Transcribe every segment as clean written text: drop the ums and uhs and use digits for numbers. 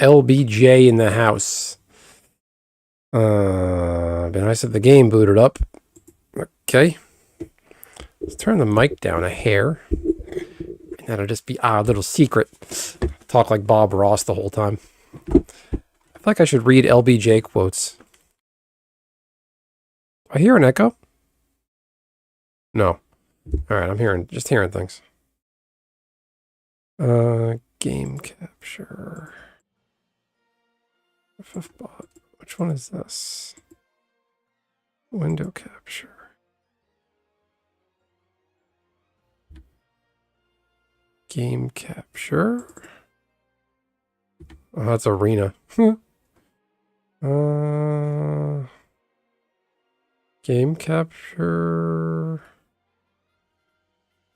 LBJ in the house. Be nice if the game booted up. Okay. Let's turn the mic down a hair. And that'll just be a little secret. Talk like Bob Ross the whole time. I feel like I should read LBJ quotes. I hear an echo? No. Alright, I'm just hearing things. Game capture. FFBot. Which one is this? Window capture. Game capture. Oh, that's arena. Game capture.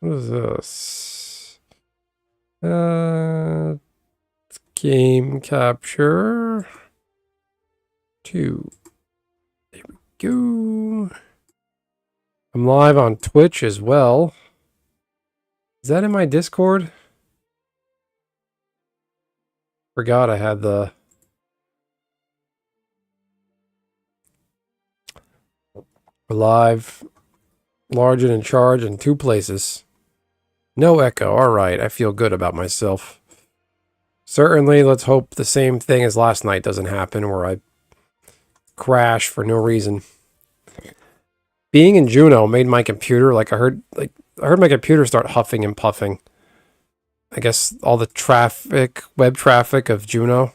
What is this? Game capture. 2. There we go. I'm live on Twitch as well. Is that in my Discord? Forgot I had the... We're live, large and in charge in 2 places. No echo. All right, I feel good about myself. Certainly, let's hope the same thing as last night doesn't happen, where I crash for no reason. Being in Juneau made my computer, I heard my computer start huffing and puffing. I guess all the traffic, web traffic of Juneau.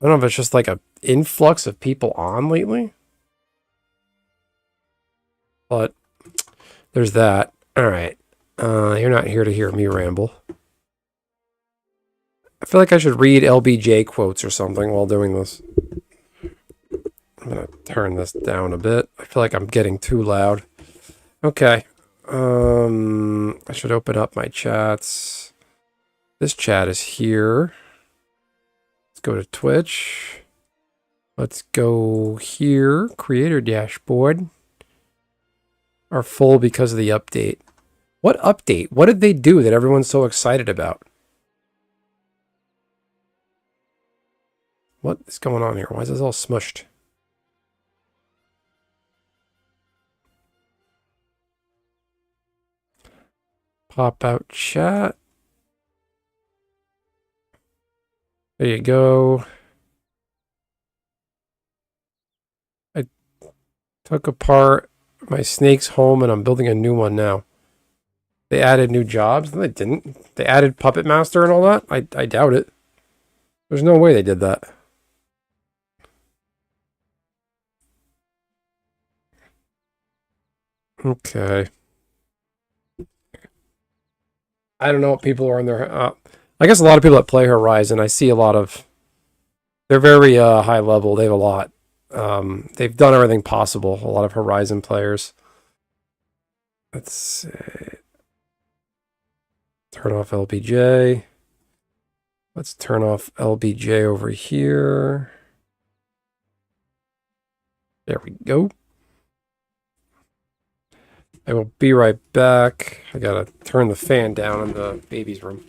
I don't know if it's just like an influx of people on lately. But there's that. All right. You're not here to hear me ramble. I feel like I should read LBJ quotes or something while doing this. I'm going to turn this down a bit. I feel like I'm getting too loud. Okay. I should open up my chats. This chat is here. Let's go to Twitch. Let's go here. Creator dashboard. Are full because of the update. What update? What did they do that everyone's so excited about? What is going on here? Why is this all smushed? Pop out chat. There you go. I took apart my snake's home and I'm building a new one now. They added new jobs? No, they didn't. They added Puppet Master and all that? I doubt it. There's no way they did that. Okay. I don't know what people are on their... I guess a lot of people that play Horizon, I see a lot of... They're very high level. They have a lot. They've done everything possible. A lot of Horizon players. Let's see. Turn off LBJ. Let's turn off LBJ over here. There we go. I will be right back. I gotta turn the fan down in the baby's room.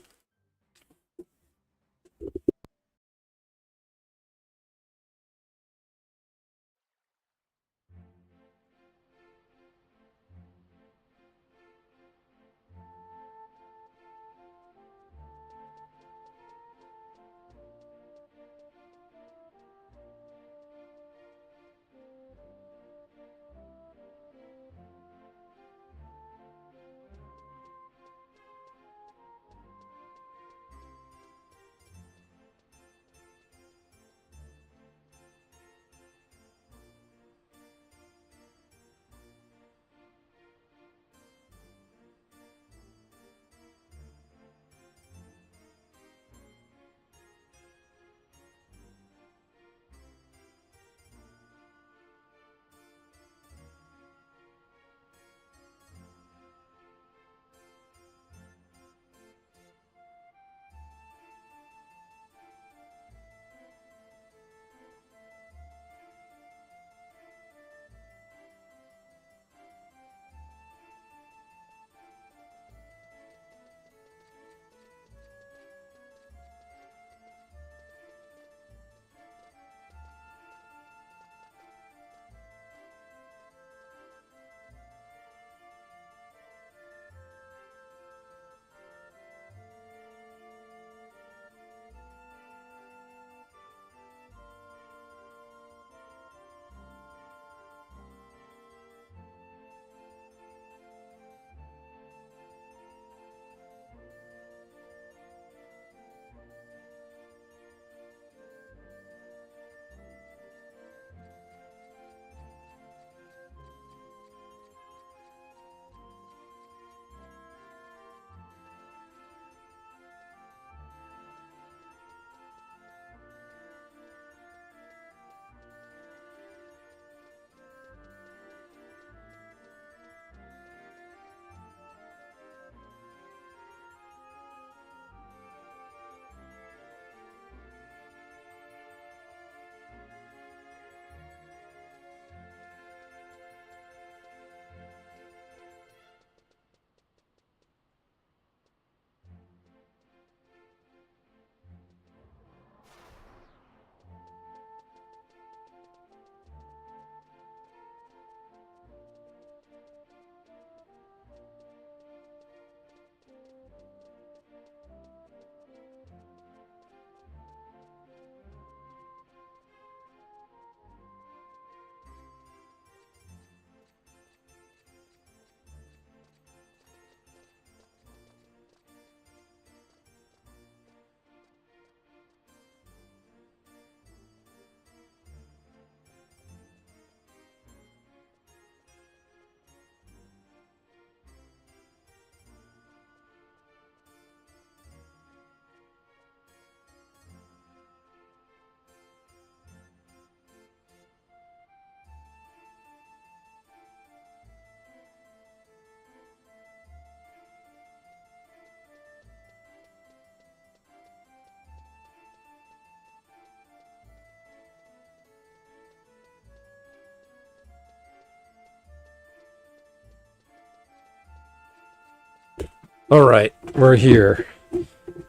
All right, we're here.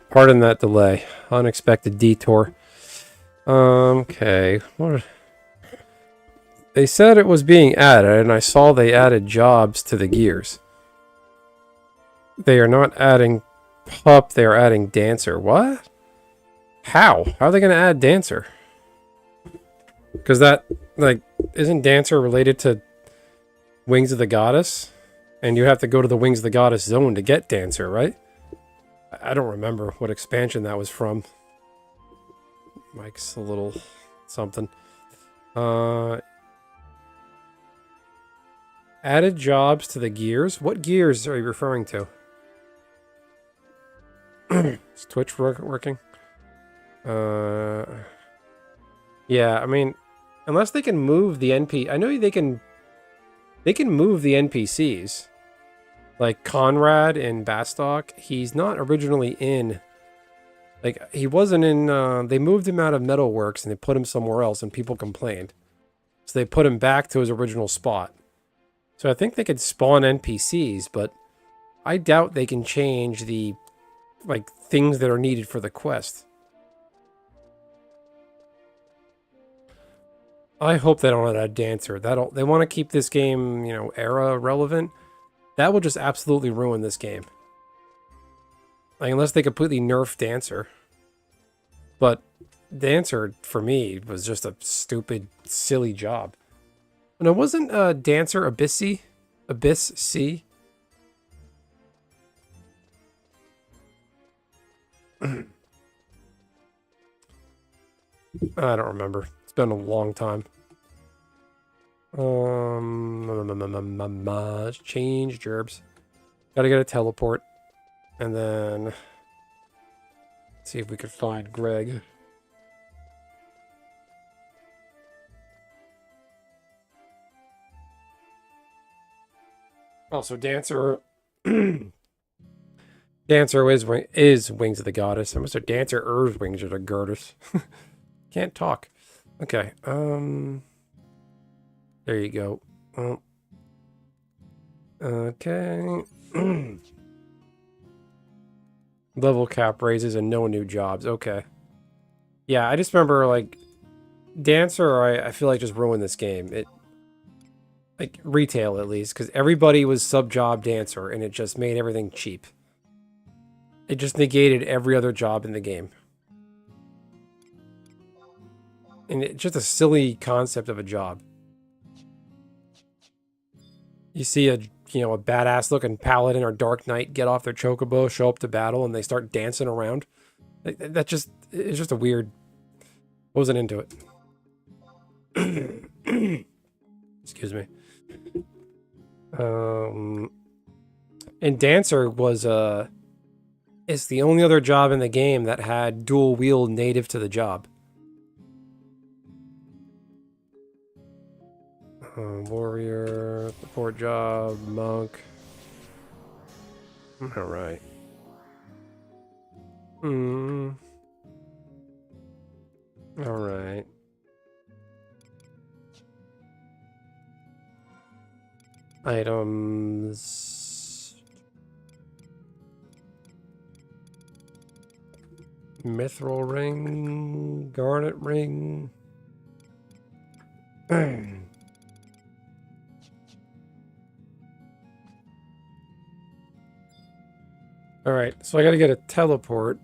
Pardon that delay. Unexpected detour. Okay. What? They said it was being added, and I saw they added jobs to the gears. They are not adding pup, they are adding dancer. What? How? How are they going to add dancer? Because that, like, isn't dancer related to Wings of the Goddess? And you have to go to the Wings of the Goddess zone to get dancer, right? I don't remember what expansion that was from. Mike's a little something. Added jobs to the gears? What gears are you referring to? Is Twitch working? Yeah, I mean, unless they can move the NP... I know they can move the NPCs. Like Conrad in Bastock, he's not originally in... Like, he wasn't in... they moved him out of Metalworks and they put him somewhere else and people complained. So they put him back to his original spot. So I think they could spawn NPCs, but I doubt they can change the, like, things that are needed for the quest. I hope they don't add dancer. They want to keep this game, you know, era relevant. That will just absolutely ruin this game. Like, unless they completely nerf dancer. But dancer, for me, was just a stupid, silly job. No, wasn't dancer Abyss C? I don't remember. It's been a long time. Change gerbs. Gotta get a teleport. And then see if we could find Greg. Also, dancer. Dancer is Wings of the Goddess. I must have Dancer Wings of the Goddess. Can't talk. Okay. There you go. Okay. Level cap raises and no new jobs. Okay. Yeah, I just remember, like, Dancer, I feel like just ruined this game. It, like, retail at least, because everybody was sub-job Dancer, and it just made everything cheap. It just negated every other job in the game. And it's just a silly concept of a job. You see a badass looking paladin or dark knight get off their chocobo, show up to battle, and they start dancing around. It's just a weird... Wasn't into it. Excuse me. And Dancer was it's the only other job in the game that had dual wield native to the job. Warrior, support job, monk. All right. All right. Items. Mithril ring, garnet ring. All right, so I got to get a teleport.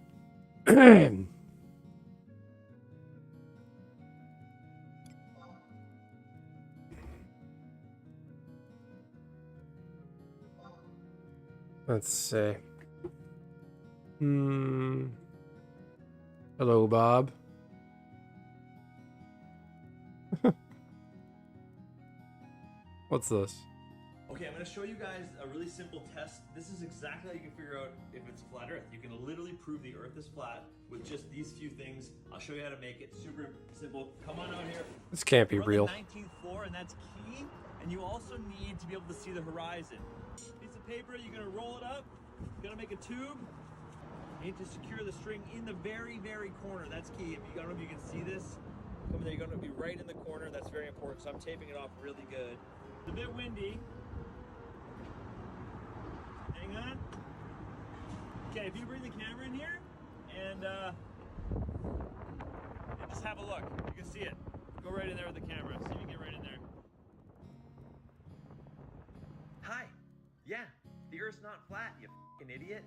Let's see. Hello, Bob. What's this? Okay, I'm going to show you guys a really simple test. This is exactly how you can figure out if it's flat Earth. You can literally prove the Earth is flat with just these few things. I'll show you how to make it. Super simple. Come on out here. This can't be real. We're on the 19th floor, and that's key. And you also need to be able to see the horizon. Piece of paper, you're going to roll it up. You're going to make a tube. You need to secure the string in the very, very corner. That's key. If you, I don't know if you can see this. Come there, you're going to be right in the corner. That's very important. So I'm taping it off really good. It's a bit windy. Hang on. Okay, if you bring the camera in here and just have a look. You can see it. Go right in there with the camera. See if you can get right in there. Hi. Yeah, the Earth's not flat, you fucking idiot.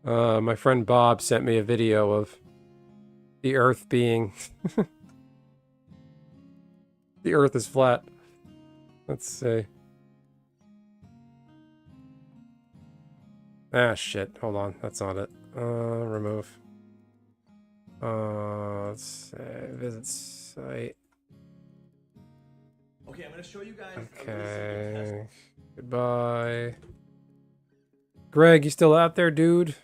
My friend Bob sent me a video of the Earth being... the Earth is flat. Let's see. Ah, shit. Hold on. That's not it. Remove. Let's see. Visit site. Okay, I'm going to show you guys a really simple test. Okay. Goodbye. Greg, you still out there, dude?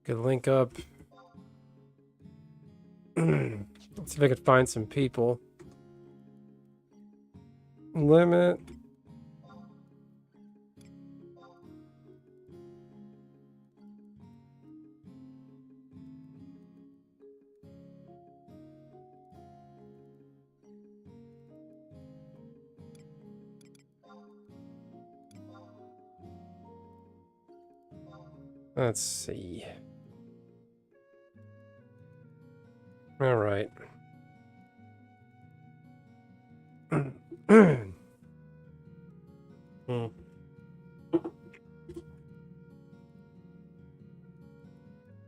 Good link up. Let's see if I could find some people. Limit. Let's see. All right.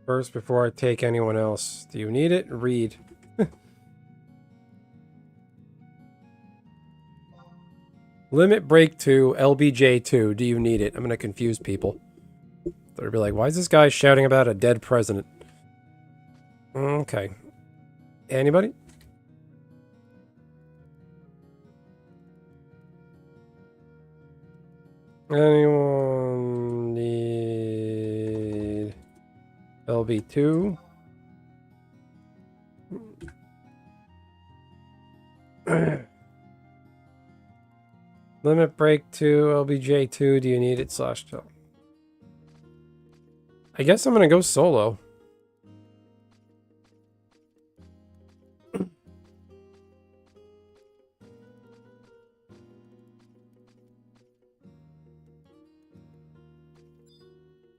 First, before I take anyone else, do you need it? Read. Limit break to LBJ2. Do you need it? I'm going to confuse people. They'll be like, why is this guy shouting about a dead president? Okay. Anybody? Anyone need LB2? Limit break to LBJ2. Do you need it? /tell. I guess I'm gonna go solo.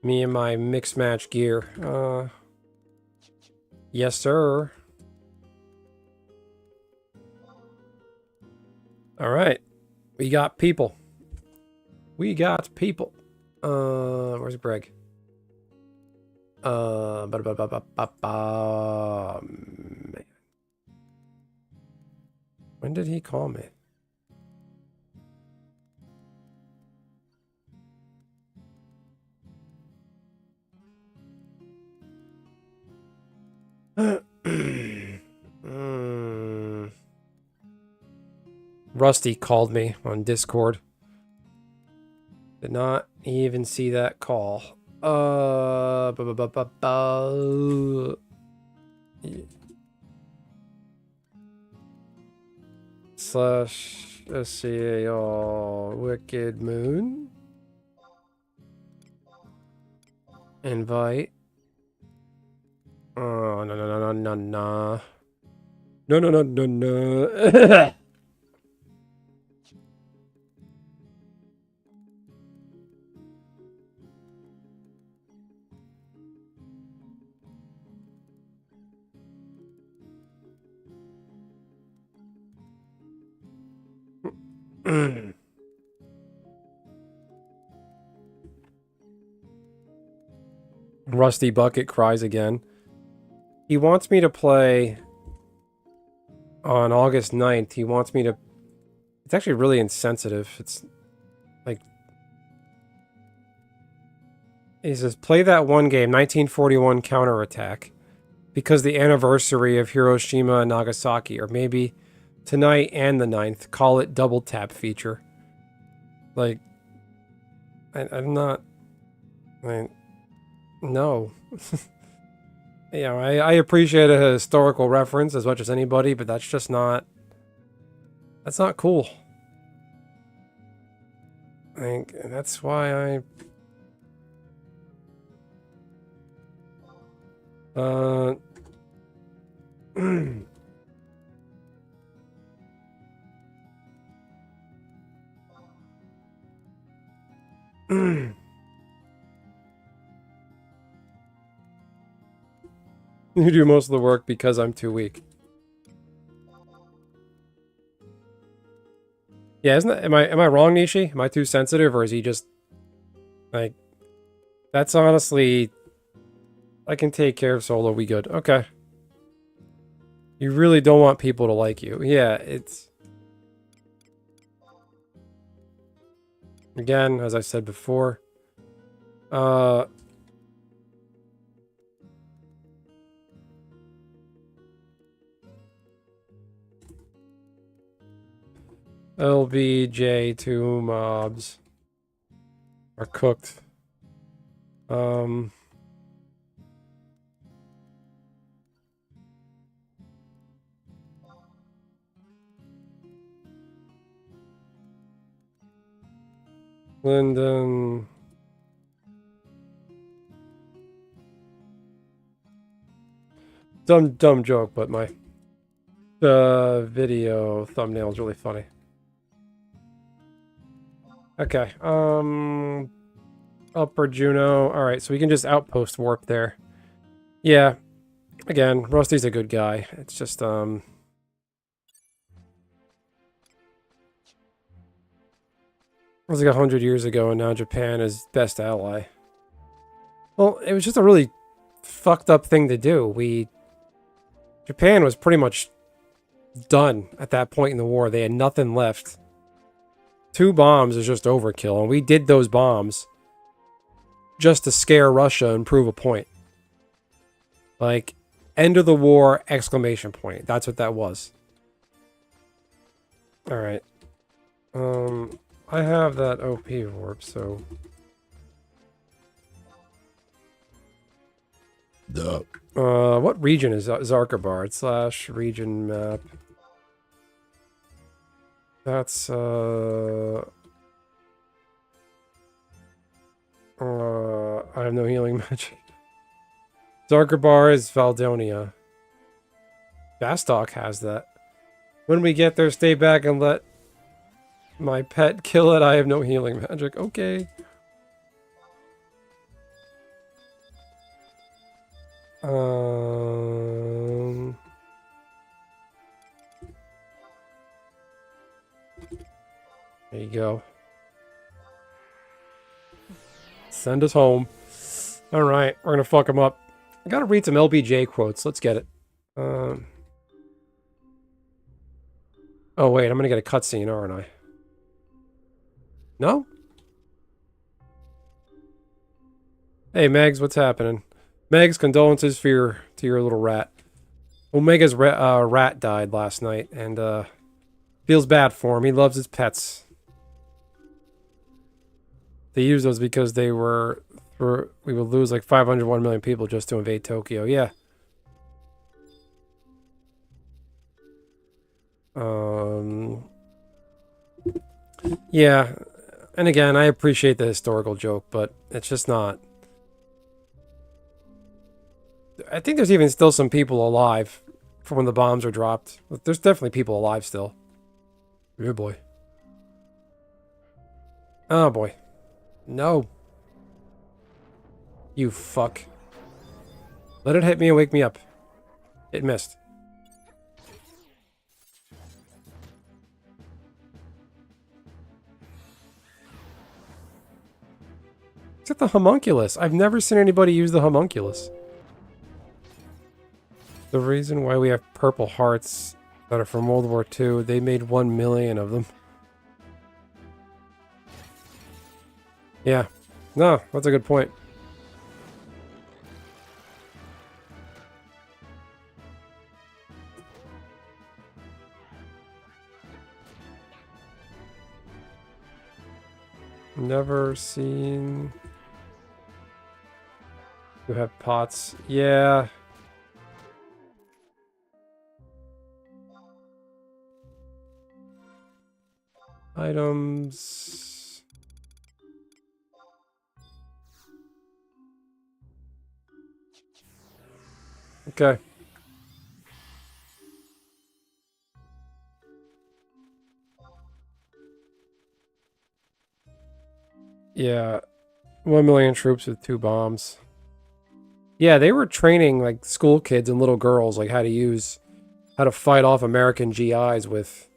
Me and my mixed match gear. Yes, sir. All right. We got people. We got people. Where's Greg? Man. When did he call me? Rusty called me on Discord. Did not even see that call. Slash SCAR Wicked Moon. Invite. Oh, no, no, no, no, no, no. No, no, no, no, no. Rusty Bucket cries again. He wants me to play on August 9th. He wants me to... It's actually really insensitive. It's like... He says, play that one game, 1941 Counterattack, because the anniversary of Hiroshima and Nagasaki, or maybe tonight and the 9th, call it double tap feature. Like, I'm not... no. You know, I appreciate a historical reference as much as anybody, but that's just not... That's not cool. I think that's why I... You do most of the work because I'm too weak. Yeah, isn't that, am I wrong, Nishi? Am I too sensitive, or is he just like, that's honestly, I can take care of Solo, we good. Okay. You really don't want people to like you. Yeah, it's, again, as I said before, LBJ 2 mobs are cooked. Lyndon. Dumb joke, but my video thumbnail is really funny. Okay, Upper Juno. Alright, so we can just outpost warp there. Yeah, again, Rusty's a good guy. It's just, it was like 100 years ago, and now Japan is best ally. Well, it was just a really fucked up thing to do. Japan was pretty much done at that point in the war. They had nothing left. 2 bombs is just overkill, and we did those bombs just to scare Russia and prove a point. Like, end of the war, exclamation point. That's what that was. Alright. I have that OP warp, so... what region is Zarkabard? / region map. That's, I have no healing magic. Zarkabar is Valdonia. Bastok has that. When we get there, stay back and let my pet kill it. I have no healing magic. Okay. There you go. Send us home. Alright, we're gonna fuck him up. I gotta read some LBJ quotes. Let's get it. Oh wait, I'm gonna get a cutscene, aren't I? No? Hey Megs, what's happening? Megs, condolences to your little rat. Omega's rat died last night, and feels bad for him. He loves his pets. They used those because we would lose like 501 million people just to invade Tokyo. Yeah. Yeah. And again, I appreciate the historical joke, but it's just not. I think there's even still some people alive from when the bombs were dropped. There's definitely people alive still. Yeah, boy. Oh, boy. No. You fuck. Let it hit me and wake me up. It missed. Except the homunculus. I've never seen anybody use the homunculus. The reason why we have purple hearts that are from World War II, they made 1 million of them. Yeah. No, that's a good point. Never seen... You have pots. Yeah. Items. Okay. Yeah. 1 million troops with 2 bombs. Yeah, they were training like school kids and little girls like how to fight off American GIs with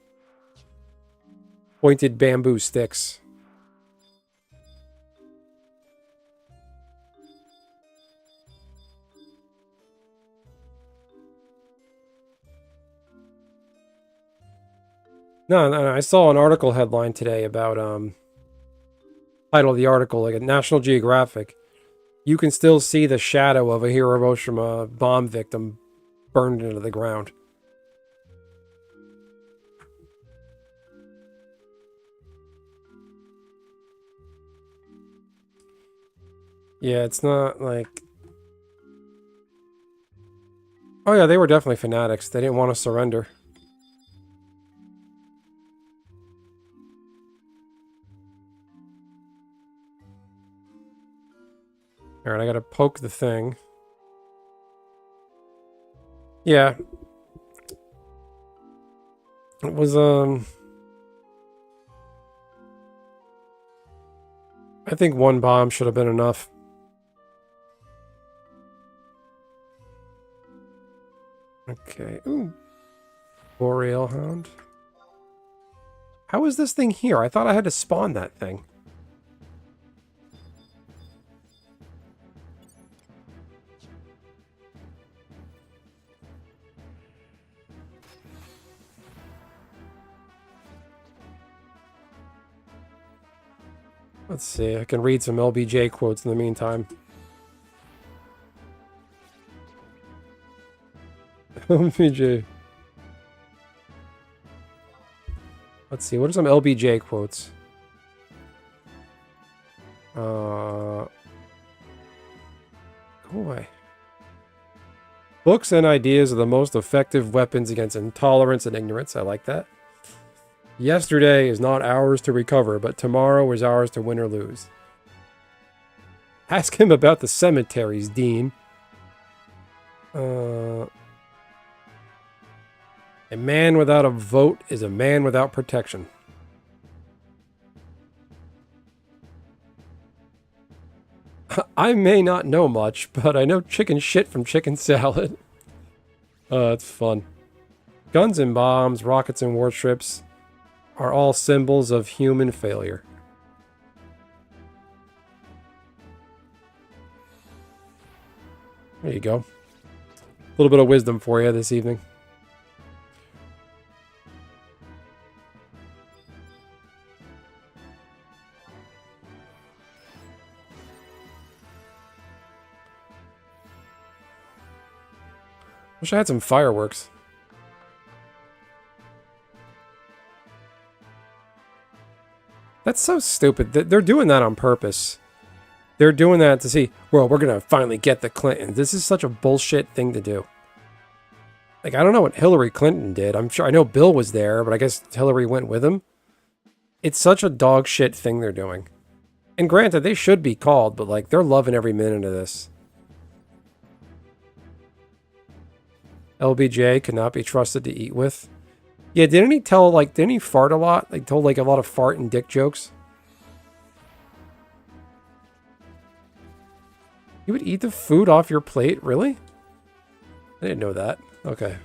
pointed bamboo sticks. No, I saw an article headline today about title of the article like a National Geographic. You can still see the shadow of a Hiroshima bomb victim burned into the ground. Yeah, it's not like... Oh yeah, they were definitely fanatics. They didn't want to surrender. Alright, I gotta poke the thing. Yeah. It was, I think 1 bomb should have been enough. Okay. Ooh. Boreal Hound. How is this thing here? I thought I had to spawn that thing. Let's see. I can read some LBJ quotes in the meantime. LBJ. Let's see. What are some LBJ quotes? Go away. Books and ideas are the most effective weapons against intolerance and ignorance. I like that. Yesterday is not ours to recover, but tomorrow is ours to win or lose. Ask him about the cemeteries, Dean. A man without a vote is a man without protection. I may not know much, but I know chicken shit from chicken salad. It's fun. Guns and bombs, rockets and warships are all symbols of human failure. There you go. A little bit of wisdom for you this evening. Wish I had some fireworks. That's so stupid. They're doing that on purpose. They're doing that to see, well, we're going to finally get the Clintons. This is such a bullshit thing to do. Like, I don't know what Hillary Clinton did. I'm sure, I know Bill was there, but I guess Hillary went with him. It's such a dog shit thing they're doing. And granted, they should be called, but like, they're loving every minute of this. LBJ could not be trusted to eat with. Yeah, didn't he fart a lot? Like, told like a lot of fart and dick jokes? You would eat the food off your plate? Really? I didn't know that. Okay.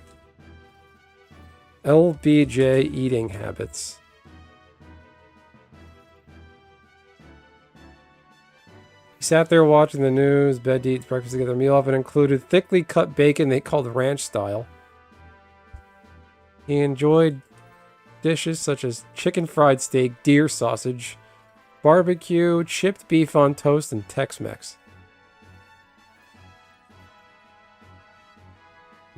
LBJ eating habits. He sat there watching the news, bed to eat breakfast together. Meal often included thickly cut bacon they called ranch style. He enjoyed dishes such as chicken fried steak, deer sausage, barbecue, chipped beef on toast, and Tex-Mex.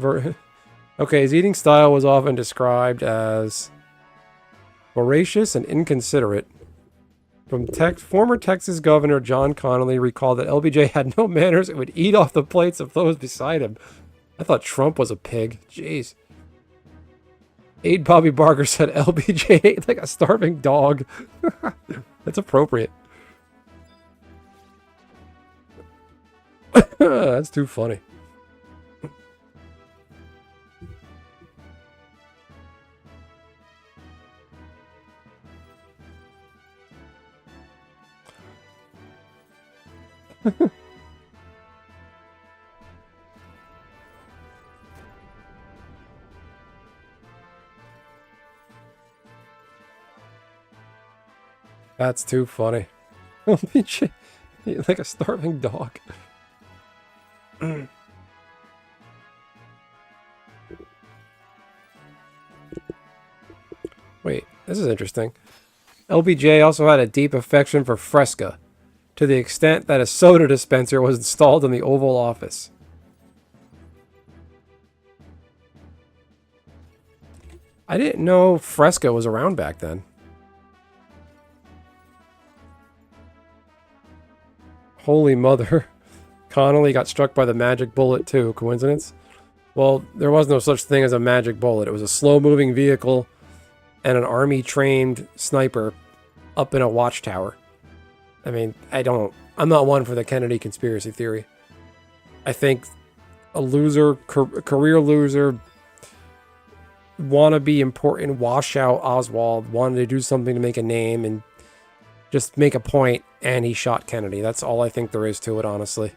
Okay, his eating style was often described as voracious and inconsiderate. Former Texas Governor John Connally recalled that LBJ had no manners and would eat off the plates of those beside him. I thought Trump was a pig. Jeez. Aide Bobby Barker said LBJ ate like a starving dog. That's appropriate. That's too funny. That's too funny. Like a starving dog. Wait, this is interesting. LBJ also had a deep affection for Fresca, to the extent that a soda dispenser was installed in the Oval Office. I didn't know Fresca was around back then. Holy mother. Connolly got struck by the magic bullet too. Coincidence? Well, there was no such thing as a magic bullet. It was a slow-moving vehicle and an army-trained sniper up in a watchtower. I mean, I'm not one for the Kennedy conspiracy theory. I think a loser, career loser, wannabe important washout Oswald wanted to do something to make a name and just make a point, and he shot Kennedy. That's all I think there is to it, honestly.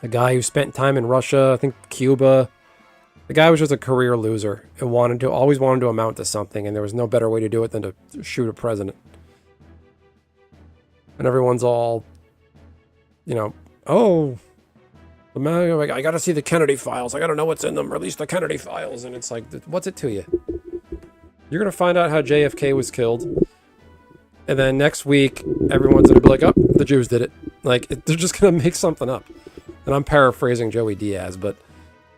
A guy who spent time in Russia, I think Cuba. The guy was just a career loser and always wanted to amount to something, and there was no better way to do it than to shoot a president. And everyone's all, you know, oh, I gotta see the Kennedy files. I gotta know what's in them. Release the Kennedy files. And it's like, what's it to you? You're gonna find out how JFK was killed. And then next week, everyone's gonna be like, oh, the Jews did it. Like, they're just gonna make something up. And I'm paraphrasing Joey Diaz, but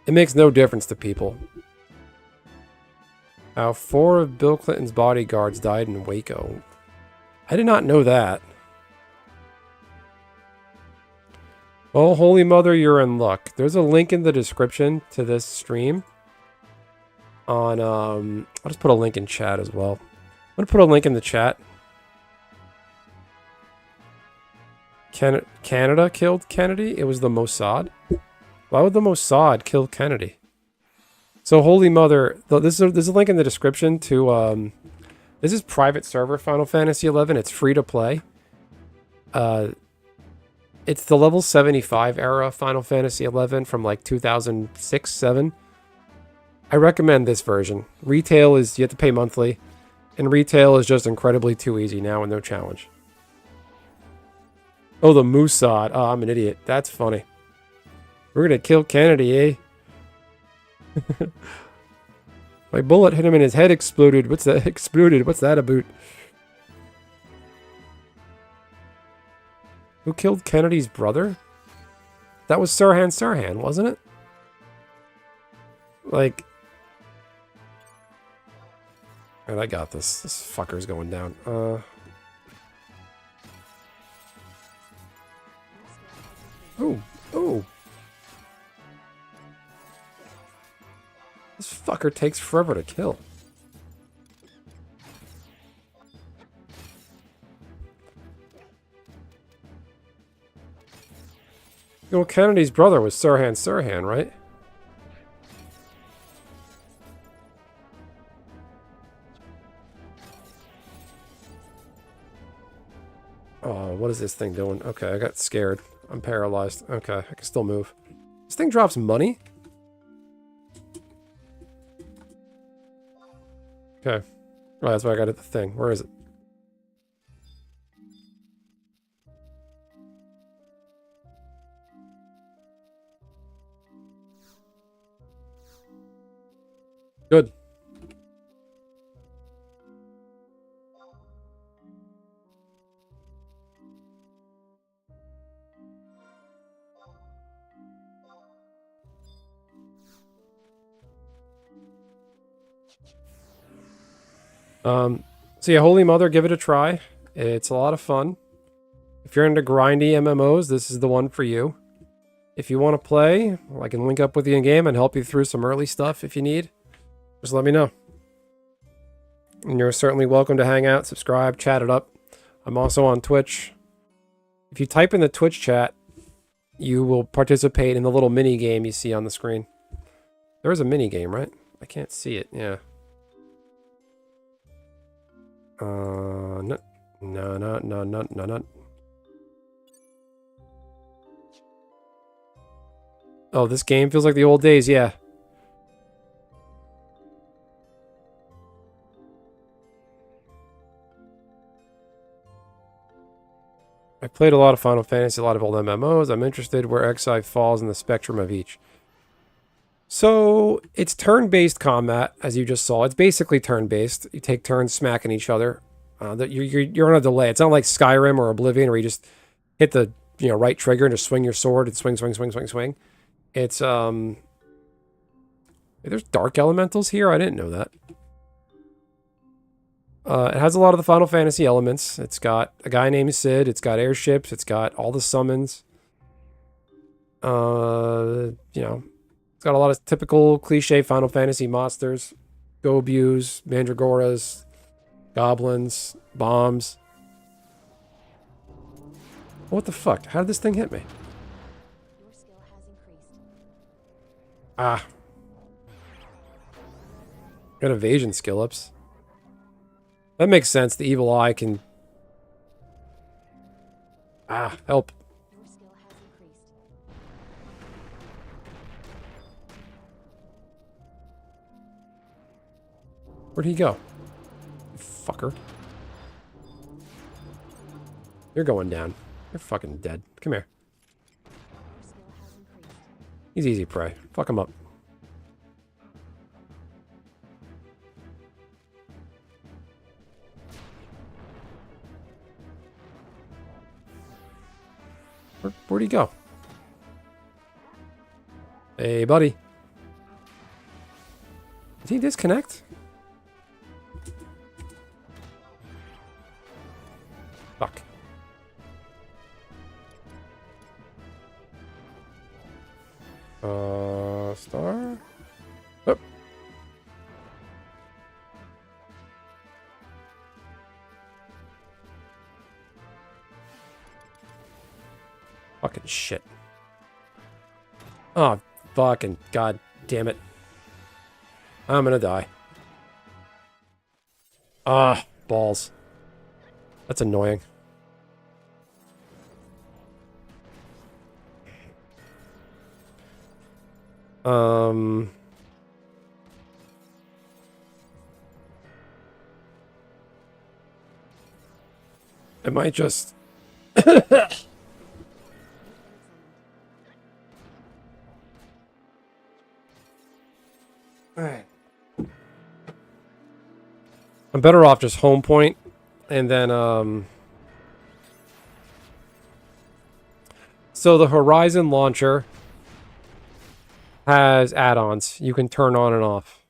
it makes no difference to people. How 4 of Bill Clinton's bodyguards died in Waco. I did not know that. Oh, Holy Mother, you're in luck. There's a link in the description to this stream. On, I'll just put a link in chat as well. I'm going to put a link in the chat. Canada killed Kennedy? It was the Mossad? Why would the Mossad kill Kennedy? So, Holy Mother, there's a link in the description to, this is private server Final Fantasy XI. It's free to play. It's the level 75 era Final Fantasy XI from like 2006-7. I recommend this version. Retail is, you have to pay monthly. And retail is just incredibly too easy now with no challenge. Oh, the Mossad. Oh, I'm an idiot. That's funny. We're gonna kill Kennedy, eh? My bullet hit him and his head exploded. What's that? Exploded. What's that about? Who killed Kennedy's brother? That was Sirhan Sirhan, wasn't it? Like... Alright, I got this. This fucker's going down. Oh, oh. This fucker takes forever to kill. Well, Kennedy's brother was Sirhan Sirhan, right? Oh, what is this thing doing? Okay, I got scared. I'm paralyzed. Okay, I can still move. This thing drops money? Okay. Oh, that's why I got at the thing. Where is it? Good. So yeah, Holy Mother, give it a try. It's a lot of fun. If you're into grindy MMOs, this is the one for you. If you want to play, I can link up with you in game and help you through some early stuff if you need. Just let me know. And you're certainly welcome to hang out, subscribe, chat it up. I'm also on Twitch. If you type in the Twitch chat, you will participate in the little mini game you see on the screen. There is a mini game, right? I can't see it. Yeah. No. No, no, no, no, no, no. Oh, this game feels like the old days, yeah. I played a lot of Final Fantasy, a lot of old MMOs. I'm interested where XI falls in the spectrum of each. So, it's turn-based combat, as you just saw. It's basically turn-based. You take turns smacking each other. You're on a delay. It's not like Skyrim or Oblivion where you just hit the right trigger and just swing your sword and swing, swing, swing, swing, swing. It's there's dark elementals here. I didn't know that. It has a lot of the Final Fantasy elements. It's got a guy named Sid. It's got airships. It's got all the summons. It's got a lot of typical cliche Final Fantasy monsters. Gobyus, Mandragoras, goblins, bombs. What the fuck? How did this thing hit me? Your skill has increased. Ah. Got evasion skill ups. That makes sense. The evil eye can... Ah, help. Your skill has increased. Where'd he go? You fucker. You're going down. You're fucking dead. Come here. Your skill has increased. He's easy prey. Fuck him up. Where'd he go? Hey, buddy. Did he disconnect? Fuck. Star? Oh. Fucking shit. Oh, fucking god damn it. I'm gonna die. Ah, balls. That's annoying. I might just... Alright. I'm better off just home point and then so the Horizon launcher has add-ons you can turn on and off.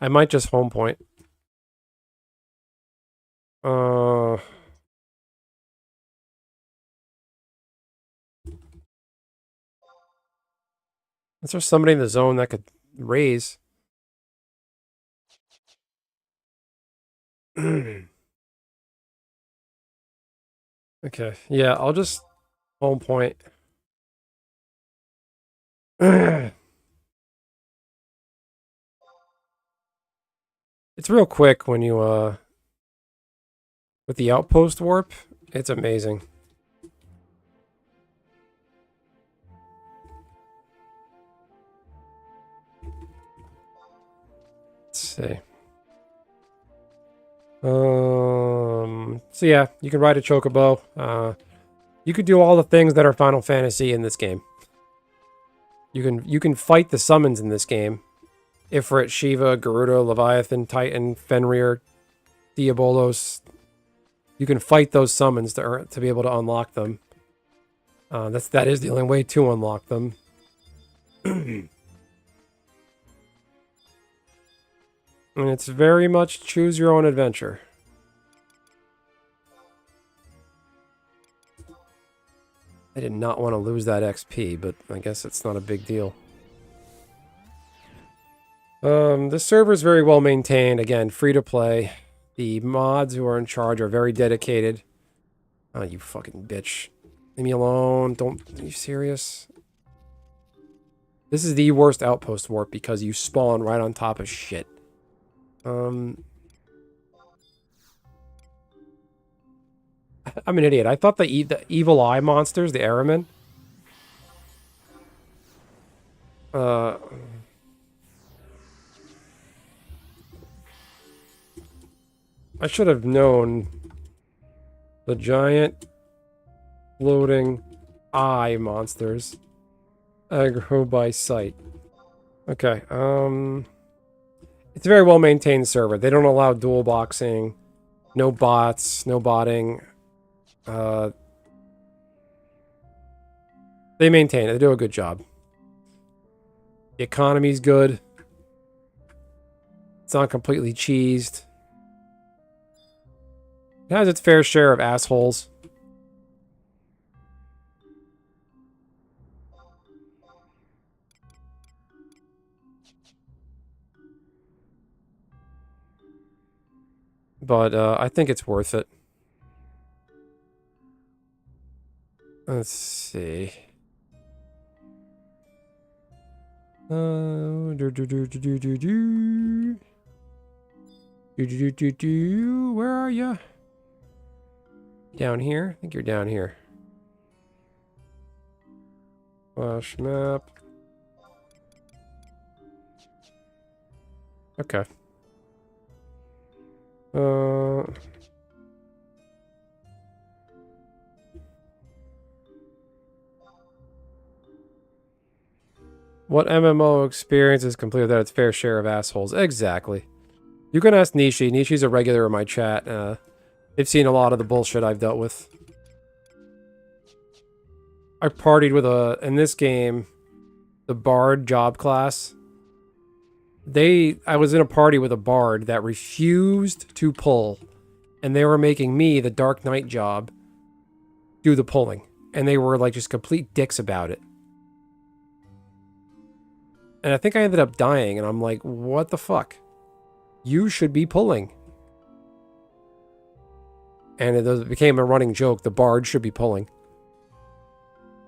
I might just home point. Is there somebody in the zone that could raise? Okay, yeah, I'll just home point. It's real quick when you, with the outpost warp, it's amazing. Let's see. So yeah, you can ride a chocobo. You could do all the things that are Final Fantasy in this game. You can fight the summons in this game. Ifrit, Shiva, Garuda, Leviathan, Titan, Fenrir, Diabolos. You can fight those summons to be able to unlock them. That is the only way to unlock them. And it's very much choose your own adventure. I did not want to lose that XP, but I guess it's not a big deal. The server is very well maintained. Again, free to play. The mods who are in charge are very dedicated. Oh, you fucking bitch. Leave me alone. Are you serious? This is the worst outpost warp because you spawn right on top of shit. I'm an idiot. I thought the evil eye monsters, the Aramen. I should have known the giant floating eye monsters aggro by sight. Okay, it's a very well maintained server. They don't allow dual boxing, no bots, no botting. They maintain it. They do a good job. The economy's good. It's not completely cheesed. It has its fair share of assholes. But I think it's worth it. Let's see. Where are you? Down here? I think you're down here. Flash map. Okay. What MMO experience is complete without its fair share of assholes? Exactly. You can ask Nishi. Nishi's a regular in my chat. They've seen a lot of the bullshit I've dealt with. I partied with in this game, the Bard job class. I was in a party with a Bard that refused to pull. And they were making me, the Dark Knight job, do the pulling. And they were like just complete dicks about it. And I think I ended up dying, and I'm like, what the fuck? You should be pulling. And it became a running joke. The Bard should be pulling.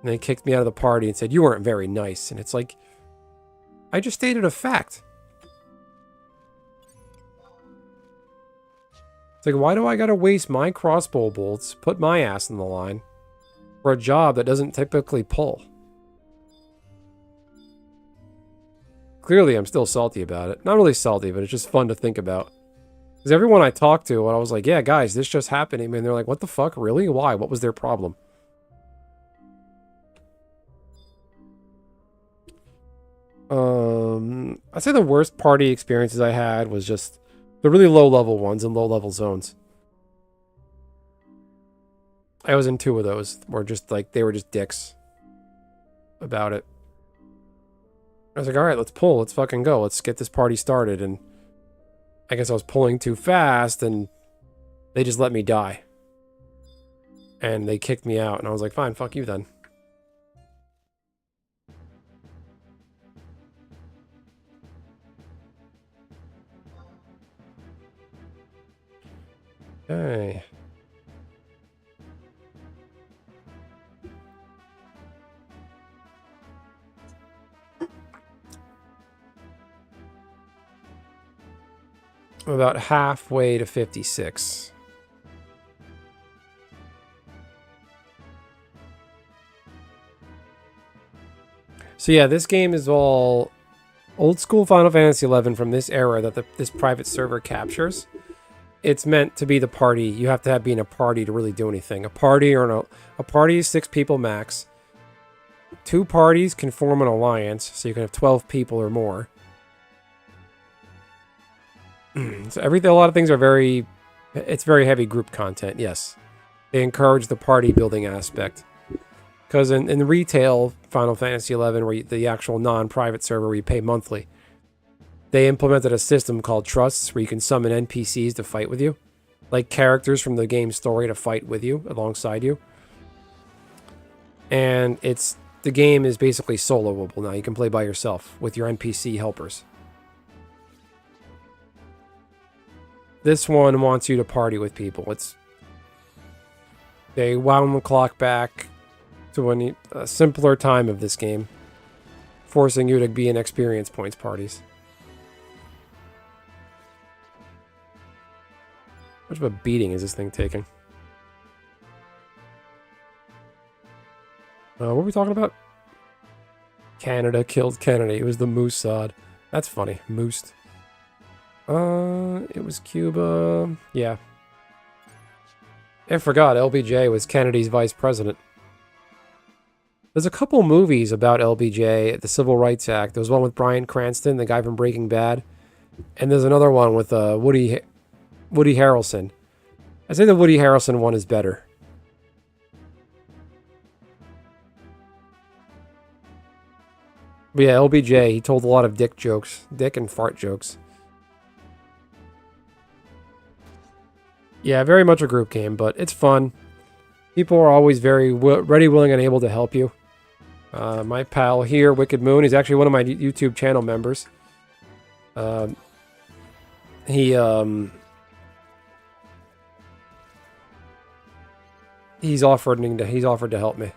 And they kicked me out of the party and said, you weren't very nice. And it's like, I just stated a fact. It's like, why do I gotta waste my crossbow bolts, put my ass in the line, for a job that doesn't typically pull? Clearly, I'm still salty about it. Not really salty, but it's just fun to think about. Because everyone I talked to, I was like, yeah, guys, this just happened. And they're like, what the fuck? Really? Why? What was their problem? I'd say the worst party experiences I had was just the really low-level ones in low-level zones. I was in 2 of those where just like, they were just dicks about it. I was like, all right, let's pull. Let's fucking go. Let's get this party started. And I guess I was pulling too fast, and they just let me die. And they kicked me out, and I was like, fine, fuck you then. Okay. I'm about halfway to 56. So yeah, this game is all old school Final Fantasy XI from this era that this private server captures. It's meant to be the party. You have to be in a party to really do anything. A party is 6 people max. 2 parties can form an alliance, so you can have 12 people or more. So a lot of things are it's very heavy group content, yes. They encourage the party building aspect. Because in retail Final Fantasy XI, where the actual non-private server where you pay monthly, they implemented a system called trusts where you can summon NPCs to fight with you. Like characters from the game's story to fight with you, alongside you. And the game is basically soloable now. You can play by yourself with your NPC helpers. This one wants you to party with people. They wound the clock back to a simpler time of this game. forcing you to be in experience points parties. How much of a beating is this thing taking? What were we talking about? Canada killed Kennedy. It was the Mossad. That's funny. Moosed. It was Cuba. Yeah. I forgot LBJ was Kennedy's vice president. There's a couple movies about LBJ, the Civil Rights Act. There was one with Bryan Cranston, the guy from Breaking Bad. And there's another one with Woody Harrelson. I say the Woody Harrelson one is better. But yeah, LBJ, he told a lot of dick jokes. Dick and fart jokes. Yeah, very much a group game, but it's fun. People are always very ready, willing, and able to help you. My pal here, Wicked Moon, he's actually one of my YouTube channel members. He's offered to help me.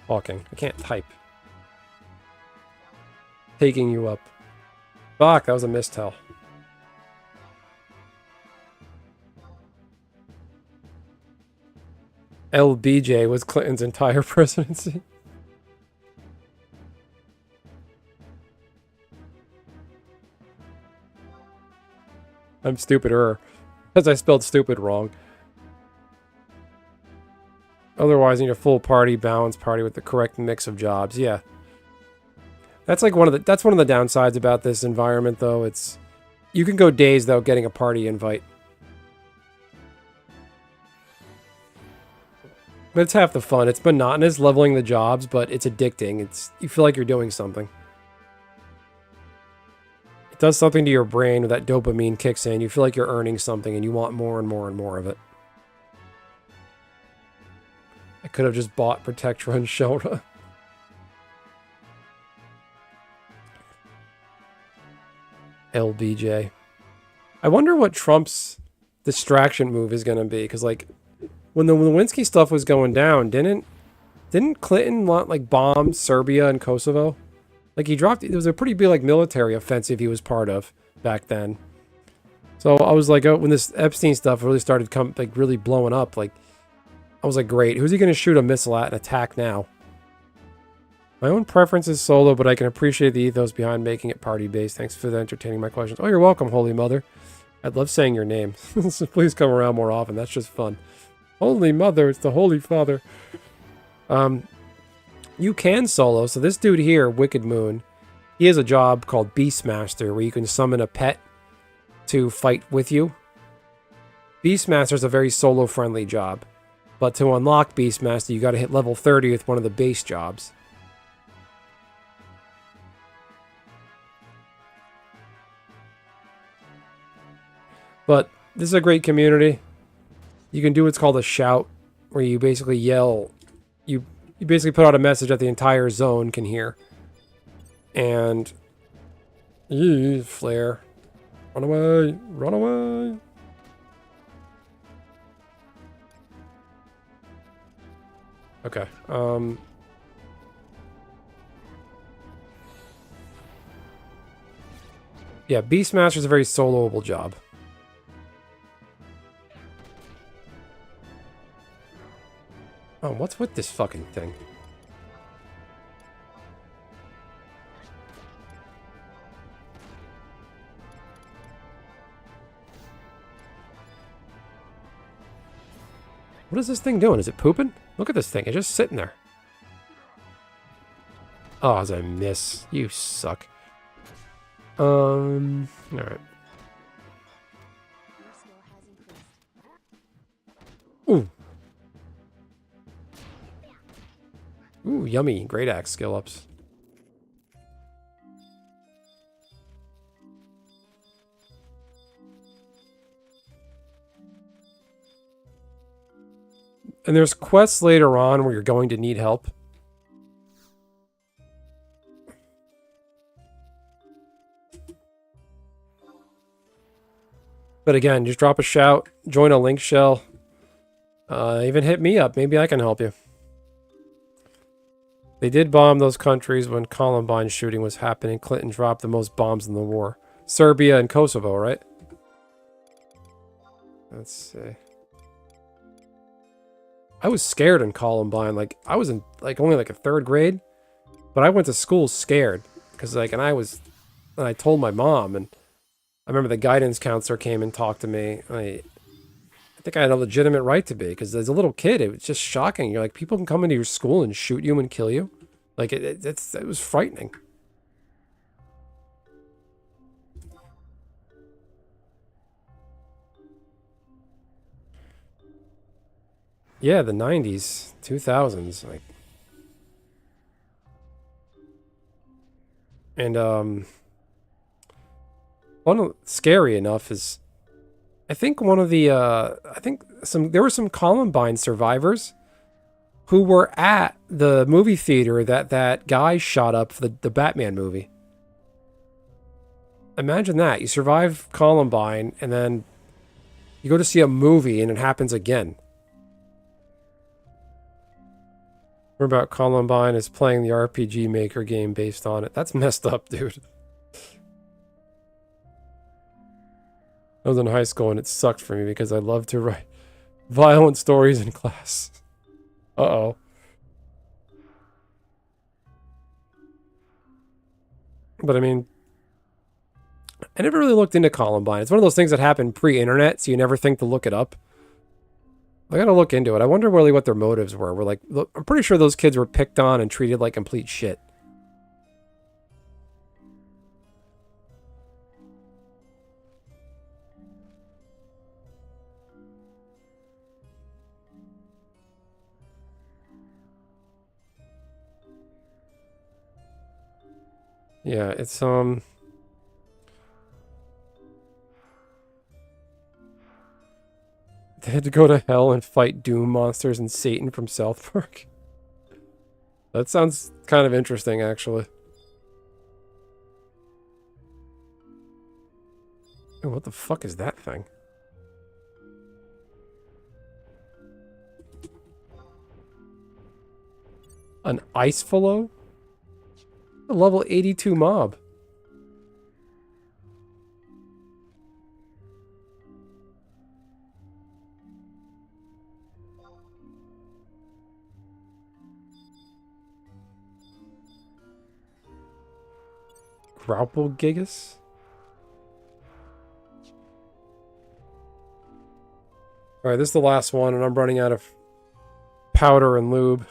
Talking. I can't type. Taking you up. Fuck, that was a mistell. LBJ was Clinton's entire presidency. I'm stupider. Because I spelled stupid wrong. Otherwise, you need a full party, balanced party with the correct mix of jobs. Yeah. That's like one of the downsides about this environment, though. It's you can go days without getting a party invite. But it's half the fun. It's monotonous leveling the jobs, but it's addicting. You feel like you're doing something. It does something to your brain when that dopamine kicks in. You feel like you're earning something and you want more and more and more of it. I could have just bought Protectra and Shelda. LBJ. I wonder what Trump's distraction move is going to be. Because, like, when the Lewinsky stuff was going down, didn't Clinton want, like, bomb Serbia and Kosovo? Like, he dropped... It was a pretty big, like, military offensive he was part of back then. So I was like, oh, when this Epstein stuff really started really blowing up, like... I was like, great. Who's he going to shoot a missile at and attack now? My own preference is solo, but I can appreciate the ethos behind making it party-based. Thanks for entertaining my questions. Oh, you're welcome, Holy Mother. I'd love saying your name. So please come around more often. That's just fun. Holy Mother, it's the Holy Father. You can solo. So this dude here, Wicked Moon, he has a job called Beastmaster, where you can summon a pet to fight with you. Beastmaster is a very solo-friendly job. But to unlock Beastmaster, you got to hit level 30 with one of the base jobs. But this is a great community. You can do what's called a shout, where you basically yell. You basically put out a message that the entire zone can hear. And... flare. Run away! Run away! Okay, yeah, Beastmaster is a very soloable job. Oh, what's with this fucking thing? What is this thing doing? Is it pooping? Look at this thing. It's just sitting there. Oh, as I miss. You suck. Alright. Your skill has increased. Ooh. Ooh, yummy. Great axe skill ups. And there's quests later on where you're going to need help. But again, just drop a shout, join a link shell, even hit me up. Maybe I can help you. They did bomb those countries when Columbine's shooting was happening. Clinton dropped the most bombs in the war. Serbia and Kosovo, right? Let's see. I was scared in Columbine. Like, I was in, like, only, like, a 3rd grade. But I went to school scared. Because, like, and I told my mom, and I remember the guidance counselor came and talked to me. I think I had a legitimate right to be, because as a little kid, it was just shocking. You're like, people can come into your school and shoot you and kill you. Like, it was frightening. Yeah, the 90s, 2000s, like. And, scary enough is, I think one of the, there were some Columbine survivors who were at the movie theater that guy shot up for the Batman movie. Imagine that. You survive Columbine, and then you go to see a movie, and it happens again. What about Columbine is playing the RPG Maker game based on it? That's messed up, dude. I was in high school and it sucked for me because I loved to write violent stories in class. Uh-oh. But I mean, I never really looked into Columbine. It's one of those things that happened pre-internet, so you never think to look it up. I gotta look into it. I wonder really what their motives were. I'm pretty sure those kids were picked on and treated like complete shit. Yeah, it's they had to go to hell and fight Doom monsters and Satan from South Park. That sounds kind of interesting, actually. Oh, what the fuck is that thing? An ice fellow? A level 82 mob. Graupelgigas? Alright, this is the last one, and I'm running out of powder and lube.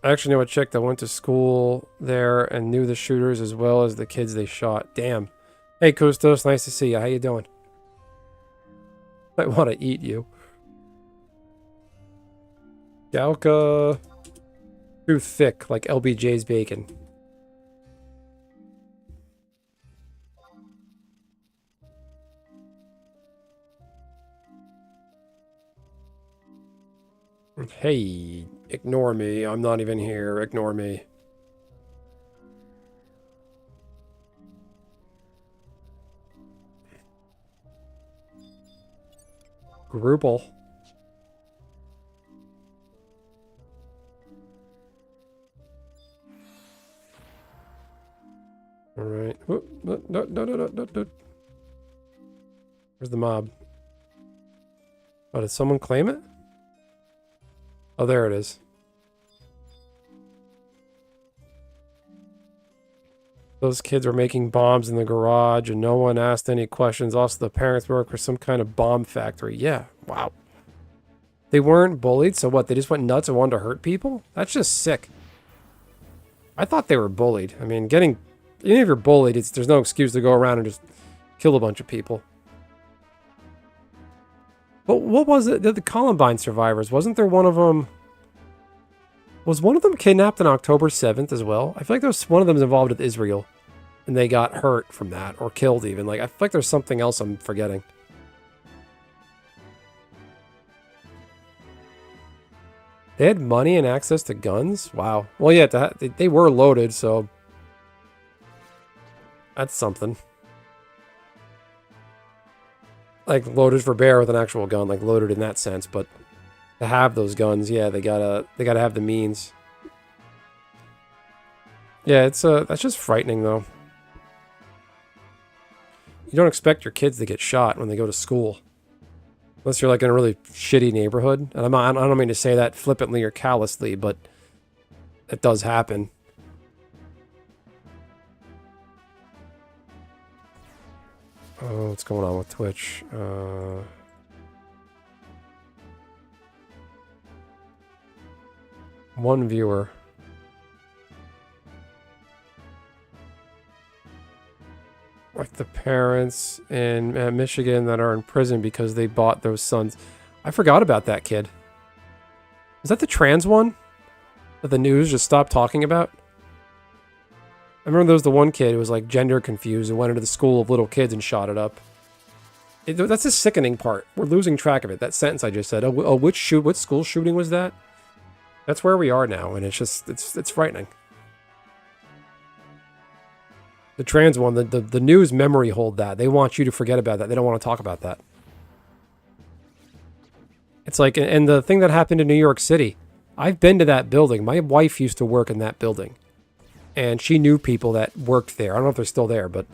I actually know a chick that went to school there and knew the shooters as well as the kids they shot. Damn. Hey, Kustos, nice to see you. How you doing? I want to eat you. Galka. Too thick, like LBJ's bacon. Hey, ignore me. I'm not even here. Ignore me. Gruple. All right. No. Where's the mob? Oh, did someone claim it? Oh, there it is. Those kids were making bombs in the garage and no one asked any questions. Also, the parents work for some kind of bomb factory. Yeah, wow. They weren't bullied, so what? They just went nuts and wanted to hurt people? That's just sick. I thought they were bullied. I mean, even if you're bullied, there's no excuse to go around and just kill a bunch of people. But what was it? The Columbine survivors, wasn't there one of them? Was one of them kidnapped on October 7th as well? I feel like there was one of them involved with Israel. And they got hurt from that, or killed even. Like, I feel like there's something else I'm forgetting. They had money and access to guns? Wow. Well, yeah, they were loaded, so... That's something. Like loaded for bear with an actual gun, like loaded in that sense, but to have those guns, yeah, they gotta have the means. Yeah, it's that's just frightening though. You don't expect your kids to get shot when they go to school. Unless you're like in a really shitty neighborhood. And I don't mean to say that flippantly or callously, but it does happen. Oh, what's going on with Twitch? One viewer. Like the parents in Michigan that are in prison because they bought those sons. I forgot about that kid. Is that the trans one that the news just stopped talking about? I remember there was the one kid who was like gender confused and went into the school of little kids and shot it up. That's the sickening part. We're losing track of it. That sentence I just said. Oh, what school shooting was that? That's where we are now, and it's just it's frightening. The trans one, the news memory hold that. They want you to forget about that. They don't want to talk about that. It's like, and the thing that happened in New York City, I've been to that building. My wife used to work in that building. And she knew people that worked there. I don't know if they're still there, but...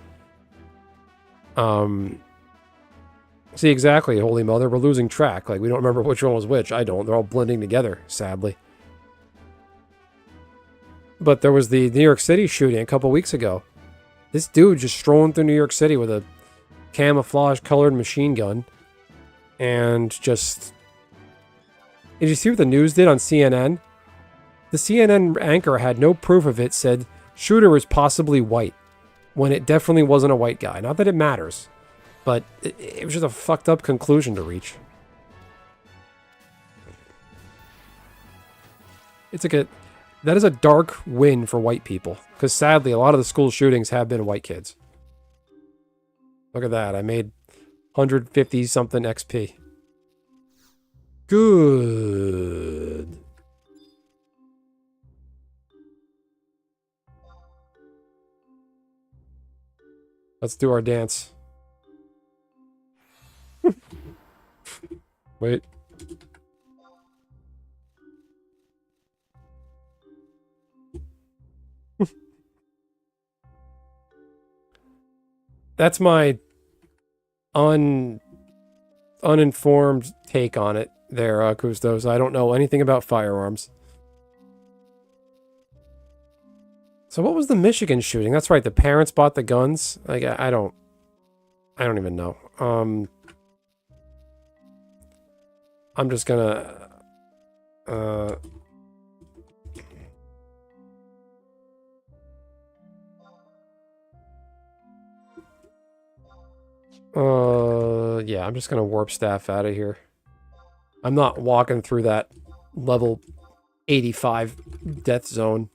See, exactly, Holy Mother. We're losing track. Like, we don't remember which one was which. I don't. They're all blending together, sadly. But there was the New York City shooting a couple weeks ago. This dude just strolling through New York City with a camouflage-colored machine gun. And just... Did you see what the news did on CNN? The CNN anchor had no proof of it, said shooter was possibly white, when it definitely wasn't a white guy. Not that it matters, but it was just a fucked up conclusion to reach. It's like that is a dark win for white people, because sadly a lot of the school shootings have been white kids. Look at that, I made 150 something XP. Good. Let's do our dance. Wait. That's my uninformed take on it there, Kustos. I don't know anything about firearms. So what was the Michigan shooting? That's right, the parents bought the guns. Like I don't even know. I'm just gonna yeah, I'm just gonna warp staff out of here. I'm not walking through that level 85 death zone.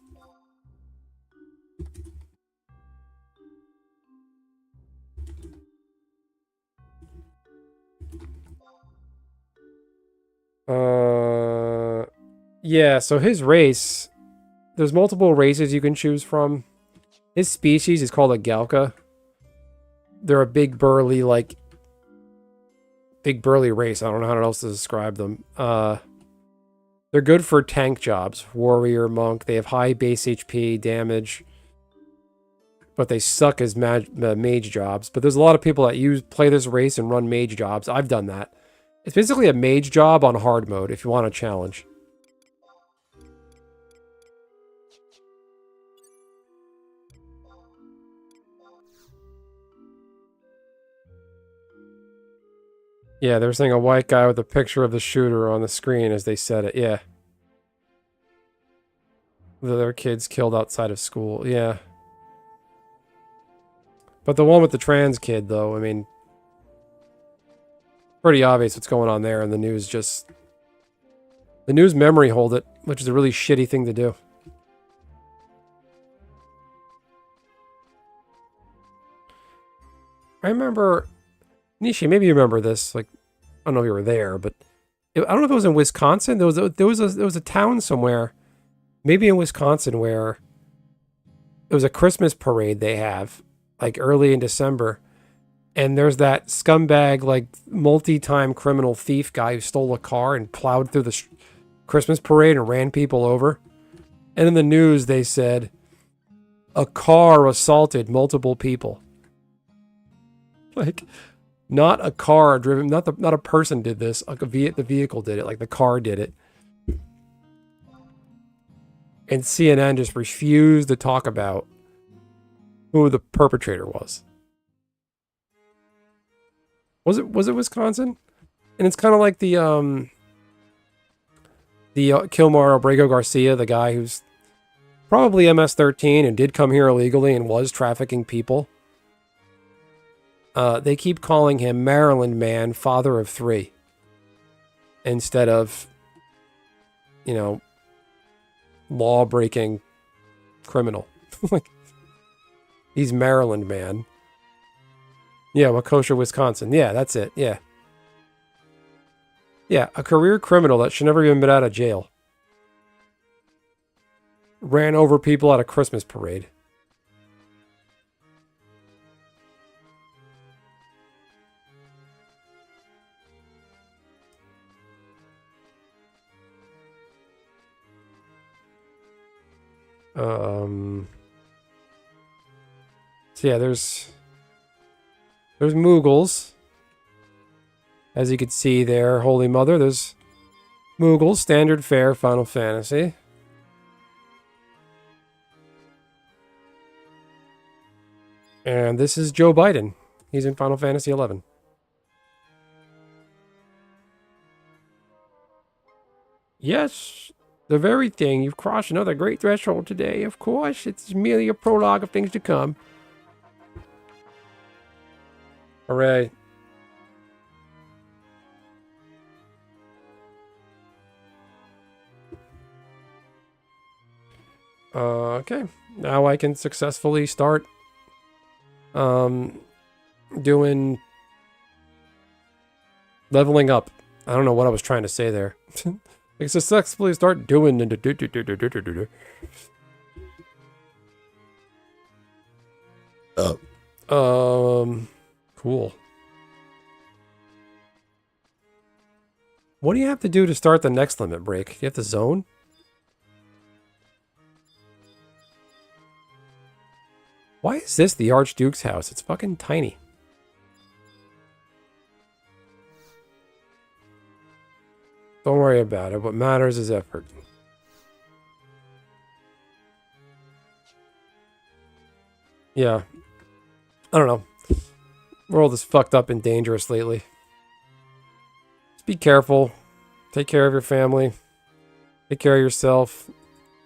Yeah, so his race, there's multiple races you can choose from. His species is called a Galka. They're a big burly race. I don't know how else to describe them. They're good for tank jobs. Warrior, monk. They have high base HP, damage. But they suck as mage jobs. But there's a lot of people that play this race and run mage jobs. I've done that. It's basically a mage job on hard mode if you want a challenge. Yeah, they're saying a white guy with a picture of the shooter on the screen as they said it. Yeah. The other kids killed outside of school. Yeah. But the one with the trans kid, though, I mean... Pretty obvious what's going on there, and the news just... The news memory hold it, which is a really shitty thing to do. I remember... Nishi, maybe you remember this. Like, I don't know if you were there, but I don't know if it was in Wisconsin. There was a town somewhere, maybe in Wisconsin, where it was a Christmas parade they have, like early in December. And there's that scumbag, like multi-time criminal thief guy who stole a car and plowed through the Christmas parade and ran people over. And in the news, they said a car assaulted multiple people. Like, not a car driven, not a person did this. Like the vehicle did it. Like the car did it. And CNN just refused to talk about who the perpetrator was. Was it Wisconsin? And it's kind of like the Kilmar Obrego Garcia, the guy who's probably MS-13 and did come here illegally and was trafficking people. They keep calling him Maryland man, father of 3, instead of, you know, law-breaking criminal. Like, he's Maryland man. Yeah, Waukesha, Wisconsin. Yeah, that's it. Yeah. Yeah, a career criminal that should never even been out of jail. Ran over people at a Christmas parade. So yeah, there's Moogles. As you can see there, Holy Mother, there's Moogles, standard fare, Final Fantasy. And this is Joe Biden. He's in Final Fantasy 11. Yes, the very thing. You've crossed another great threshold today. Of course, it's merely a prologue of things to come. Hooray. Okay. Now I can successfully start doing leveling up. I don't know what I was trying to say there. I can successfully start doing cool. What do you have to do to start the next limit break? Do you have to zone? Why is this the Archduke's house? It's fucking tiny. Don't worry about it. What matters is effort. Yeah. I don't know. World is fucked up and dangerous lately. Just be careful. Take care of your family. Take care of yourself.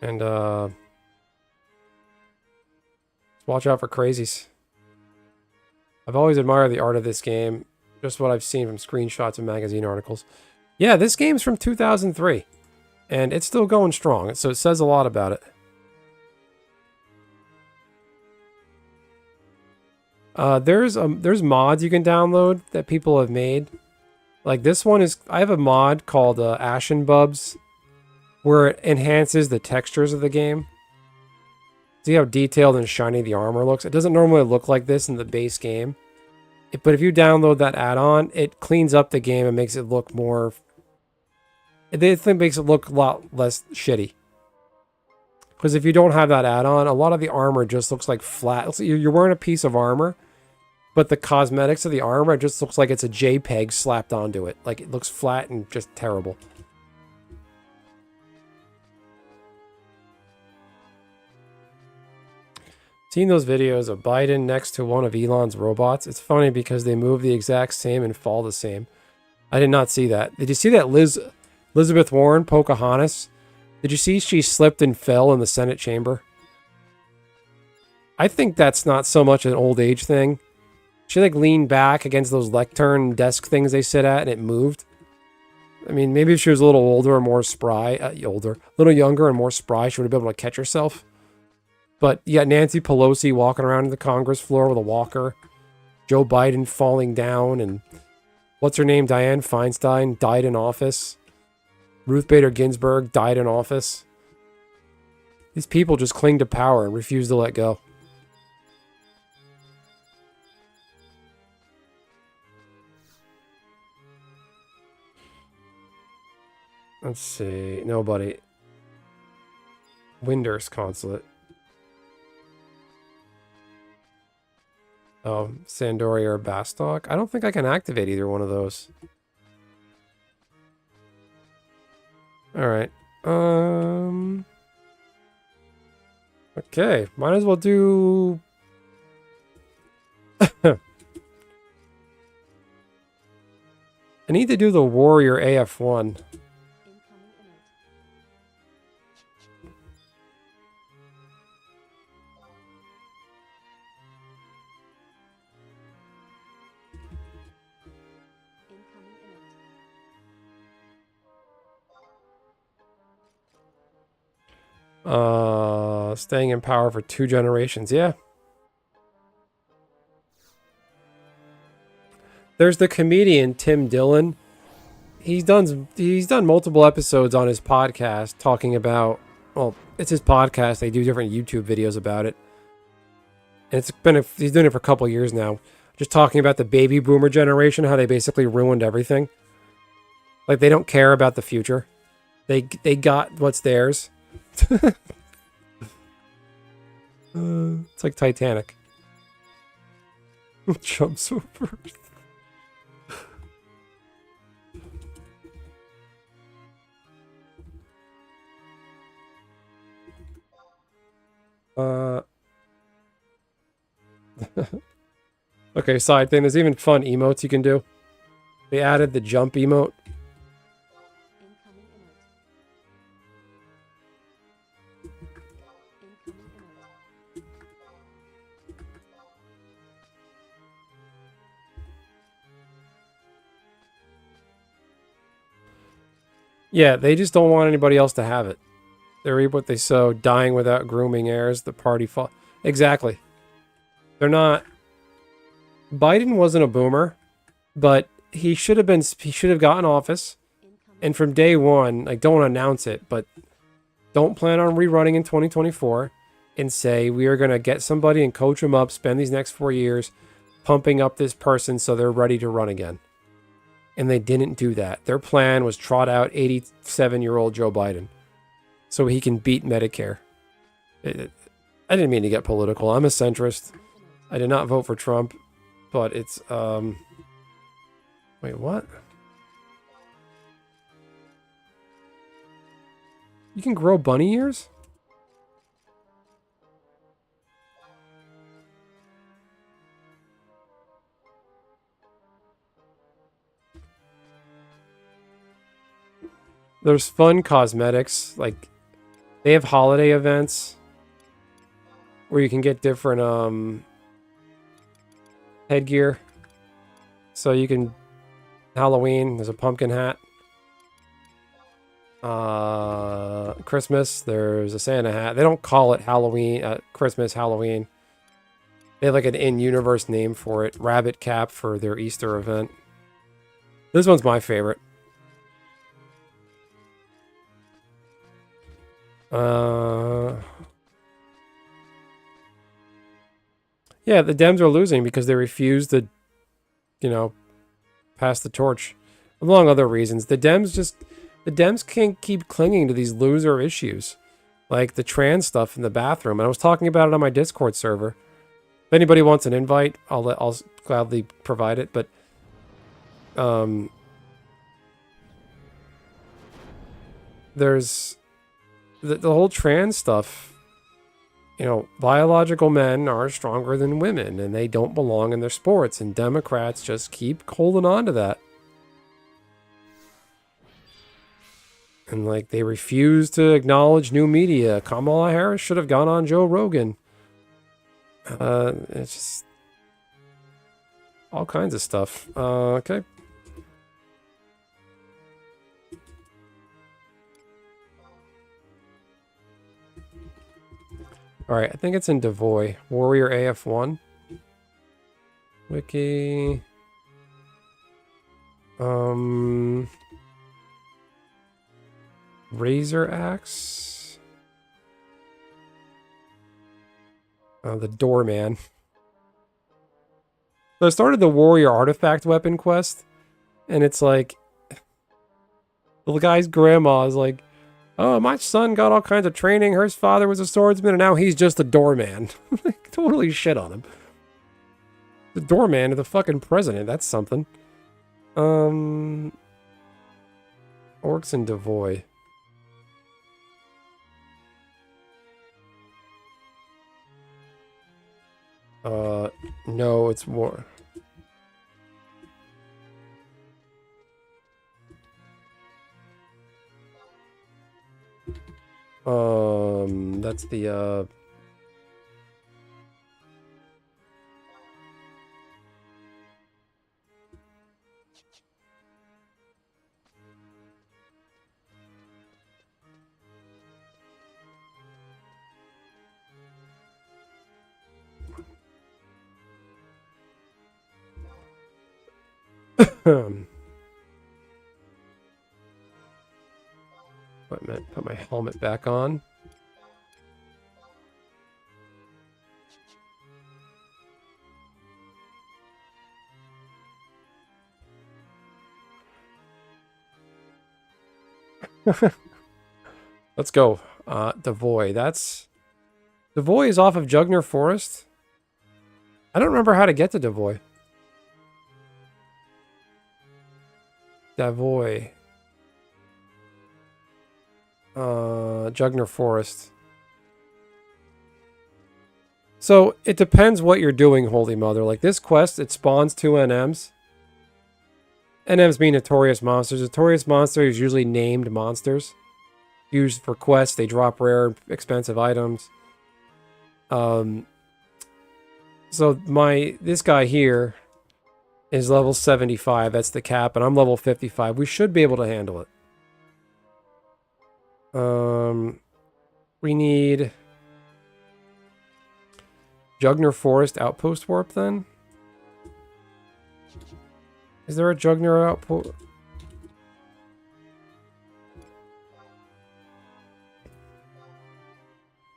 And, watch out for crazies. I've always admired the art of this game. Just what I've seen from screenshots and magazine articles. Yeah, this game's from 2003. And it's still going strong. So it says a lot about it. There's mods you can download that people have made. Like this one is... I have a mod called Ashen Bubs. Where it enhances the textures of the game. See how detailed and shiny the armor looks? It doesn't normally look like this in the base game. But if you download that add-on, it cleans up the game and makes it look more... It makes it look a lot less shitty. Because if you don't have that add-on, a lot of the armor just looks like flat. You're wearing a piece of armor, but the cosmetics of the armor just looks like it's a JPEG slapped onto it. Like, it looks flat and just terrible. Seen those videos of Biden next to one of Elon's robots? It's funny because they move the exact same and fall the same. I did not see that. Did you see that Elizabeth Warren, Pocahontas? Did you see she slipped and fell in the Senate chamber? I think that's not so much an old age thing. She like leaned back against those lectern desk things they sit at and it moved. I mean, maybe if she was a little older or more spry, a little younger and more spry, she would have been able to catch herself. But you got Nancy Pelosi walking around the Congress floor with a walker. Joe Biden falling down. And what's her name? Dianne Feinstein died in office. Ruth Bader Ginsburg died in office. These people just cling to power and refuse to let go. Let's see. Nobody. Windurst Consulate. Oh, Sandori or Bastok. I don't think I can activate either one of those. Alright. Okay. Might as well do... I need to do the Warrior AF1. Incoming alert. Incoming alert. Staying in power for 2 generations. Yeah. There's the comedian Tim Dillon. He's done multiple episodes on his podcast talking about, well, it's his podcast. They do different YouTube videos about it. And he's doing it for a couple years now. Just talking about the baby boomer generation, how they basically ruined everything. Like they don't care about the future. They got what's theirs. It's like Titanic. Jumps over. Okay, side thing. There's even fun emotes you can do. They added the jump emote. Incoming alert. Incoming alert. Yeah, they just don't want anybody else to have it. They reap what they sow, dying without grooming heirs, the party fall. Exactly. They're not... Biden wasn't a boomer, but he should have gotten office. Incoming. And from day one, like, don't announce it, but don't plan on rerunning in 2024 and say, we are going to get somebody and coach them up, spend these next 4 years pumping up this person so they're ready to run again. And they didn't do that. Their plan was trot out 87-year-old Joe Biden so he can beat Medicare. I didn't mean to get political. I'm a centrist. I did not vote for Trump, but it's, wait, what? You can grow bunny ears? There's fun cosmetics, like they have holiday events where you can get different headgear. So you can Halloween, there's a pumpkin hat. Christmas, there's a Santa hat. They don't call it Halloween, Christmas, Halloween. They have like an in-universe name for it. Rabbit cap for their Easter event. This one's my favorite. Yeah, the Dems are losing because they refuse to, pass the torch. Among other reasons. The Dems can't keep clinging to these loser issues. Like the trans stuff in the bathroom. And I was talking about it on my Discord server. If anybody wants an invite, I'll gladly provide it. But, there's the whole trans stuff. Biological men are stronger than women and they don't belong in their sports. And Democrats just keep holding on to that. And like they refuse to acknowledge new media. Kamala Harris should have gone on Joe Rogan. It's just all kinds of stuff. Okay. All right, I think it's in Devoy. Warrior AF1. Wiki. Razor Axe. The Doorman. So I started the Warrior Artifact Weapon quest, and it's like The guy's grandma is like, oh, my son got all kinds of training. Her father was a swordsman, and now he's just a doorman. Like, totally shit on him. The doorman to the fucking president. That's something. Orcs and Devoy. No, it's war. That's the, put my helmet back on. Let's go. Devoy. Devoy is off of Jugner Forest. I don't remember how to get to Devoy. Devoy. Jugner Forest. So, it depends what you're doing, Holy Mother. Like, this quest, it spawns 2 NMs. NMs mean Notorious Monsters. Notorious Monsters are usually named monsters. Used for quests, they drop rare, expensive items. So, this guy here is level 75. That's the cap, and I'm level 55. We should be able to handle it. We need Jugner Forest Outpost Warp, then? Is there a Jugner Outpost?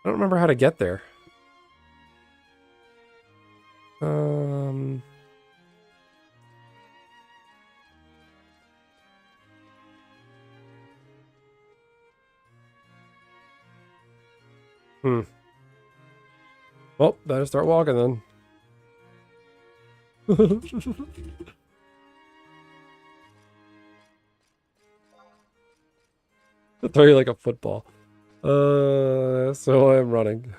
I don't remember how to get there. Well, better start walking then. I'll throw you like a football. So I'm running.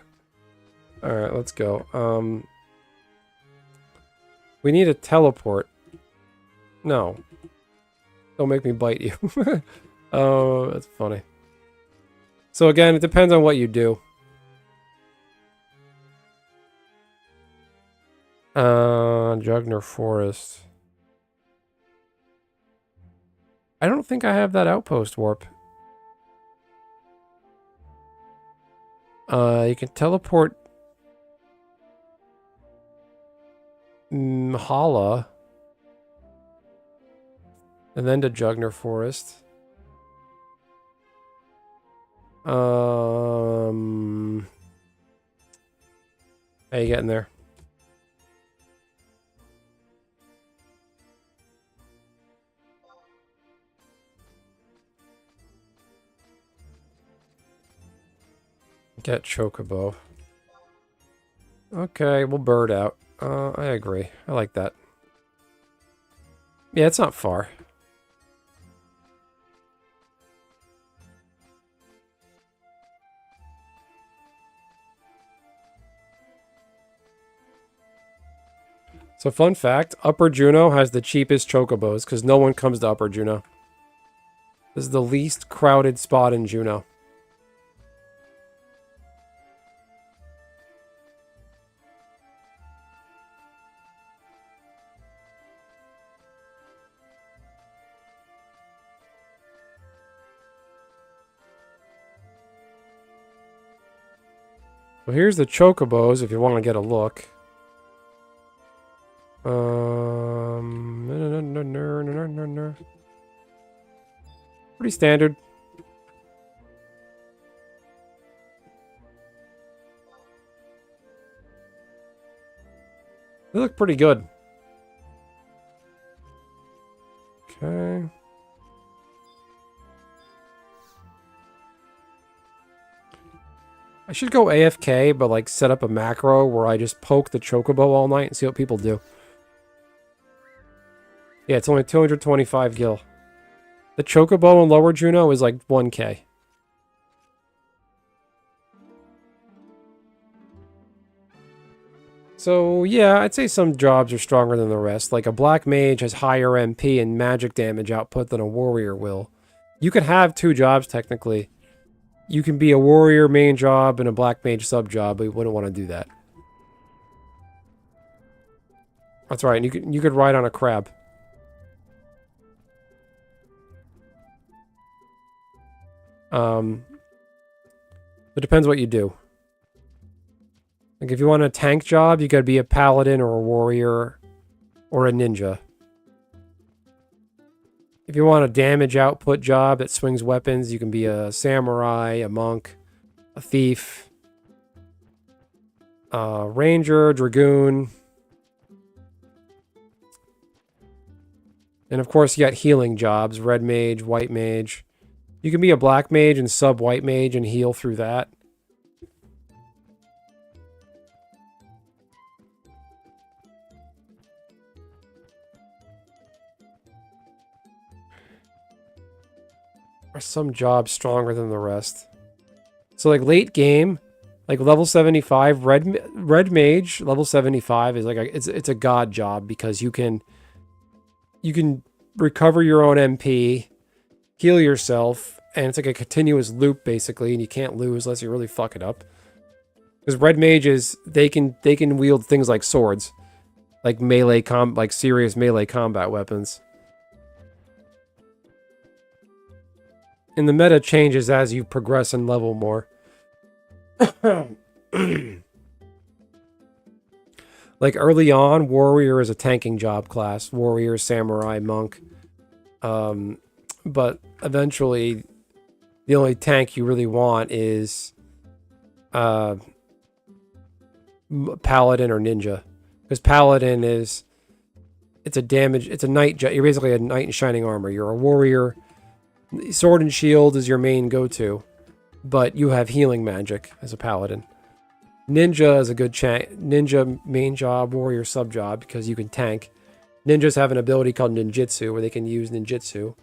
Alright, let's go. We need a teleport. No. Don't make me bite you. Oh, that's funny. So again, it depends on what you do. Jugner Forest. I don't think I have that outpost warp. You can teleport Hala and then to Jugner Forest. How you getting there? Get Chocobo. Okay, we'll bird out. I agree. I like that. Yeah, it's not far. So fun fact, Upper Juno has the cheapest chocobos because no one comes to Upper Juno. This is the least crowded spot in Juno. So here's the chocobos if you want to get a look. Pretty standard. They look pretty good. Okay. I should go AFK, but like set up a macro where I just poke the chocobo all night and see what people do. Yeah, it's only 225 gil. The chocobo in Lower Juno is like 1k. So yeah, I'd say some jobs are stronger than the rest. Like a black mage has higher MP and magic damage output than a warrior will. You can have two jobs technically. You can be a warrior main job and a black mage sub job, but you wouldn't want to do that. That's right. You could ride on a crab. It depends what you do. Like if you want a tank job, you gotta be a paladin or a warrior or a ninja. If you want a damage output job that swings weapons, you can be a samurai, a monk, a thief, a ranger, dragoon. And of course you got healing jobs, red mage, white mage. You can be a black mage and sub white mage and heal through that. Are some jobs stronger than the rest? So like late game, like level 75, red mage level 75 is like it's a god job because you can recover your own MP, heal yourself, and it's like a continuous loop basically, and you can't lose unless you really fuck it up. Because red mages, they can wield things like swords, like like serious melee combat weapons. And the meta changes as you progress and level more. Like early on, warrior is a tanking job class. Warrior, samurai, monk. But eventually, the only tank you really want is paladin or ninja. Because paladin it's a knight. You're basically a knight in shining armor. You're a warrior. Sword and shield is your main go-to, but you have healing magic as a paladin. Ninja is a good ninja main job, warrior sub job because you can tank. Ninjas have an ability called ninjutsu where they can use ninjutsu.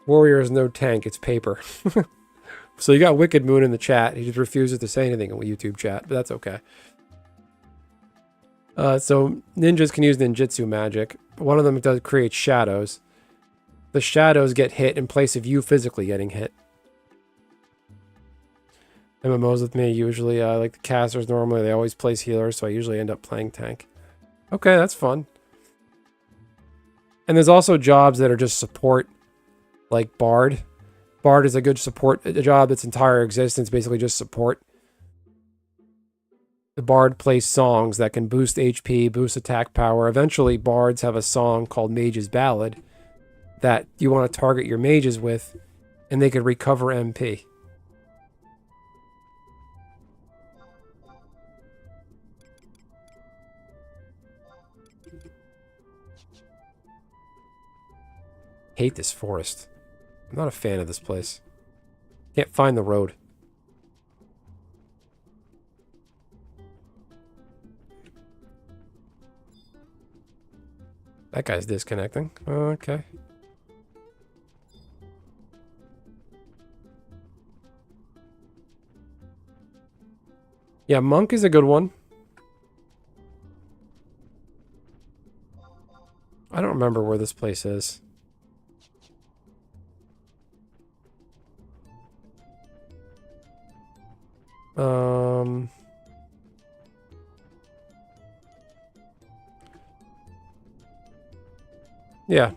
Warrior is no tank, it's paper. So you got Wicked Moon in the chat. He just refuses to say anything in the YouTube chat, but that's okay. So ninjas can use ninjutsu magic. One of them does create shadows. The shadows get hit in place of you physically getting hit. MMOs with me usually, like the casters normally, they always place healers, so I usually end up playing tank. Okay, that's fun. And there's also jobs that are just support, like Bard. Bard is a good support, a job that's entire existence, basically just support. The Bard plays songs that can boost HP, boost attack power. Eventually, Bards have a song called Mage's Ballad that you want to target your mages with, and they could recover MP. Hate this forest. I'm not a fan of this place. Can't find the road. That guy's disconnecting. Okay. Yeah, monk is a good one. I don't remember where this place is. Yeah.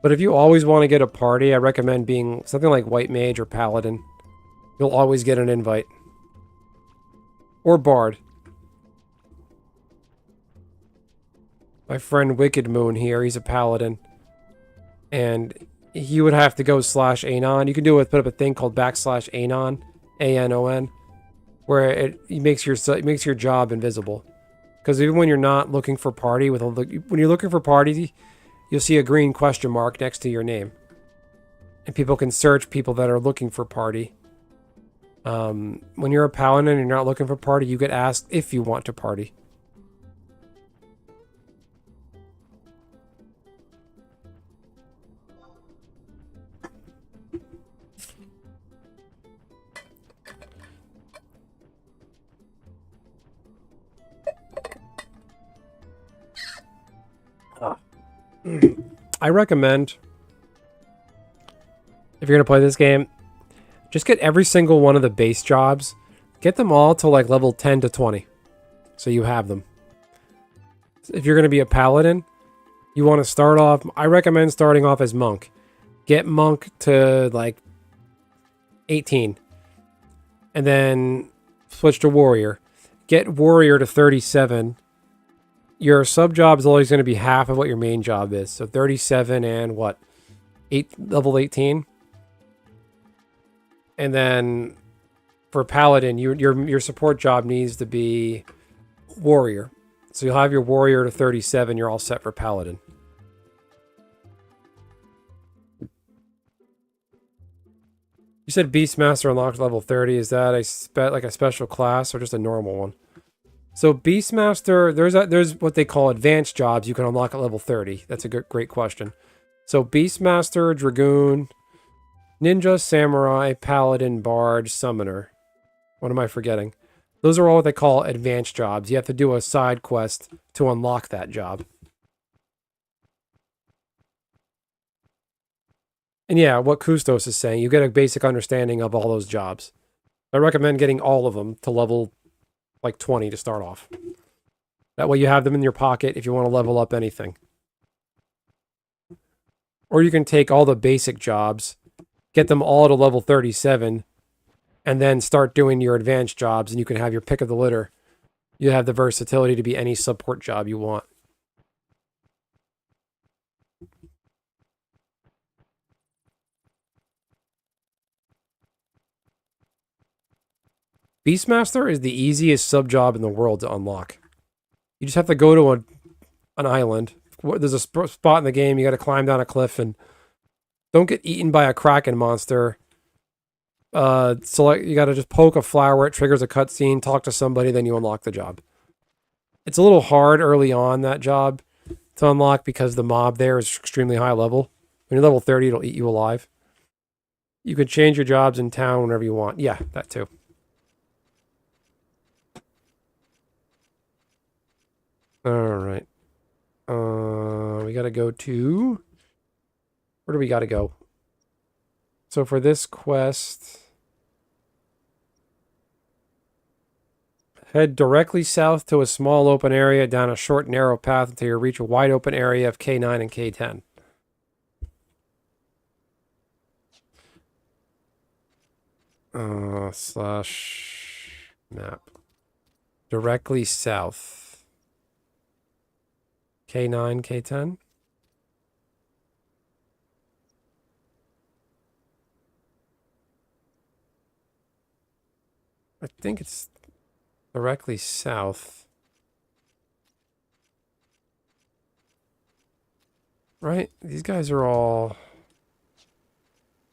But if you always want to get a party, I recommend being something like White Mage or Paladin. You'll always get an invite. Or Bard. My friend Wicked Moon here, he's a Paladin. And he would have to go /Anon. You can do it with put up a thing called /Anon, A-N-O-N, where it makes your job invisible. Because even when you're not looking for party, when you're looking for party, you'll see a green question mark next to your name. And people can search people that are looking for party. When you're a paladin and you're not looking for party, you get asked if you want to party. I recommend, if you're going to play this game, just get every single one of the base jobs. Get them all to like level 10 to 20. So you have them. If you're going to be a paladin, you want to start off, I recommend starting off as monk. Get monk to like 18. And then switch to warrior. Get warrior to 37. Your sub job is always going to be half of what your main job is. So 37 and what? Level 18. And then for paladin, your support job needs to be warrior. So you'll have your warrior to 37. You're all set for paladin. You said Beastmaster unlocked level 30. Is that like a special class or just a normal one? So Beastmaster, there's what they call advanced jobs you can unlock at level 30. That's a great question. So Beastmaster, Dragoon, Ninja, Samurai, Paladin, Bard, Summoner. What am I forgetting? Those are all what they call advanced jobs. You have to do a side quest to unlock that job. And yeah, what Kustos is saying, you get a basic understanding of all those jobs. I recommend getting all of them to level like 20 to start off. That way you have them in your pocket if you want to level up anything. Or you can take all the basic jobs, get them all to level 37, and then start doing your advanced jobs, and you can have your pick of the litter. You have the versatility to be any support job you want. Beastmaster is the easiest sub job in the world to unlock. You just have to go to an island. There's a spot in the game, you got to climb down a cliff, and don't get eaten by a kraken monster. You got to just poke a flower, it triggers a cutscene, talk to somebody, then you unlock the job. It's a little hard early on, that job, to unlock because the mob there is extremely high level. When you're level 30, it'll eat you alive. You can change your jobs in town whenever you want. Yeah, that too. All right. We got to go to... Where do we got to go? So for this quest... Head directly south to a small open area, down a short, narrow path until you reach a wide open area of K9 and K10. Slash map. Directly south. K9, K10. I think it's directly south. Right? These guys are all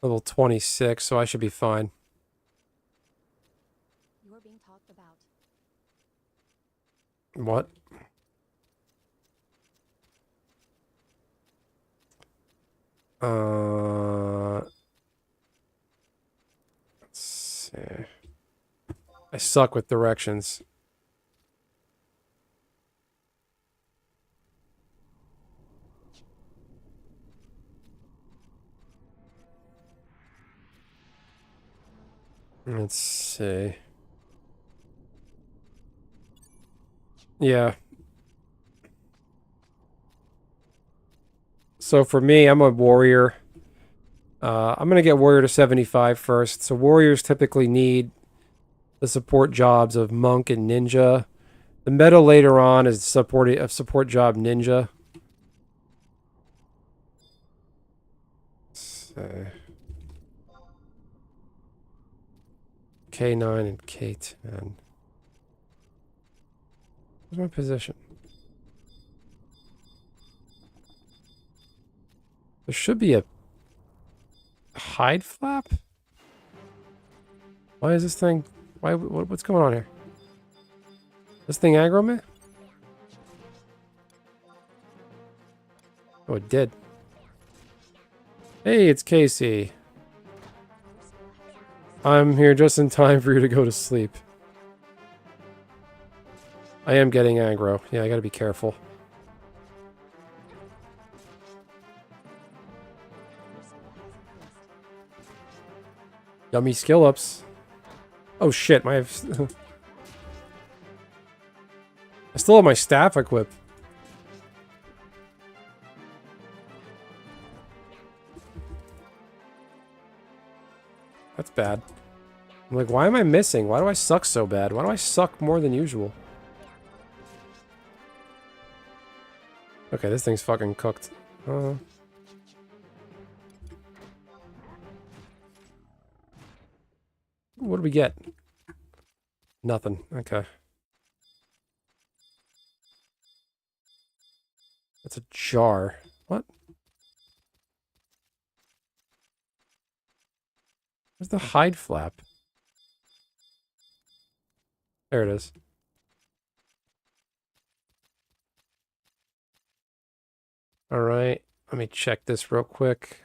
level 26, so I should be fine. You're being talked about. What? Let's see. I suck with directions. Let's see. Yeah. So for me, I'm a warrior. I'm going to get warrior to 75 first. So warriors typically need the support jobs of monk and ninja. The meta later on is support job ninja. So K9 and K10. Where's my position? There should be a hide flap? Why is this thing... what's going on here? This thing aggro me? Oh, it did. Hey, it's Casey. I'm here just in time for you to go to sleep. I am getting aggro. Yeah, I gotta be careful. Yummy skill ups. Oh shit, I still have my staff equipped. That's bad. I'm like, why am I missing? Why do I suck so bad? Why do I suck more than usual? Okay, this thing's fucking cooked. What do we get? Nothing. Okay. That's a jar. What? Where's the hide flap? There it is. Alright. Let me check this real quick.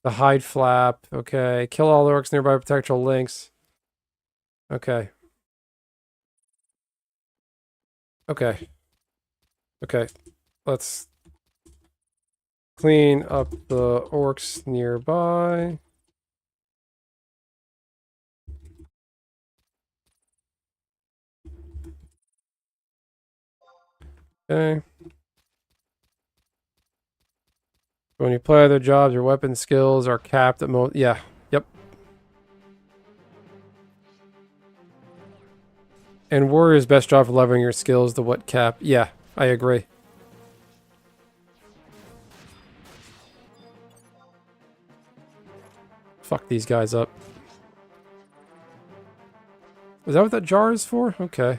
The hide flap. Okay. Kill all the orcs nearby, protect all links. Okay. Okay. Okay. Let's clean up the orcs nearby. Okay. When you play other jobs, your weapon skills are capped at most. Yeah. Yep. And warrior's best job for leveling your skills to what cap? Yeah, I agree. Fuck these guys up. Is that what that jar is for? Okay.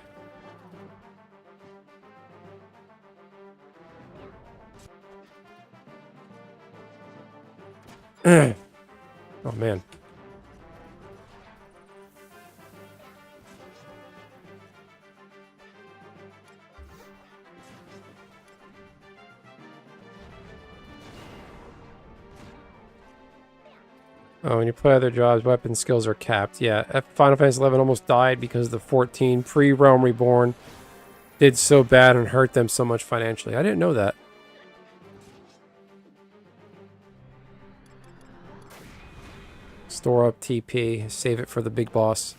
Oh man. Oh, when you play other jobs, weapon skills are capped. Yeah, Final Fantasy XI almost died because the 14 pre-Realm Reborn did so bad and hurt them so much financially. I didn't know that. Store up TP, save it for the big boss.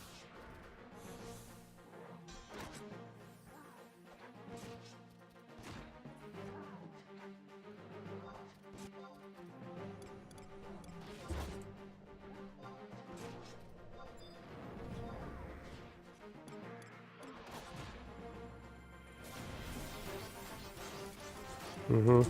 Mm-hmm.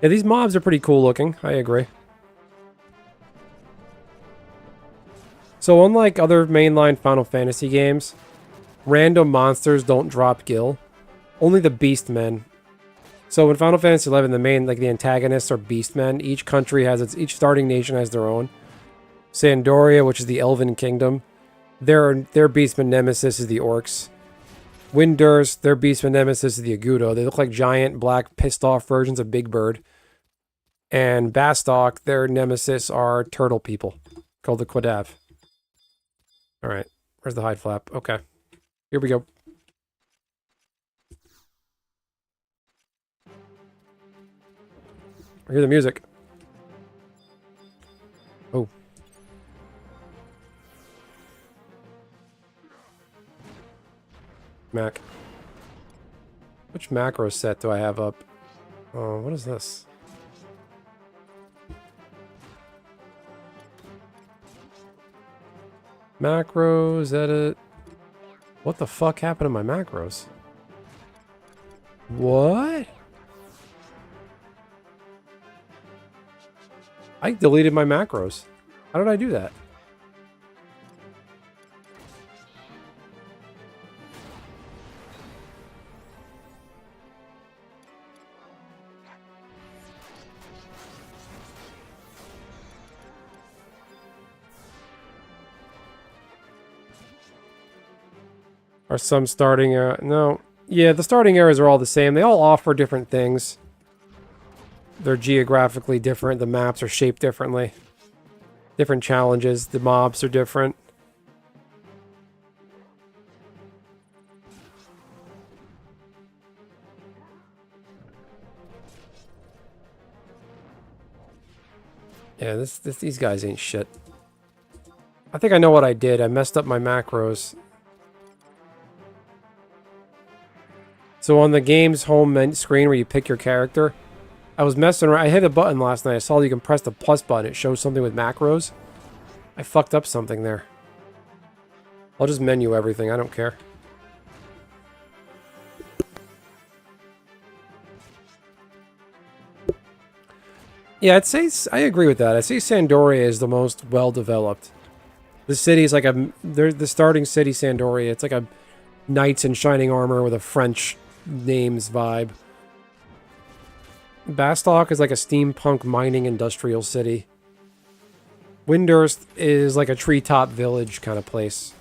Yeah, these mobs are pretty cool looking. I agree. So unlike other mainline Final Fantasy games, random monsters don't drop gil. Only the Beastmen. So in Final Fantasy XI, the main, like the antagonists are Beastmen. Each country has each starting nation has their own. Sandoria, which is the Elven Kingdom, their Beastman nemesis is the Orcs. Windurst, their Beastman nemesis is the Agudo. They look like giant, black, pissed-off versions of Big Bird. And Bastok, their nemesis are turtle people, called the Quadav. Alright, where's the hide flap? Okay, here we go. I hear the music. Oh. Mac. Which macro set do I have up? Oh, what is this? Macros, edit. What the fuck happened to my macros? What? I deleted my macros. How did I do that? Are some starting no. Yeah, the starting areas are all the same. They all offer different things. They're geographically different. The maps are shaped differently. Different challenges. The mobs are different. Yeah, these guys ain't shit. I think I know what I did. I messed up my macros. So on the game's home screen where you pick your character, I was messing around. I hit a button last night. I saw you can press the plus button. It shows something with macros. I fucked up something there. I'll just menu everything. I don't care. Yeah, I'd say I agree with that. I'd say Sandoria is the most well-developed. The city is like the starting city, Sandoria. It's like a knights in shining armor with a French names vibe. Bastok is like a steampunk mining industrial city. Windurst is like a treetop village kind of place.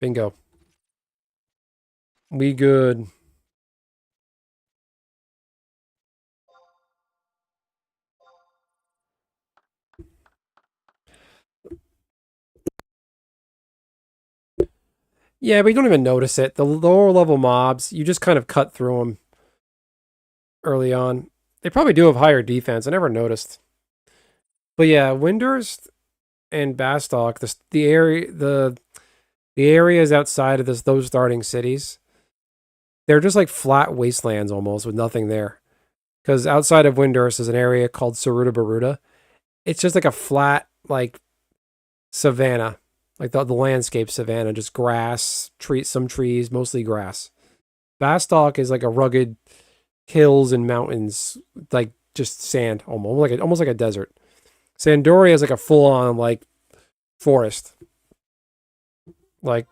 Bingo. We good. Yeah, but you don't even notice it. The lower level mobs, you just kind of cut through them early on. They probably do have higher defense. I never noticed. But yeah, Windurst and Bastok, the areas outside of those starting cities, they're just like flat wastelands almost with nothing there. Because outside of Windurst is an area called Saruta Baruta. It's just like a flat, like, savanna. Like the landscape savanna, just grass, some trees, mostly grass. Bastok is like a rugged hills and mountains, like just sand, almost like a desert. Sandoria is like a full-on like forest. Like,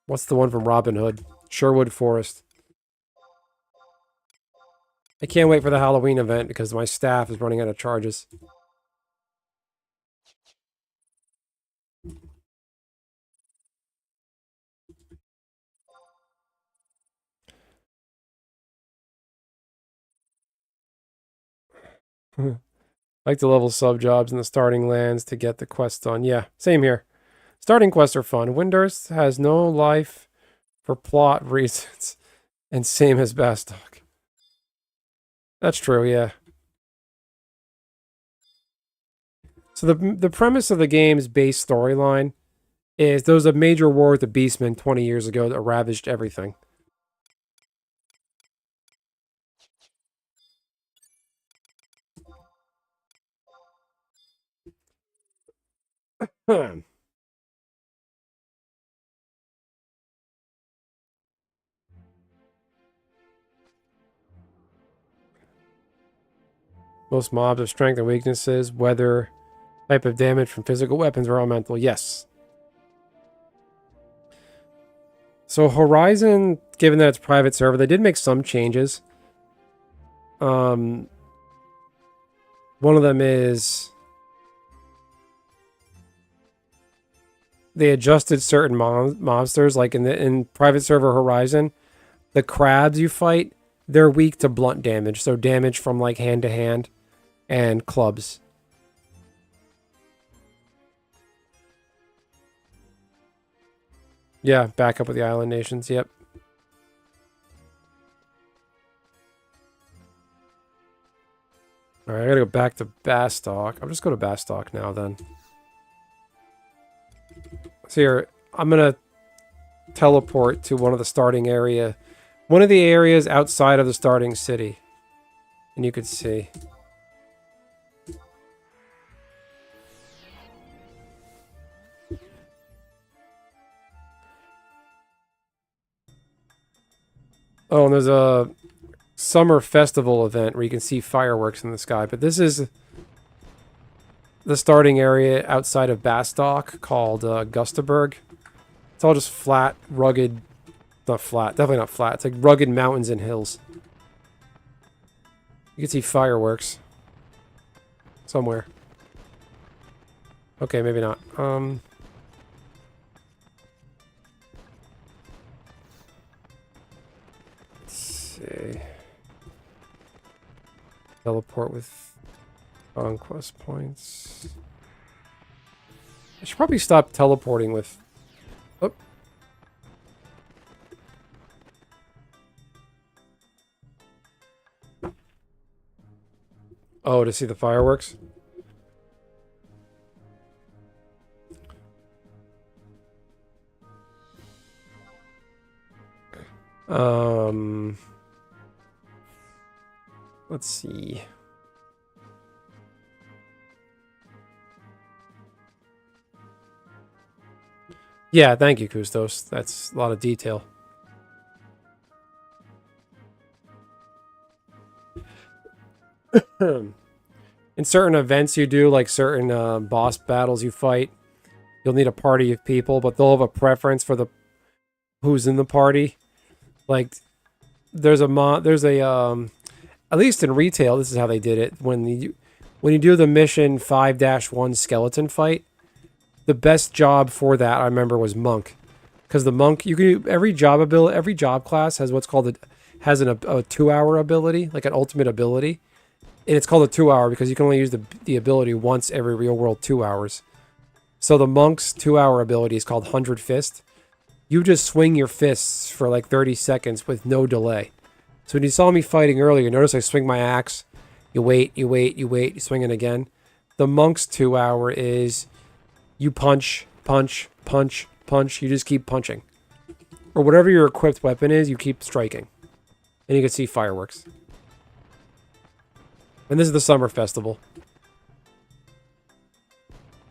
what's the one from Robin Hood? Sherwood Forest. I can't wait for the Halloween event because my staff is running out of charges. Like to level sub jobs in the starting lands to get the quests done. Yeah, same here. Starting quests are fun. Windurst has no life for plot reasons, and same as Bastok. That's true, yeah. So the premise of the game's base storyline is there was a major war with the Beastmen 20 years ago that ravaged everything. Most mobs have strength and weaknesses, weather, type of damage from physical weapons or elemental. Yes. So Horizon, given that it's private server, they did make some changes. One of them is they adjusted certain monsters, like in private server Horizon, the crabs you fight, they're weak to blunt damage, so damage from like hand to hand and clubs. Yeah, back up with the island nations, yep. Alright, I gotta go back to Bastok. I'll just go to Bastok now then. So here, I'm gonna teleport to one of the starting area. One of the areas outside of the starting city. And you could see. Oh, and there's a summer festival event where you can see fireworks in the sky. But this is the starting area outside of Bastok called Gustaberg. It's all just flat, rugged, not flat, definitely not flat. It's like rugged mountains and hills. You can see fireworks somewhere. Okay, maybe not. Let's see. Teleport with conquest points. I should probably stop teleporting with... Oh. Oh, to see the fireworks? Let's see. Yeah, thank you, Kustos. That's a lot of detail. In certain events you do, like certain boss battles you fight, you'll need a party of people, but they'll have a preference for the who's in the party. Like, there's a at least in retail, this is how they did it. When you do the mission 5-1 skeleton fight, the best job for that I remember was monk, because the monk, you can do every job class has what's called a 2-hour ability, like an ultimate ability, and it's called a 2-hour because you can only use the ability once every real world 2 hours. So the monk's 2-hour ability is called 100 Fist. You just swing your fists for like 30 seconds with no delay. So when you saw me fighting earlier, notice I swing my axe. You wait, you swing it again. The monk's 2-hour is you punch, punch, punch, punch. You just keep punching. Or whatever your equipped weapon is, you keep striking. And you can see fireworks. And this is the summer festival.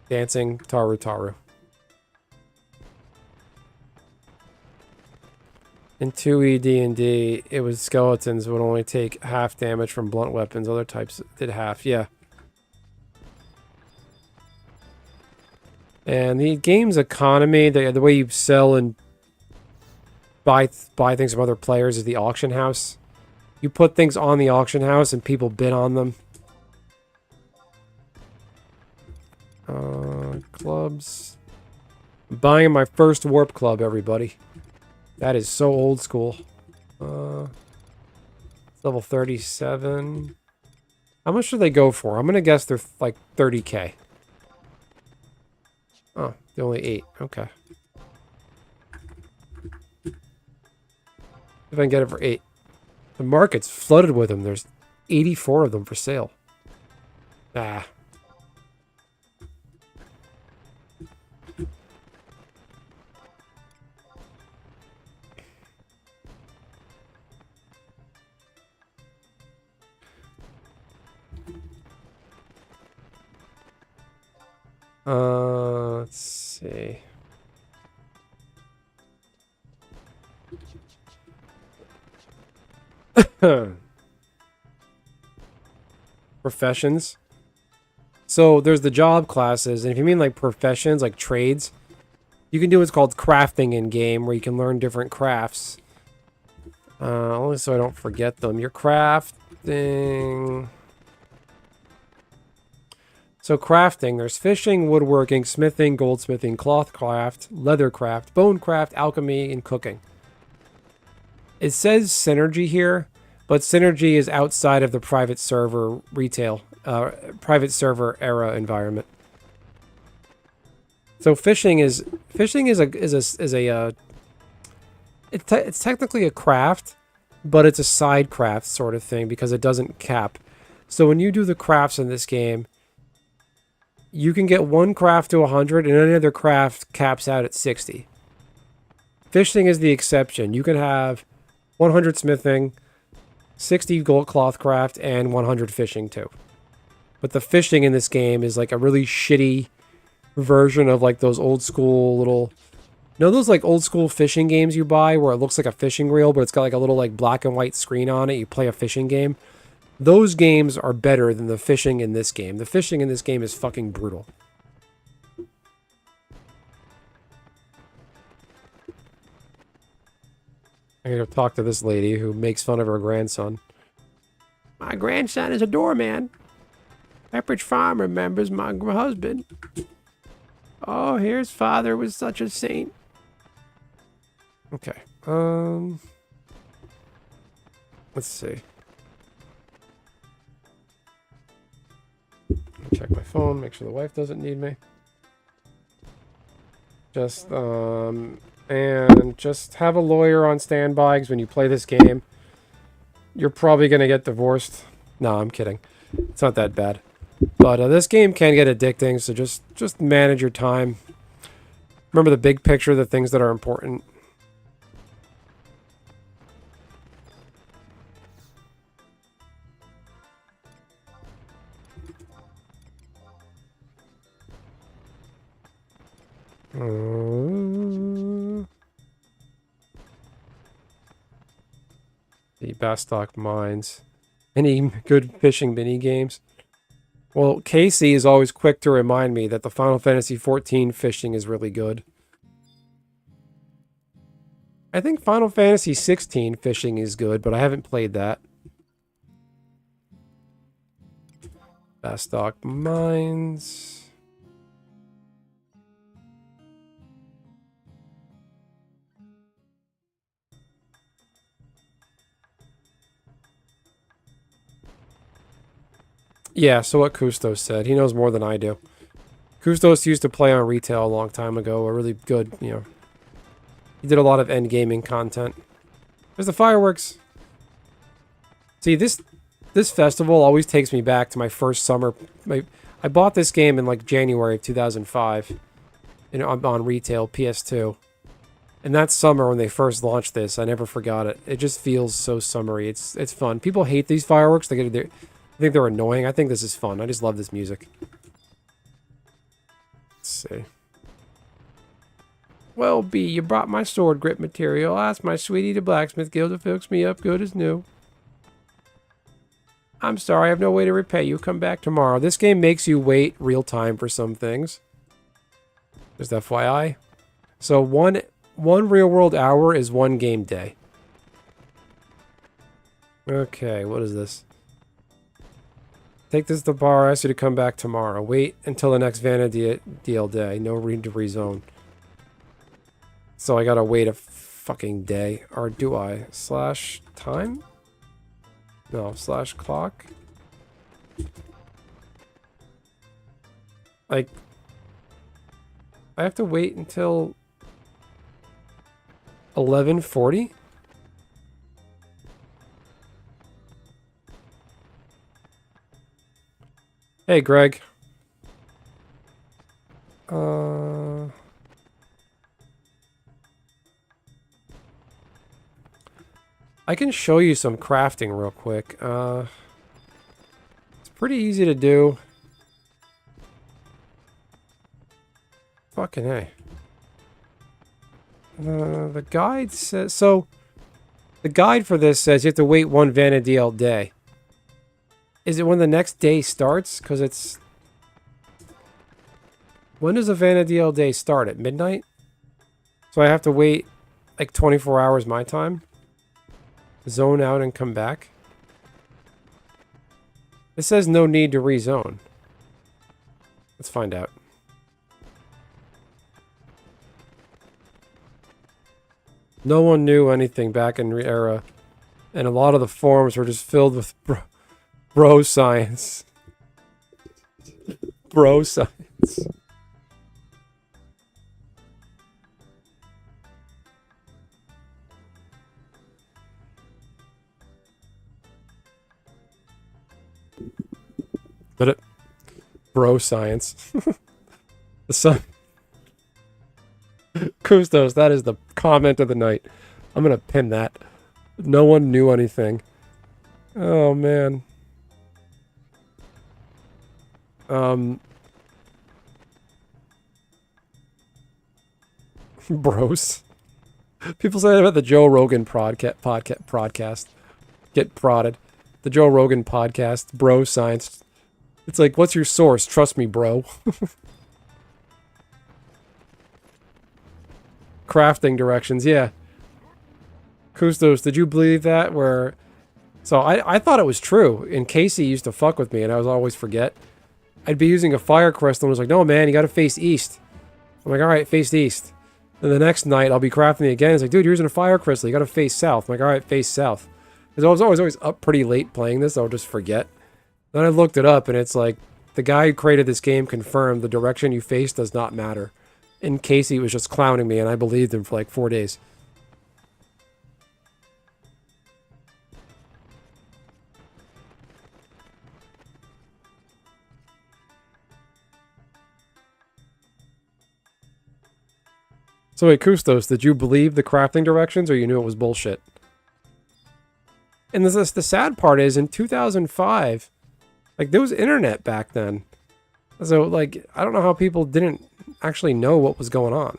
Dancing Taru Taru. In 2E D&D, it was skeletons would only take half damage from blunt weapons. Other types did half, yeah. And the game's economy, the way you sell and buy things from other players is the auction house. You put things on the auction house and people bid on them. Clubs. I'm buying my first warp club, everybody. That is so old school. Level 37. How much do they go for? I'm gonna guess they're like 30k. Oh, they're only 8. Okay. If I can get it for 8. The market's flooded with them. There's 84 of them for sale. Ah. Let's see. Professions. So there's the job classes, and if you mean like professions, like trades, you can do what's called crafting in game, where you can learn different crafts. Only so I don't forget them. You're crafting. So crafting, there's fishing, woodworking, smithing, goldsmithing, cloth craft, leather craft, bone craft, alchemy, and cooking. It says synergy here, but synergy is outside of the private server retail, private server era environment. So fishing is it's technically a craft, but it's a side craft sort of thing because it doesn't cap. So when you do the crafts in this game, you can get one craft to 100 and any other craft caps out at 60. Fishing is the exception. You can have 100 smithing, 60 gold cloth craft, and 100 fishing too. But the fishing in this game is like a really shitty version of like those old school little... You know those like old school fishing games you buy where it looks like a fishing reel, but it's got like a little like black and white screen on it? You play a fishing game. Those games are better than the fishing in this game. The fishing in this game is fucking brutal. I'm gonna talk to this lady who makes fun of her grandson. My grandson is a doorman. Pepperidge Farm remembers my husband. Oh, here's father was such a saint. Okay. Let's see. Check my phone, make sure the wife doesn't need me. And just have a lawyer on standby, because when you play this game, you're probably going to get divorced. No, I'm kidding. It's not that bad. But this game can get addicting, so just manage your time. Remember the big picture, the things that are important. The Bastock Mines. Any good fishing mini games? Well, Casey is always quick to remind me that the Final Fantasy XIV fishing is really good. I think Final Fantasy XVI fishing is good, but I haven't played that. Bastock Mines. Yeah, so what Kustos said. He knows more than I do. Kustos used to play on retail a long time ago. A really good, you know. He did a lot of end gaming content. There's the fireworks. See, this festival always takes me back to my first summer. I bought this game in like January of 2005 on retail, PS2. And that summer when they first launched this, I never forgot it. It just feels so summery. It's fun. People hate these fireworks. I think they're annoying. I think this is fun. I just love this music. Let's see. Well, B, you brought my sword grip material. I asked my sweetie to blacksmith guild to fix me up good as new. I'm sorry, I have no way to repay you. Come back tomorrow. This game makes you wait real time for some things. Just FYI. So one real world hour is one game day. Okay, what is this? Take this to the bar. I ask you to come back tomorrow. Wait until the next Vanity deal day. No read to rezone. So I gotta wait a fucking day. Or do I? Slash time? No, slash clock? Like, I have to wait until 11:40? Hey, Greg. I can show you some crafting real quick. It's pretty easy to do. Fucking A. The guide says... So, the guide for this says you have to wait one Vanity all day. Is it when the next day starts? Because it's... When does a Vanity all day start? At midnight? So I have to wait like 24 hours my time? Zone out and come back? It says no need to rezone. Let's find out. No one knew anything back in era, and a lot of the forums were just filled with bro science. Bro science. But it, bro science. The sun. Kustos, that is the comment of the night. I'm gonna pin that. No one knew anything. Oh man. Bros. People say that about the Joe Rogan podcast. Get prodded. The Joe Rogan podcast, bro science. It's like, what's your source? Trust me, bro. Crafting directions, yeah. Kustos, did you believe that? Where, so I thought it was true. And Casey used to fuck with me, and I was always forget. I'd be using a fire crystal, and was like, no, man, you got to face east. I'm like, all right, face east. And the next night, I'll be crafting it again. It's like, dude, you're using a fire crystal. You got to face south. I'm like, all right, face south. Because I was always up pretty late playing this. I'll just forget. Then I looked it up, and it's like, the guy who created this game confirmed the direction you face does not matter. And Casey was just clowning me, and I believed him for like 4 days. So wait, Kustos, did you believe the crafting directions, or you knew it was bullshit? And the sad part is, in 2005, like, there was internet back then. So, like, I don't know how people didn't actually know what was going on.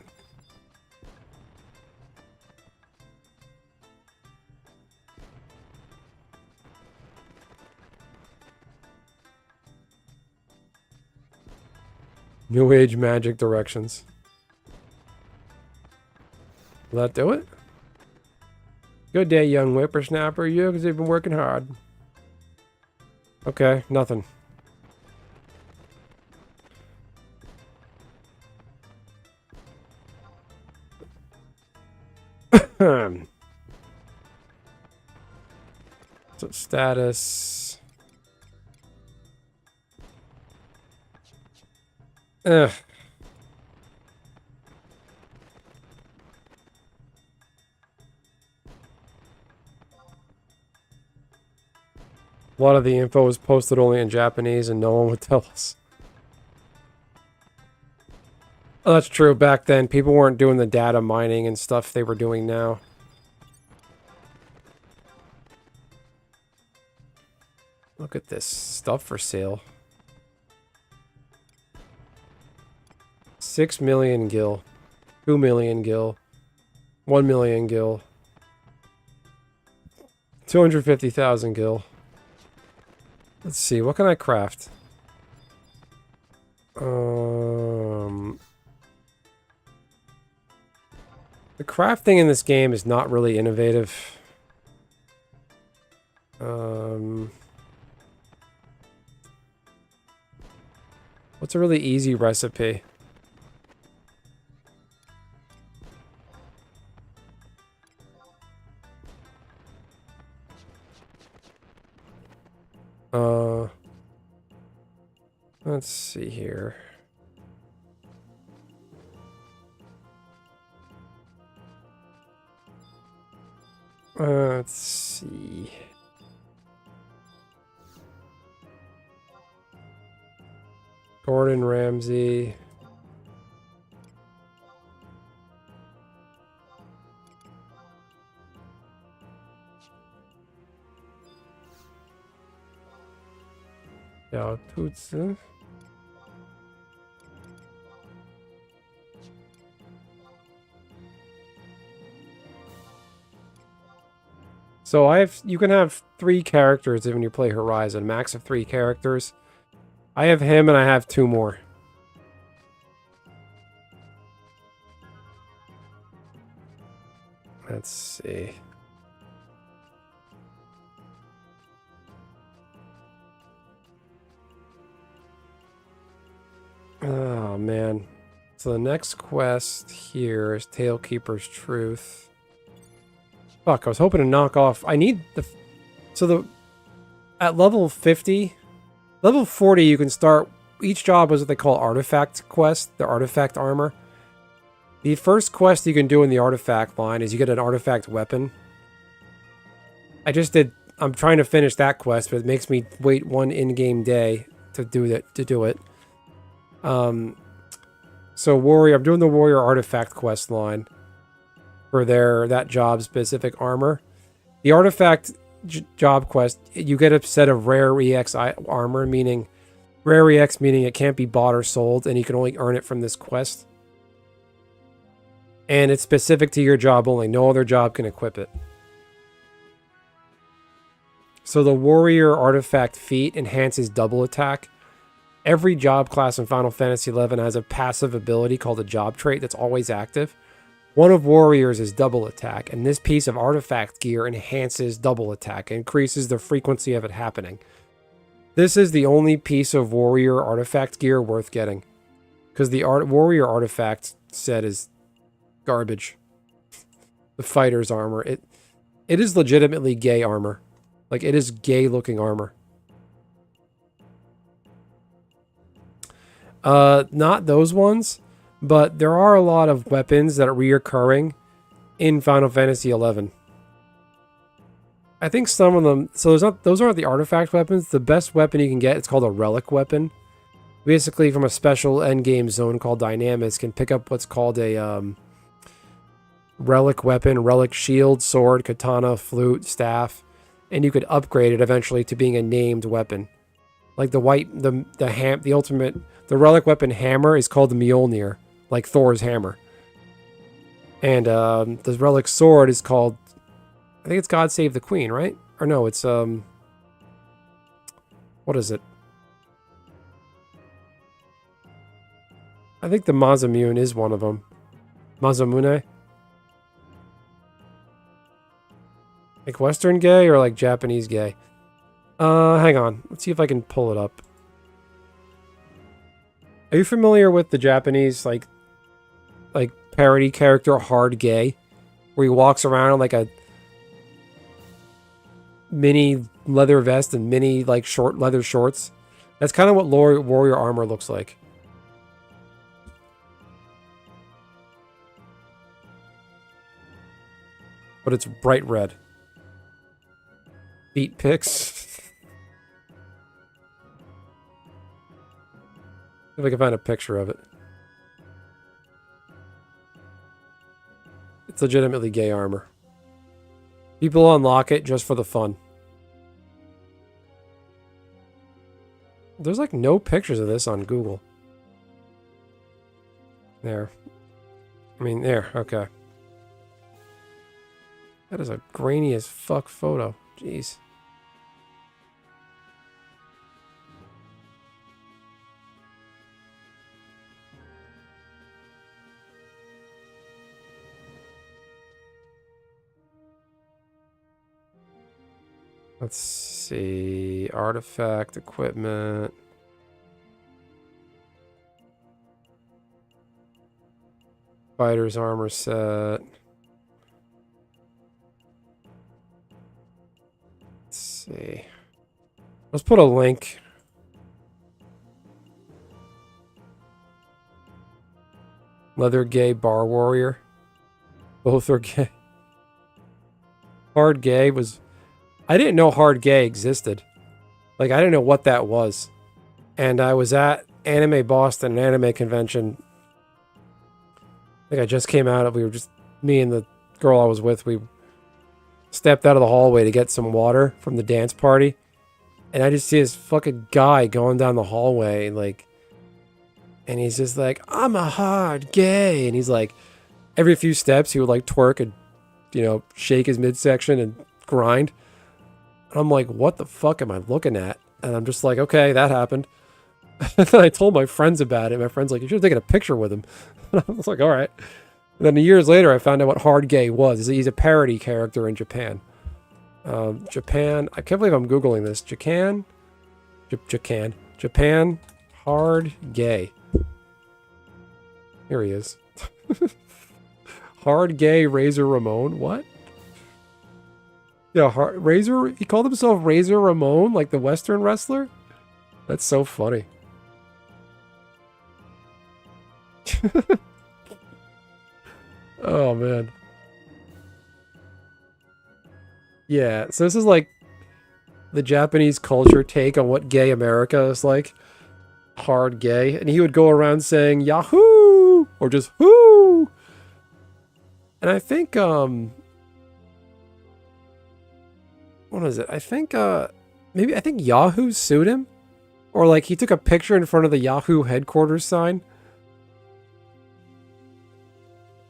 New Age magic directions. Will that do it? Good day, young whippersnapper. You, because you've been working hard. Okay, nothing. So status. Ugh. A lot of the info was posted only in Japanese and no one would tell us. Oh, that's true. Back then, people weren't doing the data mining and stuff they were doing now. Look at this stuff for sale. 6 million gil. 2 million gil. 1 million gil. 250,000 gil. Let's see, what can I craft? The crafting in this game is not really innovative. What's a really easy recipe? Let's see here. Let's see. Gordon Ramsay. Yeah, Tutsu. So you can have 3 characters when you play Horizon, max of 3 characters. I have him and I have 2 more. Let's see. Oh man. So the next quest here is Tailkeeper's Truth. Fuck, I was hoping to knock off... I need the... So at level 50... Level 40, you can start... Each job is what they call Artifact Quest. The Artifact Armor. The first quest you can do in the Artifact line is you get an Artifact Weapon. I'm trying to finish that quest, but it makes me wait 1 in-game day to do it. So Warrior... I'm doing the Warrior Artifact quest line. For that job specific armor. The artifact job quest, you get a set of rare EX armor, meaning rare EX meaning it can't be bought or sold, and you can only earn it from this quest. And it's specific to your job only. No other job can equip it. So the warrior artifact feat enhances double attack. Every job class in Final Fantasy XI has a passive ability called a job trait that's always active. One of Warriors is double attack, and this piece of artifact gear enhances double attack, increases the frequency of it happening. This is the only piece of Warrior artifact gear worth getting. Because the warrior artifact set is garbage. The fighter's armor. It is legitimately gay armor. Like, it is gay looking armor. Not those ones, but there are a lot of weapons that are reoccurring in Final Fantasy XI. I think some of them, so those aren't the artifact weapons. The best weapon you can get, it's called a relic weapon. Basically, from a special endgame zone called Dynamis, can pick up what's called a relic weapon, relic shield, sword, katana, flute, staff, and you could upgrade it eventually to being a named weapon. Like the relic weapon hammer is called the Mjolnir, like Thor's hammer. And the relic sword is called, I think it's God Save the Queen, right? Or no, it's what is it? I think the Masamune is one of them. Masamune? Like Western gay or like Japanese gay? Hang on. Let's see if I can pull it up. Are you familiar with the Japanese, like parody character Hard Gay? Where he walks around in like a mini leather vest and mini like short leather shorts? That's kind of what warrior armor looks like. But it's bright red. Feet pics. If I can find a picture of it. It's legitimately gay armor. People unlock it just for the fun. There's like no pictures of this on Google. There. I mean, there. Okay. That is a grainy as fuck photo. Jeez. Let's see. Artifact, equipment. Fighter's armor set. Let's see. Let's put a link. Leather gay bar warrior. Both are gay. Hard gay was... I didn't know hard gay existed. Like, I didn't know what that was. And I was at Anime Boston, an anime convention. I think I just came out of... We were just... Me and the girl I was with, we stepped out of the hallway to get some water from the dance party. And I just see this fucking guy going down the hallway, like... And he's just like, I'm a hard gay. And he's like... Every few steps, he would, like, twerk and, you know, shake his midsection and grind. And I'm like, what the fuck am I looking at? And I'm just like, okay, that happened. And then I told my friends about it. My friend's like, you should have taken a picture with him. And I was like, all right. And then years later, I found out what hard gay was. He's a parody character in Japan. Japan, I can't believe I'm Googling this. Japan, hard gay. Here he is. Hard gay Razor Ramon. What? Yeah, Razor. He called himself Razor Ramon, like the Western wrestler. That's so funny. Oh man. Yeah, so this is like the Japanese culture take on what gay America is like. Hard gay, and he would go around saying Yahoo or just whoo. And I think what is it? I think Yahoo sued him, or like he took a picture in front of the Yahoo headquarters sign.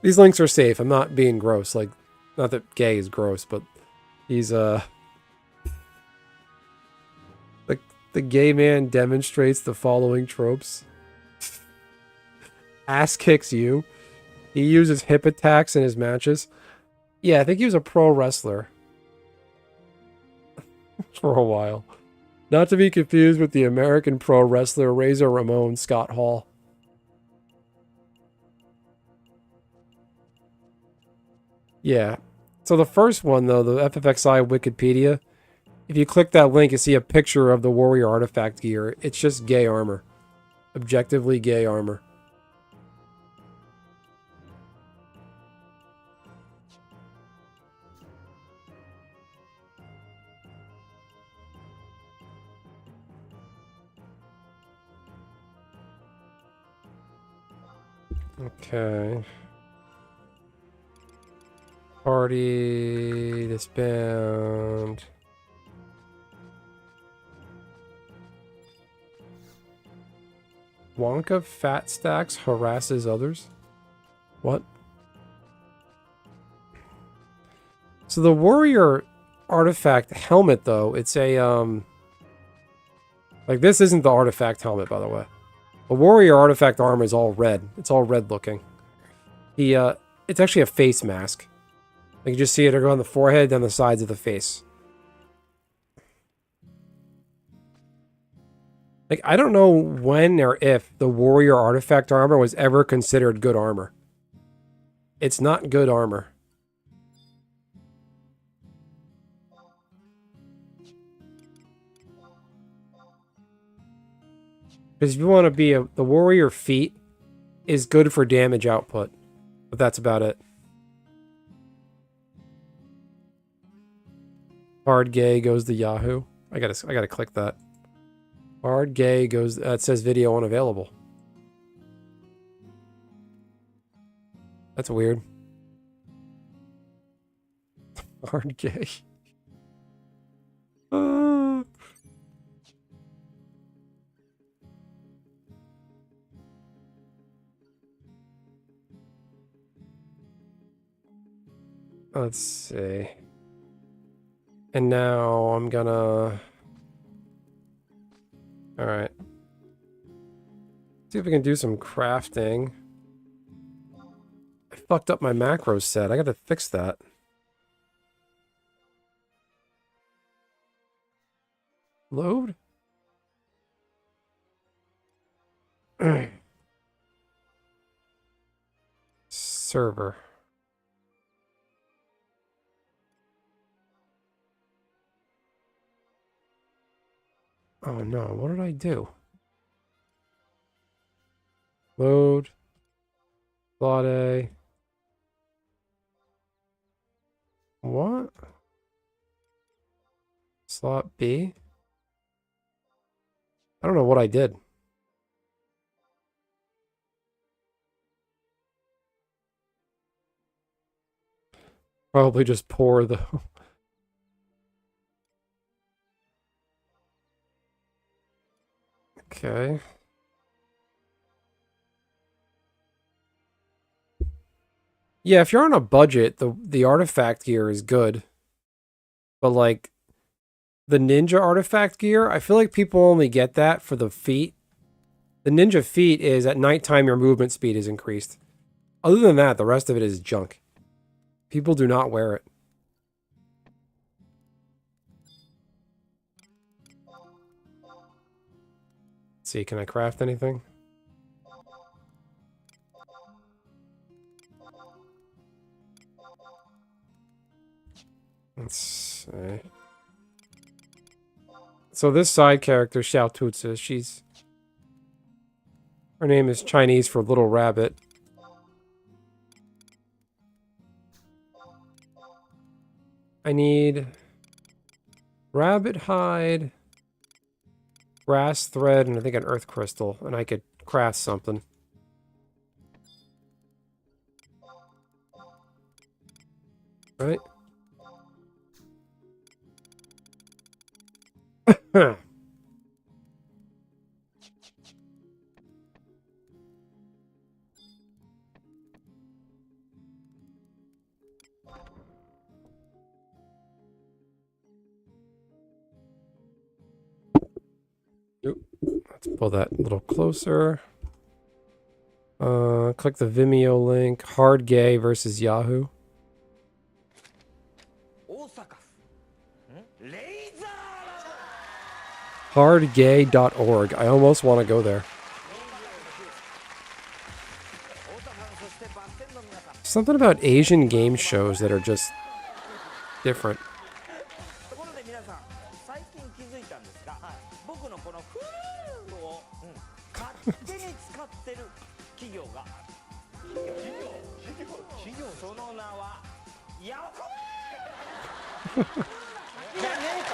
These links are safe. I'm not being gross. Like, not that gay is gross, but he's like the gay man demonstrates the following tropes. Ass kicks you. He uses hip attacks in his matches. Yeah, I think he was a pro wrestler. For a while. Not to be confused with the American pro wrestler Razor Ramon Scott Hall. Yeah. So the first one, though, the FFXI Wikipedia, if you click that link, you see a picture of the warrior artifact gear. It's just gay armor. Objectively gay armor. Okay. Party disband. Wonka fat stacks harasses others. What? So the warrior artifact helmet, though, it's a like, this isn't the artifact helmet, by the way. The warrior artifact armor is all red. It's all red looking. It's actually a face mask. You can just see it go on the forehead, down the sides of the face. Like, I don't know when or if the warrior artifact armor was ever considered good armor. It's not good armor. Because if you want to be the warrior feat is good for damage output. But that's about it. Hard gay goes to Yahoo. I gotta click that. Hard gay goes. It says video unavailable. That's weird. Hard gay. Let's see. And now I'm gonna... Alright. See if we can do some crafting. I fucked up my macro set. I gotta fix that. Load? Server. Oh no, what did I do? Load. Slot A. What? Slot B? I don't know what I did. Probably just poor though. Okay. Yeah, if you're on a budget, the artifact gear is good. But like the ninja artifact gear, I feel like people only get that for the feat. The ninja feat is at nighttime your movement speed is increased. Other than that, the rest of it is junk. People do not wear it. Let's see, can I craft anything? Let's see. So this side character, Xiao Tutsi, her name is Chinese for little rabbit. I need rabbit hide, grass thread, and I think an earth crystal, and I could craft something. Right? Let's pull that a little closer. Click the Vimeo link. Hard gay versus Yahoo. Hardgay.org. I almost want to go there. Something about Asian game shows that are just different. ところで皆さん、最近気づいたんですが、僕のこのフーを勝手に使ってる企業が、その名はヤフーじゃねえか。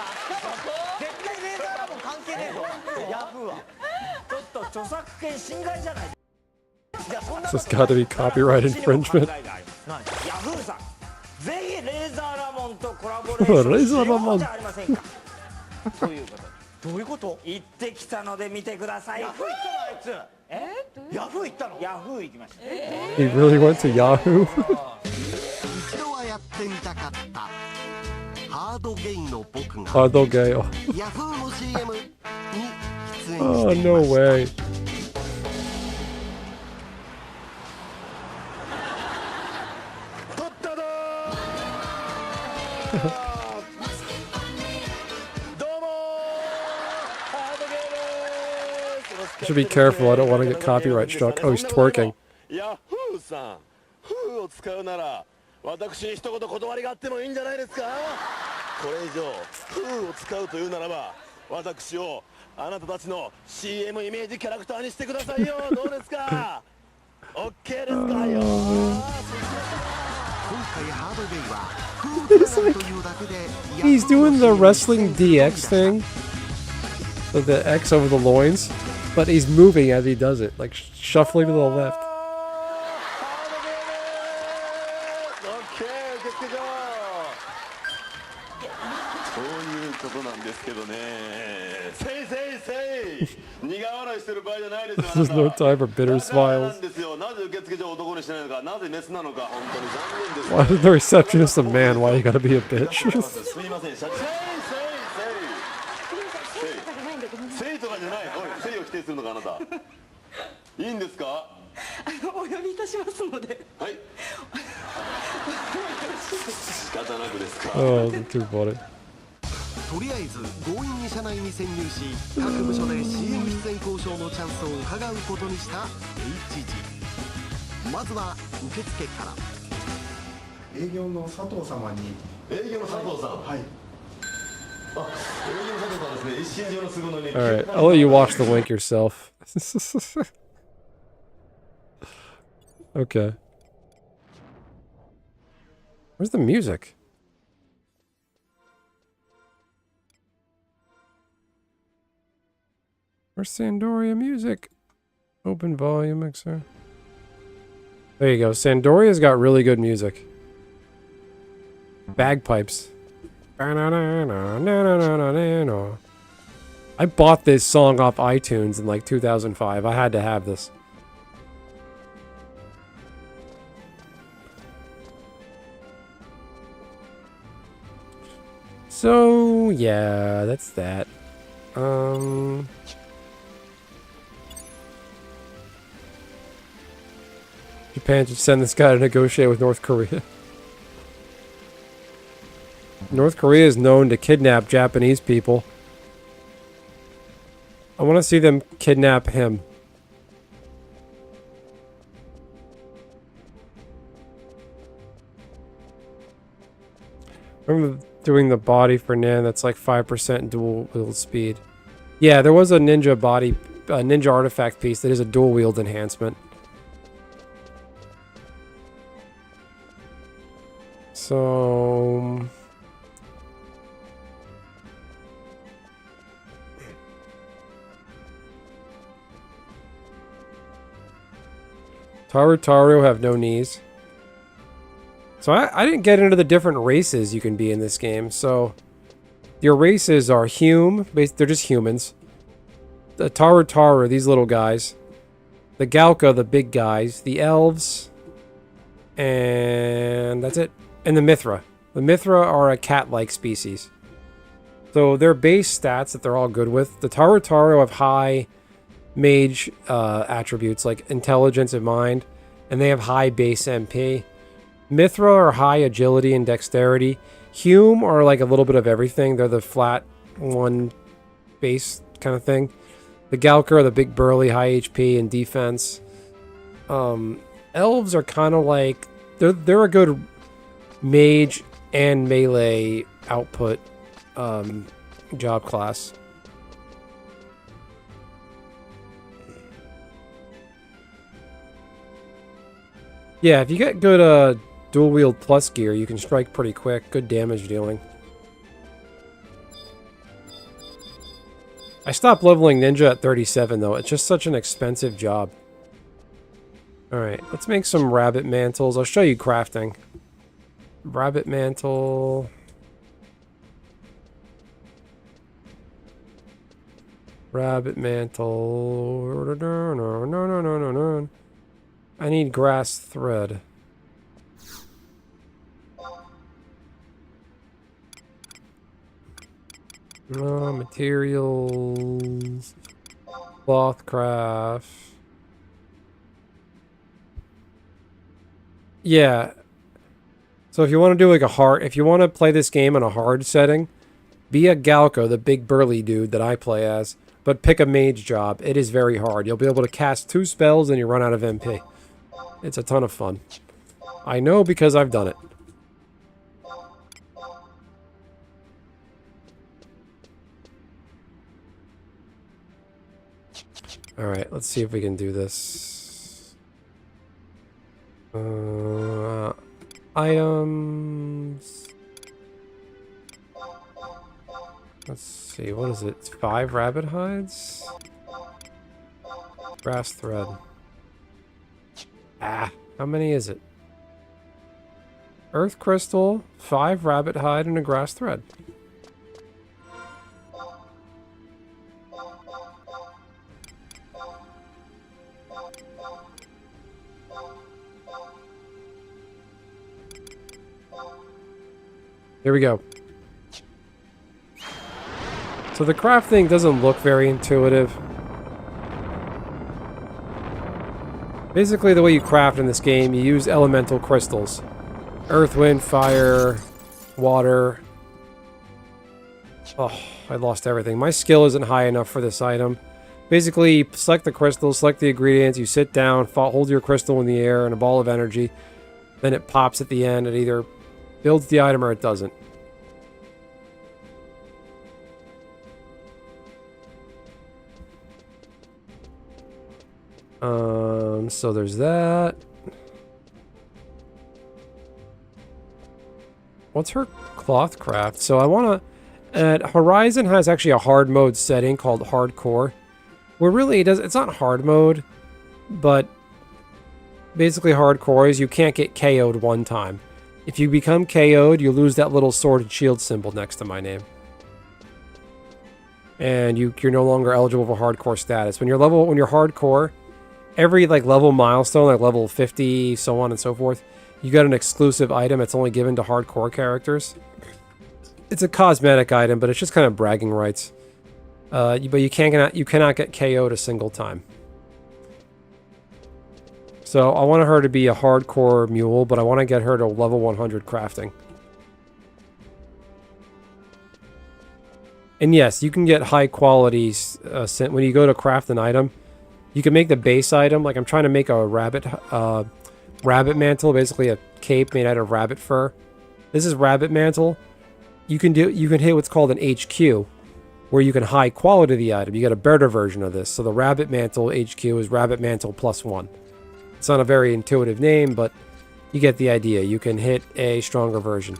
絶対レーザーラボン関係ねえぞ。ヤフーはちょっと著作権侵害じゃない。 This has got to be copyright infringement. ヤフーさん、ぜひレーザーラモンとコラボレーションレーザーラモンしようじゃありませんか。ということで。どういうこと？行ってきたので見てください。ヤフー行ったのあいつ。ヤフー行ったの？ヤフー行きました。He really went to Yahoo? 一度はやってみたかったハードゲイの僕が Hard gay. ヤフーの CM に出演 Oh, してい no ました。 way. 取ったどー。どうもー。ハードゲイです。 Should be careful. I don't want to get copyright struck. Oh, he's twerking. ヤフーさん、フーを使うなら私に一言断りがあってもいいんじゃないですか。これ以上フーを使うというならば私をあなたたちの CM イメージキャラクターにしてくださいよ。どうですか。 OK ですかよ。今回ハードゲイはフーを使うというだけで He's doing the wrestling DX thing. With the X over the loins. But he's moving as he does it. Like shuffling to the left. OK 受け付けよう。そういうことなんですけどね。せいせいせい。苦笑いしてる場合じゃないですよ。 There's no time for bitter な smiles. んですよ。なぜ受付所を男にしないのか、なぜメスなのか、本当に残念です。 Why is the receptionist a man? Why you gotta be a bitch? すみません、社長。せいとかじゃない。おい、せいを否定するのかあなた。いいんですか。お呼びいたしますので。はい。仕方なくですか。 Oh, that's too funny. とりあえず強引に社内に潜入し各部署で CM 出演交渉のチャンスを伺うことにした HG。 まずは受付から。営業の佐藤様に。営業の佐藤さん。はい。あ、営業の佐藤さんですね。一身上のすごのに。 Alright, I'll let you watch the link yourself. Okay. Where's the music? Where's Sandoria music? Open volume mixer. There you go. Sandoria's got really good music. Bagpipes. I bought this song off iTunes in like 2005. I had to have this. So, yeah, that's that. Japan should send this guy to negotiate with North Korea. North Korea is known to kidnap Japanese people. I want to see them kidnap him. Remember doing the body for Nan that's like 5% dual wield speed. Yeah, there was a ninja body, ninja artifact piece that is a dual wield enhancement. So... Tarutaru have no knees. So I didn't get into the different races you can be in this game. So your races are they're just humans. The Tarutaru, these little guys. The Galka, the big guys. The elves. And that's it. And the Mithra. The Mithra are a cat-like species. So their base stats that they're all good with. The Tarutaru have high mage attributes like intelligence and mind, and they have high base MP. Mithra are high agility and dexterity. Hume are like a little bit of everything. They're the flat one base kind of thing. The Galka are the big burly high HP and defense. Elves are kind of like they're a good mage and melee output job class. Yeah, if you get good dual wield plus gear, you can strike pretty quick. Good damage dealing. I stopped leveling ninja at 37 though. It's just such an expensive job. Alright, let's make some rabbit mantles. I'll show you crafting. Rabbit mantle. Rabbit mantle. No. I need grass thread. Materials. Cloth craft. Yeah. So if you want to do like if you want to play this game in a hard setting, be a Galco, the big burly dude that I play as, but pick a mage job. It is very hard. You'll be able to cast 2 spells and you run out of MP. It's a ton of fun. I know because I've done it. Alright, let's see if we can do this. Items. Let's see, what is it? It's 5 rabbit hides? Grass thread. Ah, how many is it? Earth crystal, 5 rabbit hide, and a grass thread. Here we go. So the crafting doesn't look very intuitive. Basically, the way you craft in this game, you use elemental crystals. Earth, wind, fire, water. Oh, I lost everything. My skill isn't high enough for this item. Basically, you select the crystals, select the ingredients, you sit down, hold your crystal in the air and a ball of energy. Then it pops at the end. It either builds the item or it doesn't. So there's that. What's her cloth craft? So I want to... Horizon has actually a hard mode setting called hardcore. Where really it's not hard mode, but basically hardcore is you can't get KO'd one time. If you become KO'd, you lose that little sword and shield symbol next to my name. And you're no longer eligible for hardcore status. When you're hardcore, every level milestone, like level 50, so on and so forth, you get an exclusive item that's only given to hardcore characters. It's a cosmetic item, but it's just kind of bragging rights. But you cannot get KO'd a single time. So I want her to be a hardcore mule, but I want to get her to level 100 crafting. And yes, you can get high qualities when you go to craft an item. You can make the base item, like I'm trying to make a rabbit mantle, basically a cape made out of rabbit fur. This is rabbit mantle. You can hit what's called an HQ, where you can high quality the item. You get a better version of this. So the rabbit mantle HQ is rabbit mantle +1. It's not a very intuitive name, but you get the idea. You can hit a stronger version.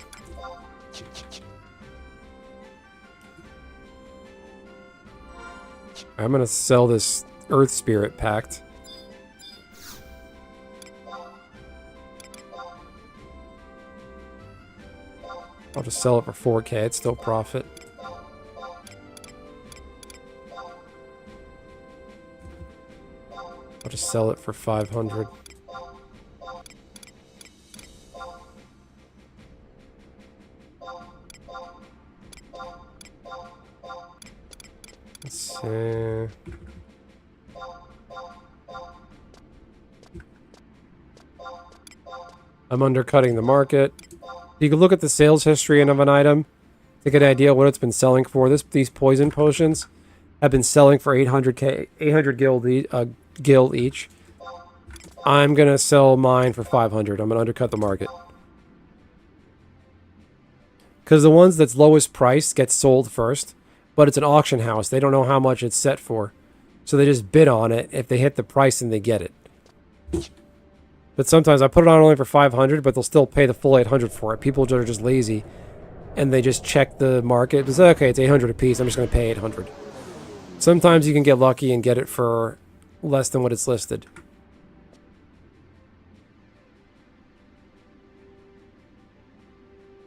I'm gonna sell this Earth Spirit Pact. I'll just sell it for 4K, it's still profit. I'll just sell it for 500. Let's see. I'm undercutting the market. You can look at the sales history of an item to get an idea of what it's been selling for. These poison potions have been selling for 800 gil each. I'm going to sell mine for 500. I'm going to undercut the market. Because the ones that's lowest price get sold first, but it's an auction house. They don't know how much it's set for. So they just bid on it. If they hit the price, then they get it. But sometimes I put it on only for 500, but they'll still pay the full 800 for it. People are just lazy, and they just check the market. They say, okay, it's 800 a piece. I'm just going to pay 800. Sometimes you can get lucky and get it for less than what it's listed.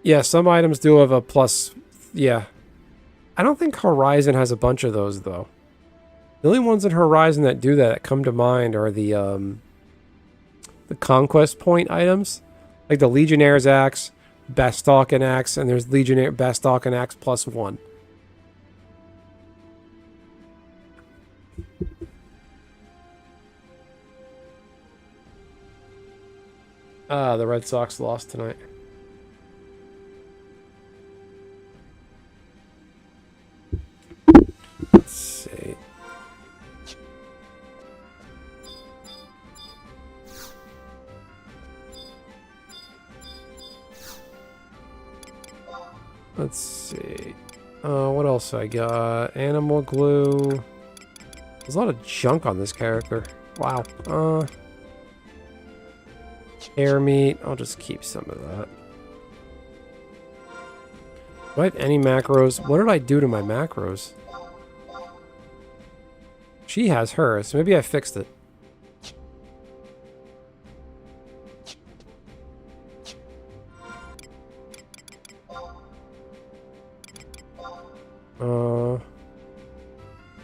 Yeah, some items do have a plus. Yeah. I don't think Horizon has a bunch of those, though. The only ones in Horizon that do that come to mind are the Conquest Point items. Like the Legionnaire's Axe, Bastalkin Axe, and there's Legionnaire Bastalkin Axe +1. Ah, the Red Sox lost tonight. Let's see. Let's see. What else I got? Animal glue. There's a lot of junk on this character. Wow. Air meat. I'll just keep some of that. Do I have any macros? What did I do to my macros? She has hers. Maybe I fixed it.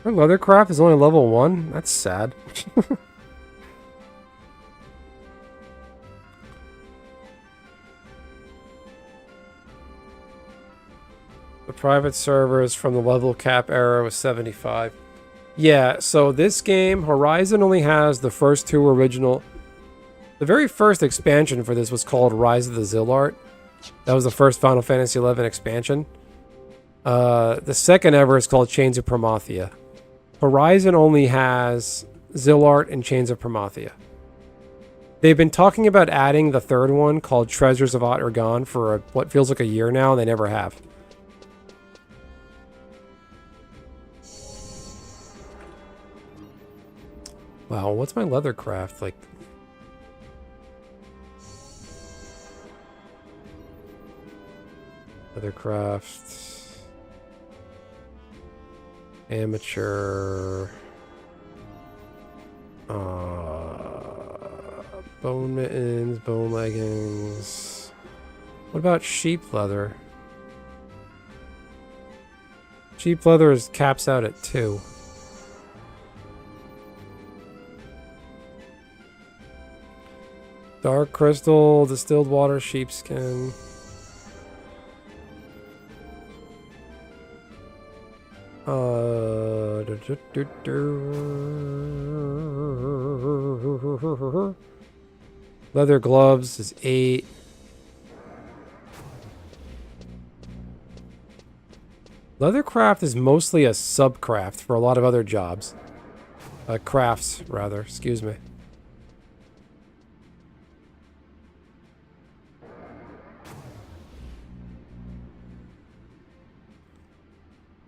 Her leathercraft is only level 1? That's sad. The private servers from the level cap era was 75. Yeah, so this game, Horizon only has the first two original... The very first expansion for this was called Rise of the Zillart. That was the first Final Fantasy XI expansion. The second ever is called Chains of Promathia. Horizon only has Zillart and Chains of Promathia. They've been talking about adding the third one called Treasures of Aht-Urgan for what feels like a year now, and they never have. Wow, what's my leathercraft? Like... Leathercraft... Amateur... Bone mittens, bone leggings... What about sheep leather? Sheep leather is caps out at 2. Dark crystal, distilled water, sheepskin. Leather gloves is 8. Leathercraft is mostly a subcraft for a lot of other jobs. Crafts, rather. Excuse me.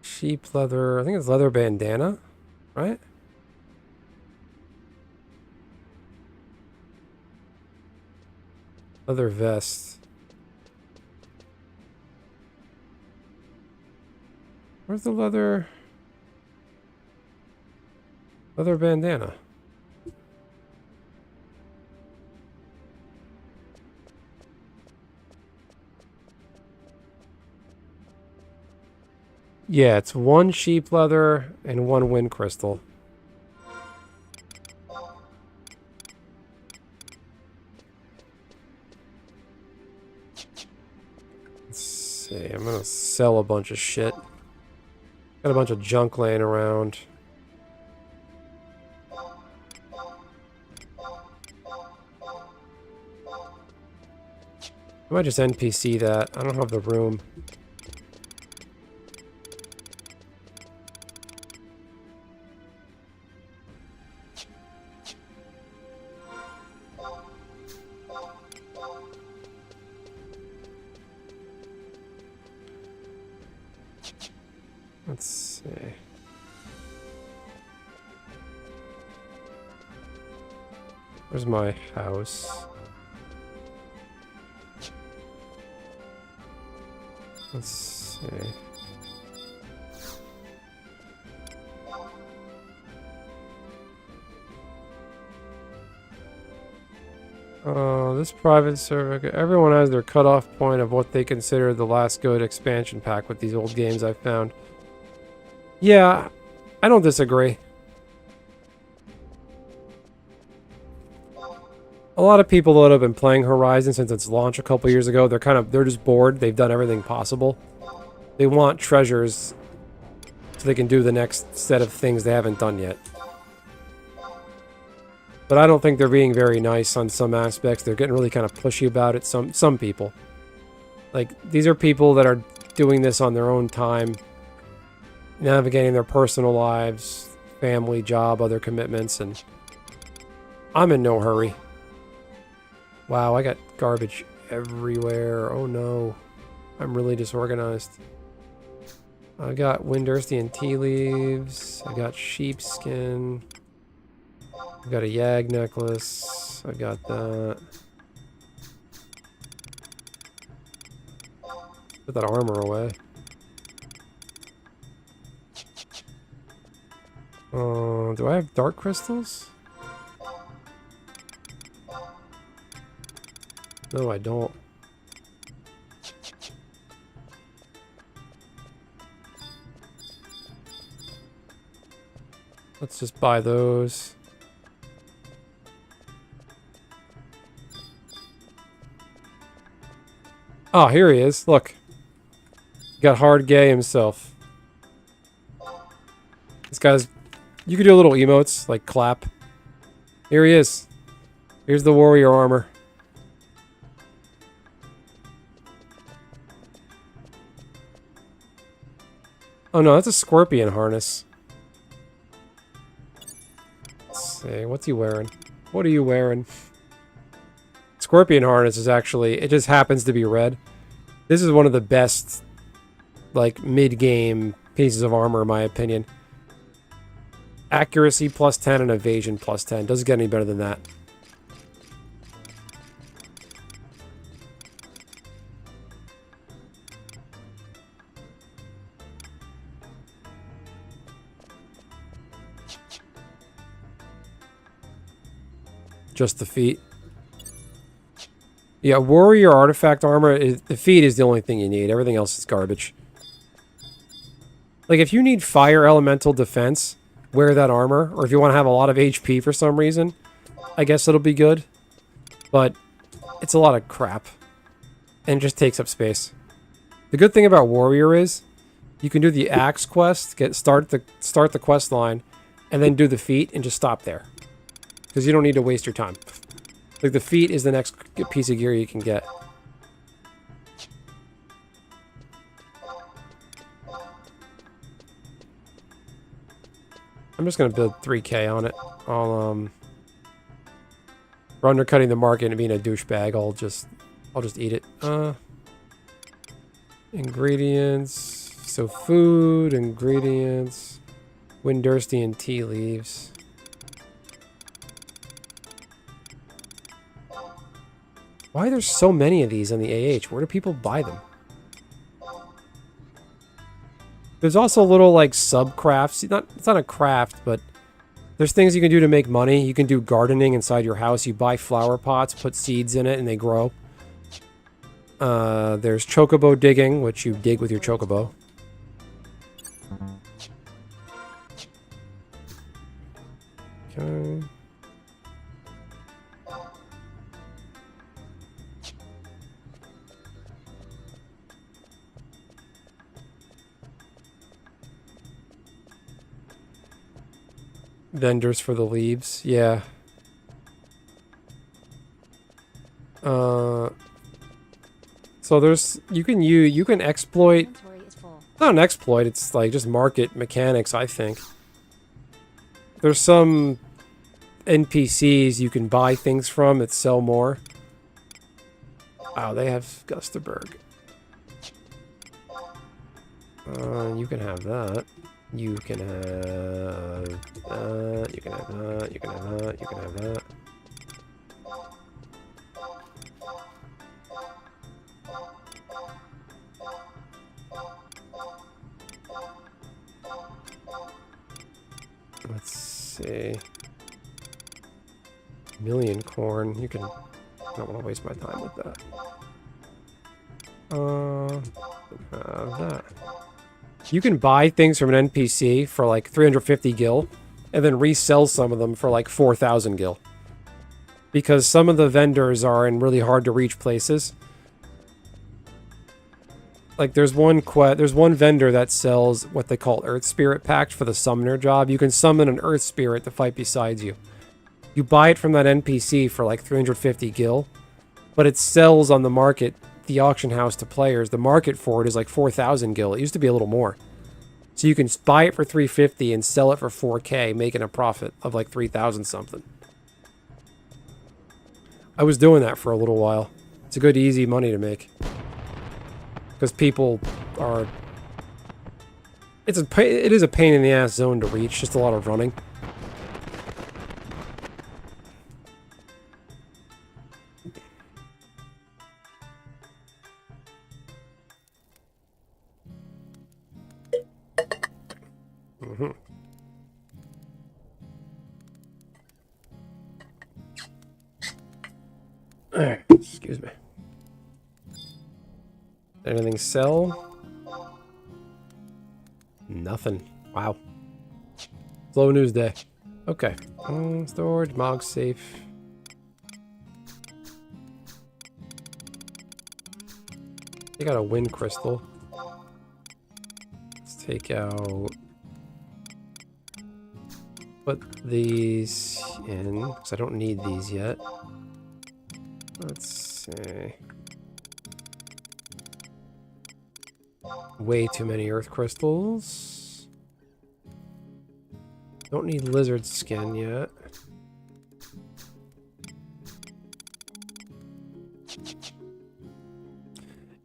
Sheep leather. I think it's leather bandana, right? Leather vest. Where's the leather? Leather bandana. Yeah, it's 1 sheep leather and 1 wind crystal. Let's see, I'm gonna sell a bunch of shit. Got a bunch of junk laying around. I might just NPC that. I don't have the room. Let's see. Where's my house? Let's see. This private server, everyone has their cutoff point of what they consider the last good expansion pack with these old games I've found. Yeah, I don't disagree. A lot of people that have been playing Horizon since its launch a couple years ago, they're just bored. They've done everything possible. They want treasures so they can do the next set of things they haven't done yet. But I don't think they're being very nice on some aspects. They're getting really kind of pushy about it, some people. Like, these are people that are doing this on their own time, navigating their personal lives, family, job, other commitments, and I'm in no hurry. Wow, I got garbage everywhere. Oh no. I'm really disorganized. I got Windursti and tea leaves. I got sheepskin. I got a Yag necklace. I got that. Put that armor away. Do I have dark crystals? No, I don't. Let's just buy those. Oh, here he is. Look. Got Hard Gay himself. This guy's... You could do little emotes, like clap. Here he is. Here's the warrior armor. Oh no, that's a scorpion harness. Let's see, what's he wearing? What are you wearing? Scorpion harness is actually, it just happens to be red. This is one of the best, like, mid-game pieces of armor in my opinion. Accuracy plus 10 and evasion plus 10. Doesn't get any better than that. Just the feet. Yeah, warrior artifact armor, the feet is the only thing you need. Everything else is garbage. Like, if you need fire elemental defense, wear that armor. Or if you want to have a lot of HP for some reason, I guess it'll be good. But it's a lot of crap. And it just takes up space. The good thing about warrior is you can do the axe quest, start the quest line, and then do the feat and just stop there. Because you don't need to waste your time. Like, the feat is the next piece of gear you can get. I'm just going to build 3k on it. For undercutting the market and being a douchebag, I'll just eat it. Ingredients. So food, ingredients, Windursti and tea leaves. Why are there so many of these on the AH? Where do people buy them? There's also little, like, sub-crafts. It's not a craft, but there's things you can do to make money. You can do gardening inside your house. You buy flower pots, put seeds in it, and they grow. There's chocobo digging, which you dig with your chocobo. Okay. Vendors for the leaves, yeah. So there's you can exploit. Inventory is full. Not an exploit, it's like just market mechanics, I think. There's some NPCs you can buy things from that sell more. Wow, they have Gusterberg. You can have that. You can have that. You can have that. You can have that. You can have that. Let's see. Million corn. You can. I don't want to waste my time with that. Have that. You can buy things from an NPC for like 350 gil, and then resell some of them for like 4,000 gil. Because some of the vendors are in really hard to reach places. Like there's one vendor that sells what they call Earth Spirit Pact for the summoner job. You can summon an Earth Spirit to fight beside you. You buy it from that NPC for like 350 gil, but it sells on the market, the auction house, to players. The market for it is like 4,000 gil. It used to be a little more. So you can buy it for 350 and sell it for 4K, making a profit of like 3,000 something. I was doing that for a little while. It's a good, easy money to make. Because people are... it is a pain in the ass zone to reach, just a lot of running. Excuse me. Anything sell? Nothing. Wow. Slow news day. Okay. Storage, Mog safe. They got a wind crystal. Let's take out... put these in, because I don't need these yet. Let's see. Way too many earth crystals. Don't need lizard skin yet.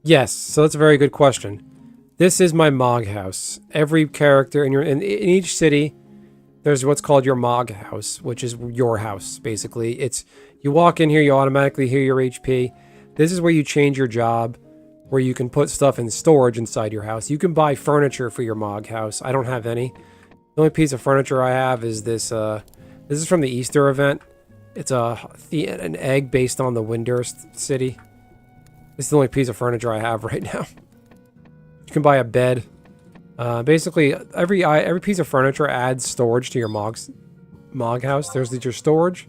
Yes, so that's a very good question. This is my Mog house. Every character in each city, there's what's called your Mog house, which is your house, basically. It's, you walk in here, you automatically heal your HP. This is where you change your job, where you can put stuff in storage inside your house. You can buy furniture for your Mog house. I don't have any. The only piece of furniture I have is this, this is from the Easter event. It's an egg based on the Windurst city. This is the only piece of furniture I have right now. You can buy a bed. Basically, every piece of furniture adds storage to your Mog house. There's your storage.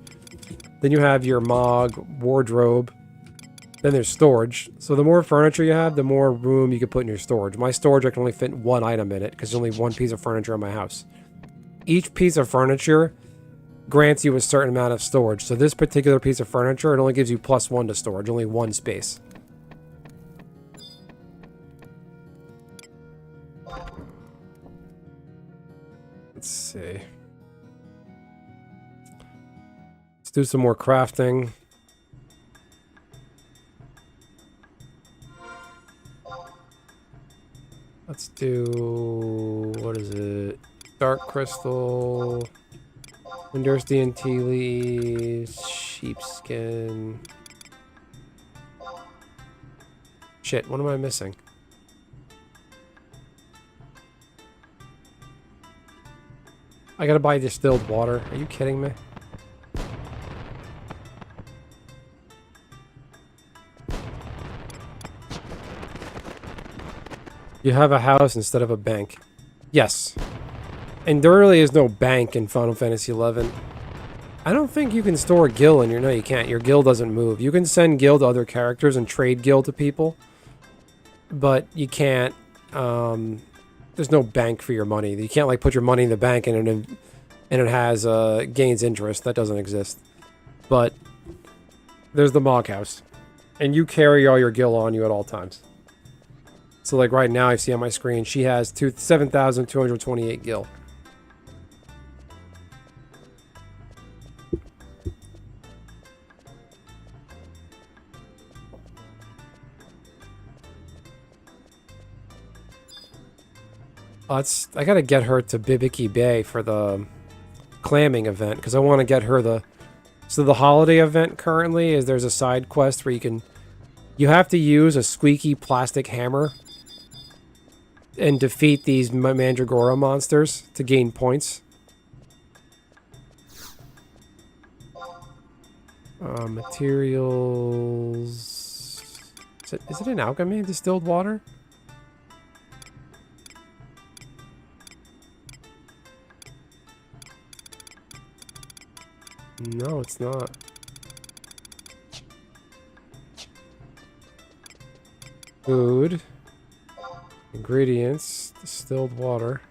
Then you have your Mog wardrobe. Then there's storage. So the more furniture you have, the more room you can put in your storage. My storage, I can only fit one item in it because there's only one piece of furniture in my house. Each piece of furniture grants you a certain amount of storage. So this particular piece of furniture, it only gives you +1 to storage, only one space. Let's see. Let's do some more crafting. Let's do... what is it? Dark crystal... Windurstian tea leaves... sheepskin... Shit, what am I missing? I gotta buy distilled water. Are you kidding me? You have a house instead of a bank. Yes. And there really is no bank in Final Fantasy XI. I don't think you can store gil in your... no, you can't. Your gil doesn't move. You can send gil to other characters and trade gil to people. But you can't... there's no bank for your money. You can't, like, put your money in the bank and it has gains interest. That doesn't exist. But there's the Mog house. And you carry all your gil on you at all times. So, like, right now, I see on my screen, she has 7,228 gil. I gotta get her to Bibiki Bay for the clamming event, because I want to get her the... So the holiday event currently is there's a side quest where you have to use a squeaky plastic hammer and defeat these Mandragora monsters to gain points. Materials... Is it an alchemy distilled water? No, it's not. Food. Ingredients. Distilled water.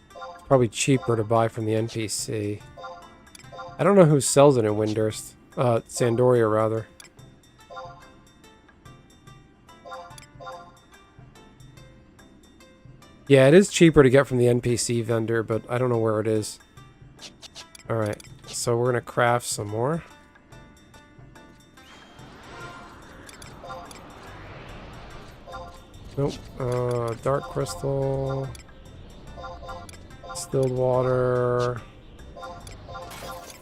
It's probably cheaper to buy from the NPC. I don't know who sells it in Windurst. Sandoria, rather. Yeah, it is cheaper to get from the NPC vendor, but I don't know where it is. Alright, so we're going to craft some more. Nope. Dark crystal. Distilled water.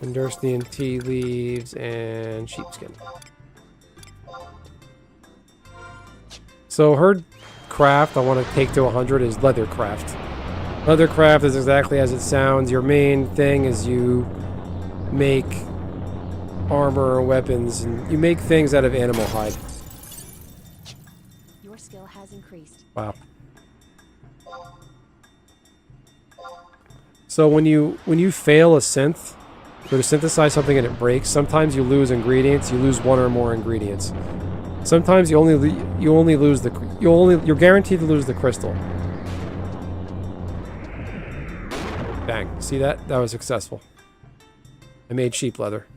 Endurstian tea leaves, and sheepskin. So her craft I want to take to 100 is leathercraft. Leathercraft is exactly as it sounds. Your main thing is you make armor, weapons, and you make things out of animal hide. Your skill has increased. Wow. So when you fail a synth, or to synthesize something and it breaks, sometimes you lose ingredients. You lose one or more ingredients. Sometimes you're guaranteed to lose the crystal. Bang. See that? That was successful. I made sheep leather.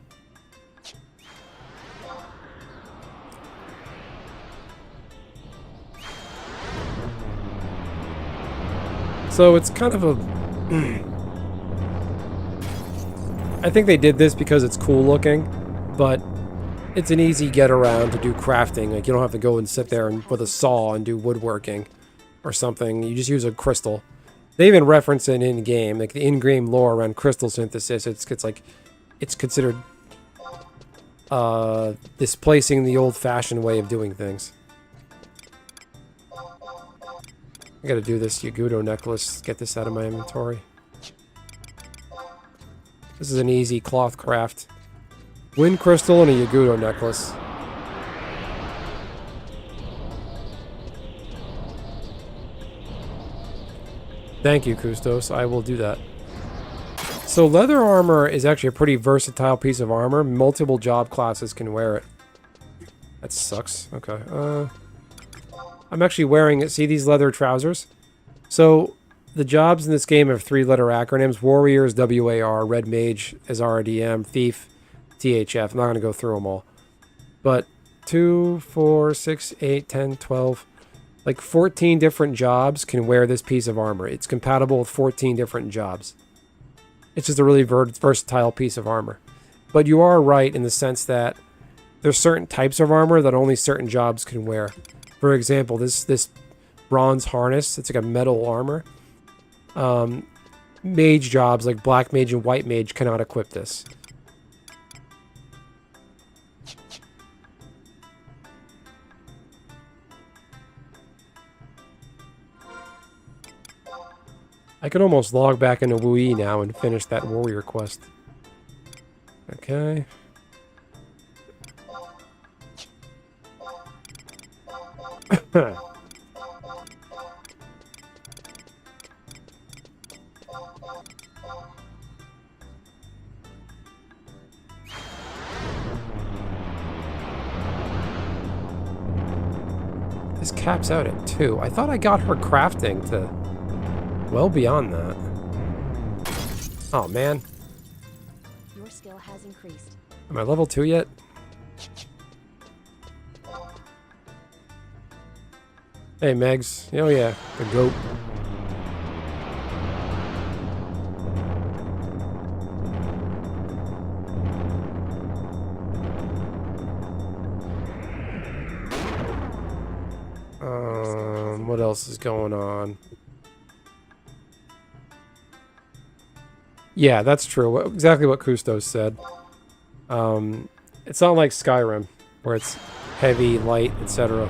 So it's kind of a... I think they did this because it's cool looking, but it's an easy get around to do crafting. Like, you don't have to go and sit there and with a saw and do woodworking or something. You just use a crystal. They even reference it in game, like the in-game lore around crystal synthesis. It's like it's considered displacing the old-fashioned way of doing things. I gotta do this Yagudo necklace. Get this out of my inventory. This is an easy cloth craft. Wind crystal and a Yagudo necklace. Thank you, Kustos. I will do that. So leather armor is actually a pretty versatile piece of armor. Multiple job classes can wear it. That sucks. Okay. I'm actually wearing it. See these leather trousers? So the jobs in this game have 3-letter acronyms. Warriors, WAR. Red Mage is RDM. Thief, THF. I'm not going to go through them all. But 2, 4, 6, 8, 10, 12... Like 14 different jobs can wear this piece of armor. It's compatible with 14 different jobs. It's just a really versatile piece of armor. But you are right in the sense that there's certain types of armor that only certain jobs can wear. For example, this bronze harness, it's like a metal armor. Mage jobs like black mage and white mage cannot equip this. I can almost log back into Wui now and finish that warrior quest. Okay. This caps out at 2. I thought I got her crafting to... well beyond that. Oh, man. Your skill has increased. Am I level 2 yet? Hey, Megs. Oh, yeah. The goat. What else is going on? Yeah, that's true. Exactly what Kustos said. It's not like Skyrim, where it's heavy, light, etc.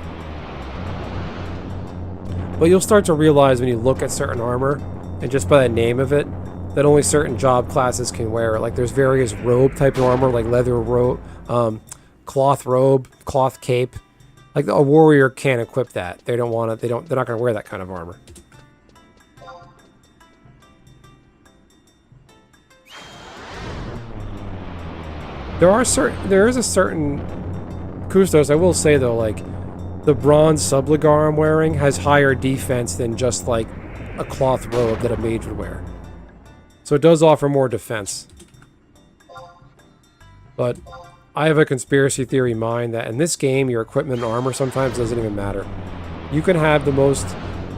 But you'll start to realize when you look at certain armor, and just by the name of it, that only certain job classes can wear it. Like there's various robe type of armor, like leather robe, cloth robe, cloth cape. Like a warrior can't equip that. They don't want it. They're not going to wear that kind of armor. There is a certain Kustos, I will say though, like the bronze subligar I'm wearing has higher defense than just like a cloth robe that a mage would wear. So it does offer more defense. But I have a conspiracy theory mind that in this game your equipment and armor sometimes doesn't even matter. You can have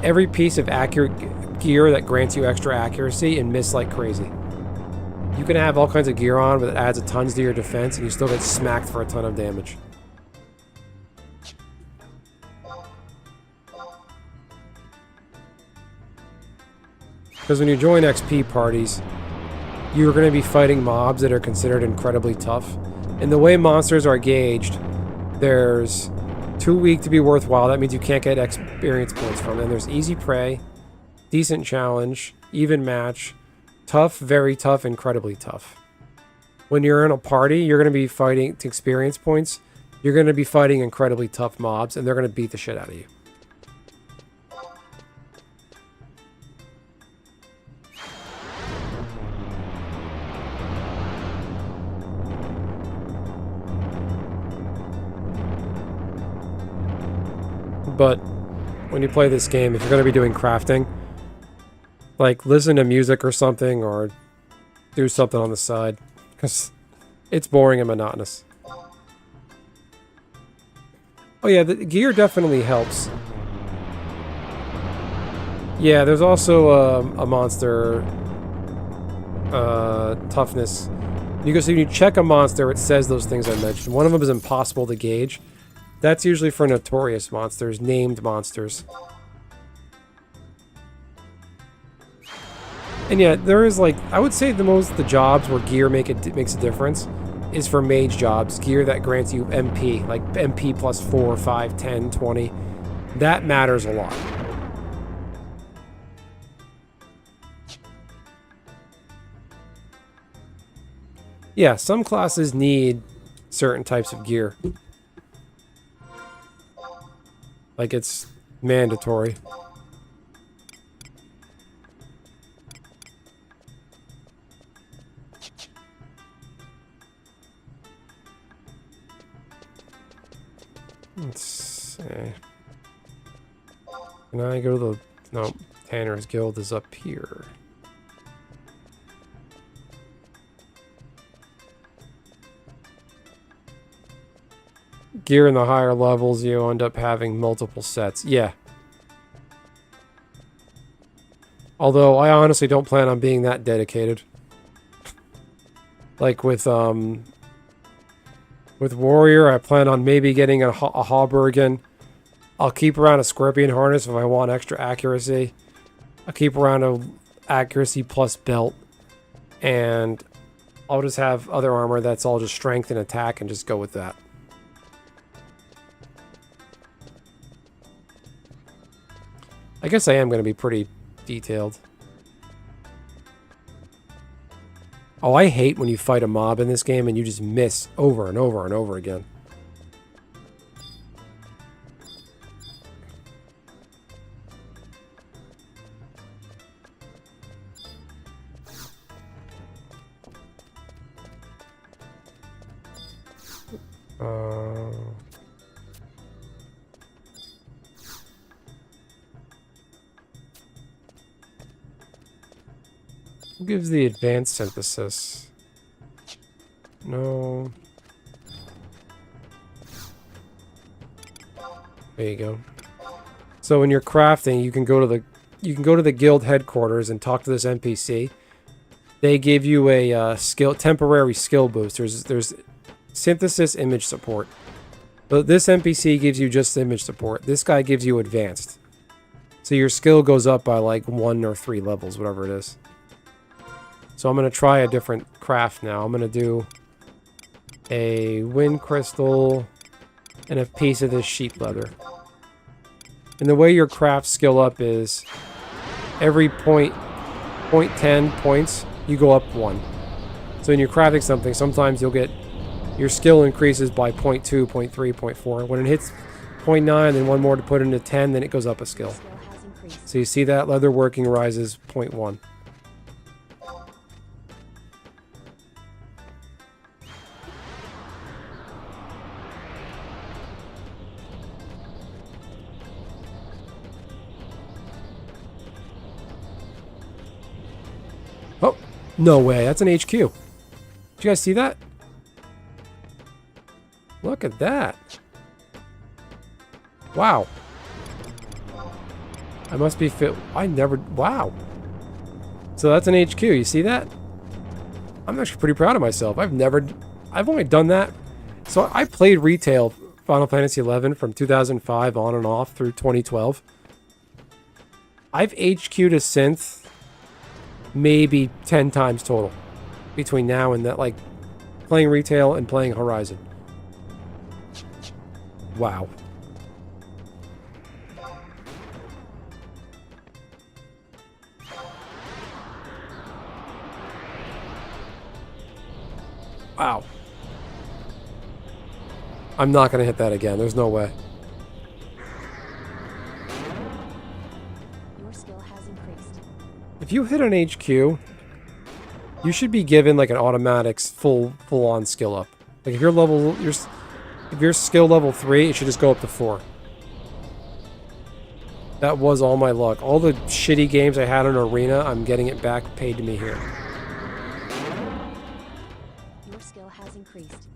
every piece of accurate gear that grants you extra accuracy and miss like crazy. You can have all kinds of gear on that adds a tons to your defense and you still get smacked for a ton of damage. Because when you join XP parties, you're going to be fighting mobs that are considered incredibly tough. And the way monsters are gauged, there's too weak to be worthwhile. That means you can't get experience points from them. There's easy prey, decent challenge, even match, tough, very tough, incredibly tough. When you're in a party, you're going to be fighting to experience points. You're going to be fighting incredibly tough mobs, and they're going to beat the shit out of you. But when you play this game, if you're going to be doing crafting, like listen to music or something, or do something on the side, because it's boring and monotonous. Oh yeah, the gear definitely helps. Yeah, there's also a monster toughness. Because when you check a monster, it says those things I mentioned. One of them is impossible to gauge. That's usually for notorious monsters, named monsters. And yeah, there is like, I would say the jobs where gear makes a difference is for mage jobs. Gear that grants you MP, like MP plus 4, 5, 10, 20. That matters a lot. Yeah, some classes need certain types of gear. Like it's mandatory. Let's see. Can I go to the... No, Tanner's Guild is up here. Gear in the higher levels, you end up having multiple sets. Yeah. Although, I honestly don't plan on being that dedicated. Like with Warrior, I plan on maybe getting a Halbergen. I'll keep around a Scorpion Harness if I want extra accuracy. I'll keep around a accuracy plus belt. And I'll just have other armor that's all just strength and attack and just go with that. I guess I am going to be pretty detailed. Oh, I hate when you fight a mob in this game and you just miss over and over and over again. Who gives the advanced synthesis? No. There you go. So when you're crafting, you can go to the guild headquarters and talk to this NPC. They give you a temporary skill boost. There's synthesis image support. But this NPC gives you just image support. This guy gives you advanced. So your skill goes up by like 1 or 3 levels, whatever it is. So I'm going to try a different craft now. I'm going to do a wind crystal and a piece of this sheep leather. And the way your craft skill up is every 0.10 points, you go up 1. So when you're crafting something, sometimes you'll get your skill increases by 0.2, 0.3, 0.4. When it hits 0.9, then 1 more to put into 10, then it goes up a skill. So you see that leather working rises 0.1. Oh, no way. That's an HQ. Did you guys see that? Look at that. Wow. I must be fit. I never... Wow. So that's an HQ. You see that? I'm actually pretty proud of myself. I've only done that. So I played retail Final Fantasy XI from 2005 on and off through 2012. I've HQ'd a synth maybe 10 times total between now and that, like playing retail and playing Horizon. Wow. Wow. I'm not going to hit that again. There's no way. Your skill has increased. If you hit an HQ, you should be given like an automatic full-on skill up. Like if you're skill level 3, it should just go up to 4. That was all my luck. All the shitty games I had in Arena, I'm getting it back paid to me here. Your skill has increased.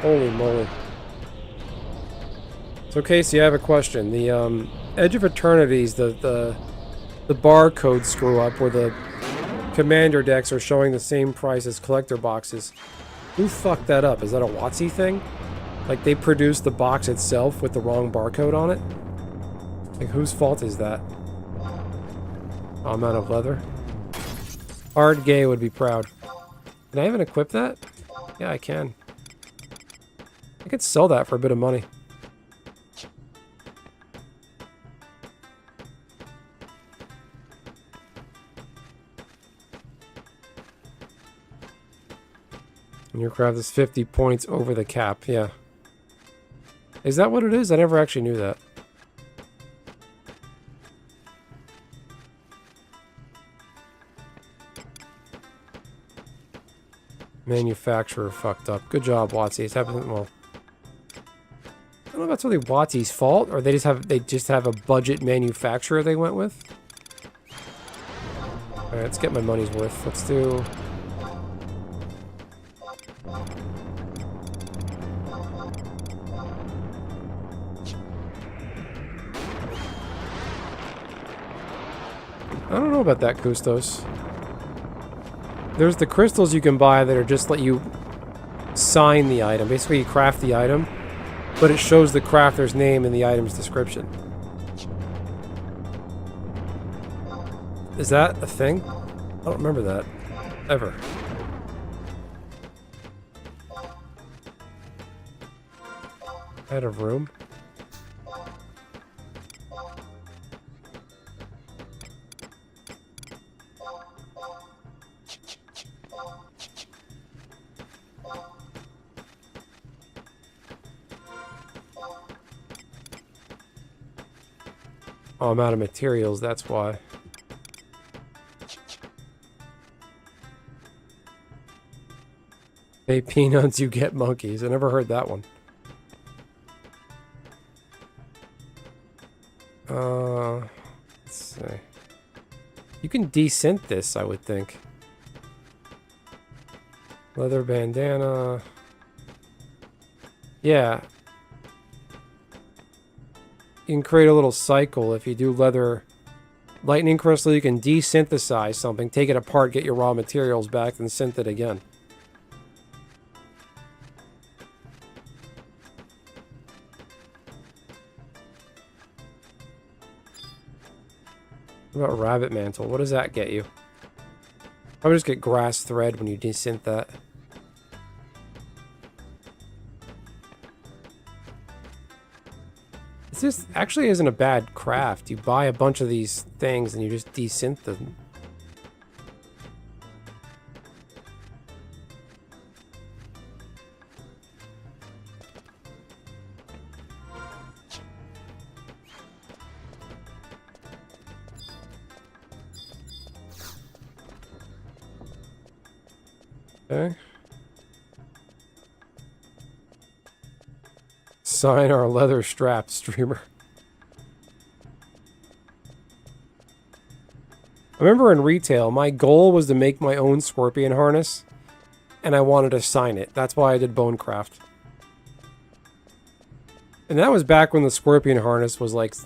Holy moly. So Casey, I have a question. The Edge of Eternities, the barcode screw up where the commander decks are showing the same price as collector boxes. Who fucked that up? Is that a WotC thing? Like they produced the box itself with the wrong barcode on it? Like whose fault is that? Oh, I'm out of leather. Hard Gay would be proud. Can I even equip that? Yeah, I can. I could sell that for a bit of money. And your craft is 50 points over the cap, yeah. Is that what it is? I never actually knew that. Manufacturer fucked up. Good job, WotC. It's happening well. I don't know if that's really WotC's fault, or they just have a budget manufacturer they went with. Alright, let's get my money's worth. Let's do... I don't know about that, Kustos. There's the crystals you can buy that are just let you sign the item. Basically, you craft the item, but it shows the crafter's name in the item's description. Is that a thing? I don't remember that. Ever. Out of room? Oh, I'm out of materials, that's why. Hey, peanuts, you get monkeys. I never heard that one. Let's see. You can desynth this, I would think. Leather bandana. Yeah. You can create a little cycle if you do leather lightning crystal. You can desynthesize something, take it apart, get your raw materials back, and synth it again. What about rabbit mantle? What does that get you? Probably just get grass thread when you desynth that. This actually isn't a bad craft. You buy a bunch of these things and you just desynth them. Okay. Sign our leather strap streamer. I remember in retail, my goal was to make my own scorpion harness, and I wanted to sign it. That's why I did Bonecraft. And that was back when the scorpion harness was like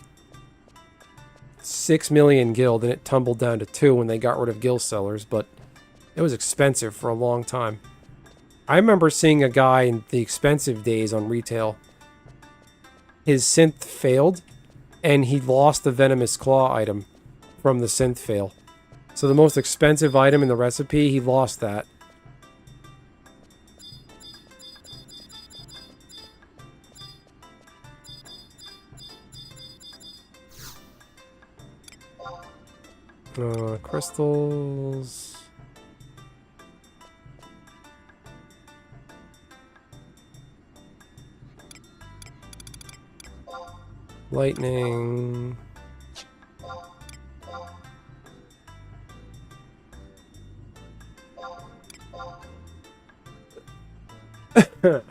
6 million guild, and it tumbled down to 2 when they got rid of guild sellers, but it was expensive for a long time. I remember seeing a guy in the expensive days on retail. His synth failed, and he lost the venomous claw item from the synth fail. So the most expensive item in the recipe, he lost that. Crystals. Lightning. How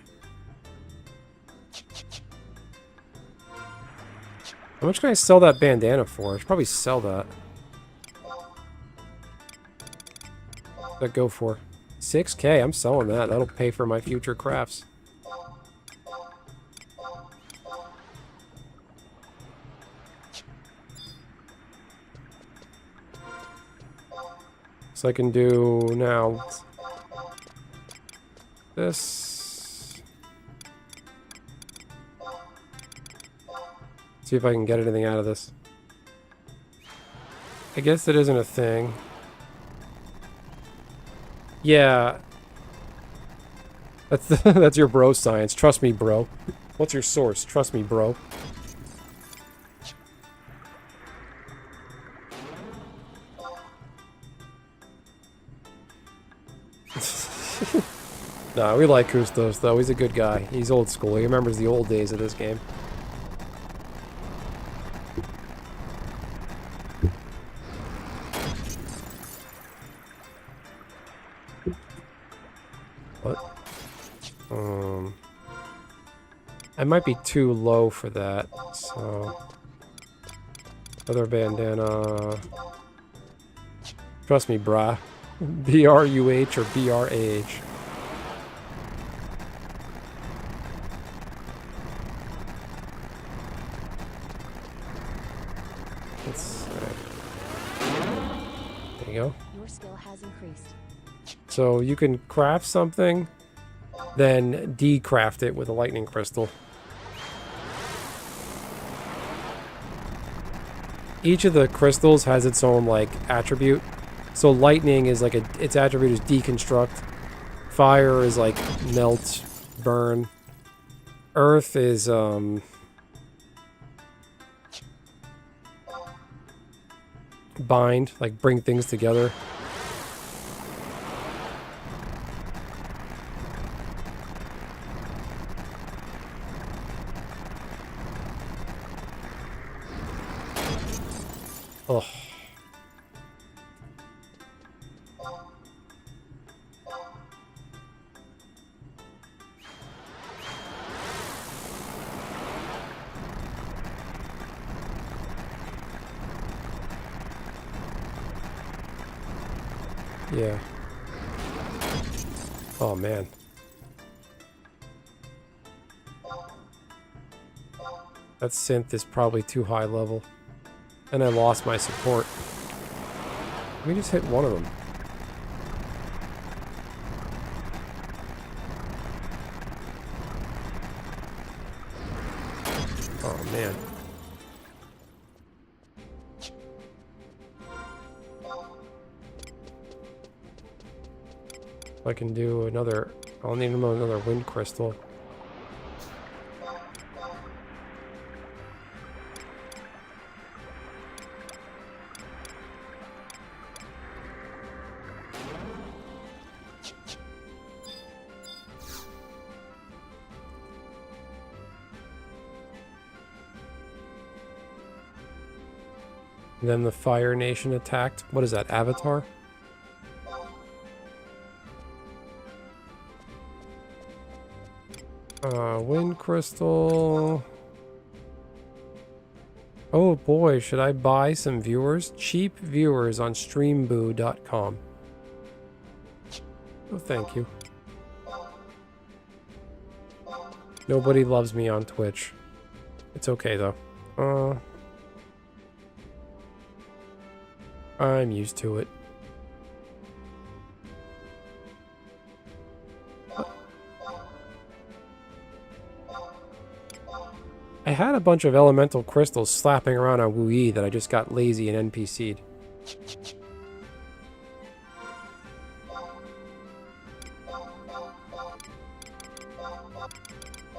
much can I sell that bandana for? I should probably sell that. What'd that go for? 6K, I'm selling that. That'll pay for my future crafts. So I can do now this. See if I can get anything out of this. I guess it isn't a thing. Yeah. That's your bro science. Trust me, bro. What's your source? Trust me, bro. Nah, we like Kustos, though. He's a good guy. He's old school. He remembers the old days of this game. What? I might be too low for that, so... Other bandana... Trust me, brah. B-R-U-H or B-R-A-H. Let's see. There you go. Your skill has increased. So you can craft something, then decraft it with a lightning crystal. Each of the crystals has its own, like, attribute. So lightning is like its attribute is deconstruct. Fire is like melt, burn. Earth is bind, like bring things together. Ugh. Yeah. Oh, man. That synth is probably too high level. And I lost my support. Let me just hit one of them. Oh, man. I can do another... I'll need another wind crystal. Then the Fire Nation attacked. What is that, Avatar? Wind crystal. Oh boy, should I buy some viewers? Cheap viewers on streamboo.com. Oh, thank you. Nobody loves me on Twitch. It's okay though. I'm used to it. I had a bunch of elemental crystals slapping around on Wu Yi that I just got lazy and NPC'd.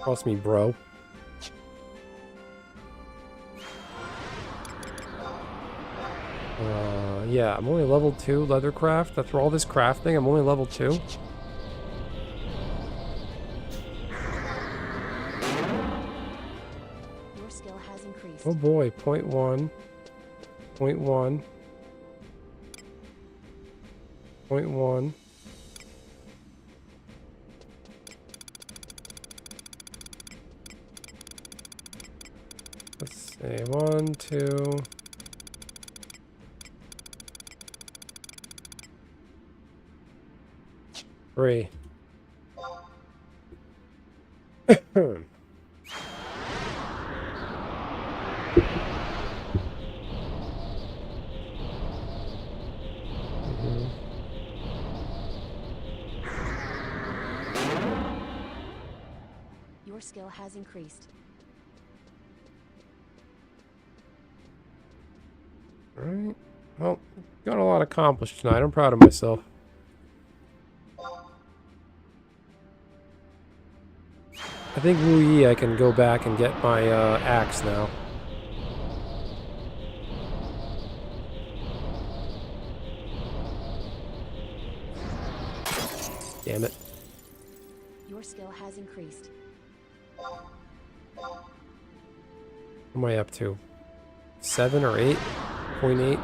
Trust me, bro. Yeah, I'm only level 2 leathercraft. After all this crafting, I'm only level 2. Your skill has increased. Oh boy, 0.1. 0.1. 0.1. Let's see, 1, 2... 3. Your skill has increased. Alright. Well, got a lot accomplished tonight. I'm proud of myself. I think Wu Yi, I can go back and get my axe now. Damn it. Your skill has increased. What am I up to? 7 or 8? 0.8?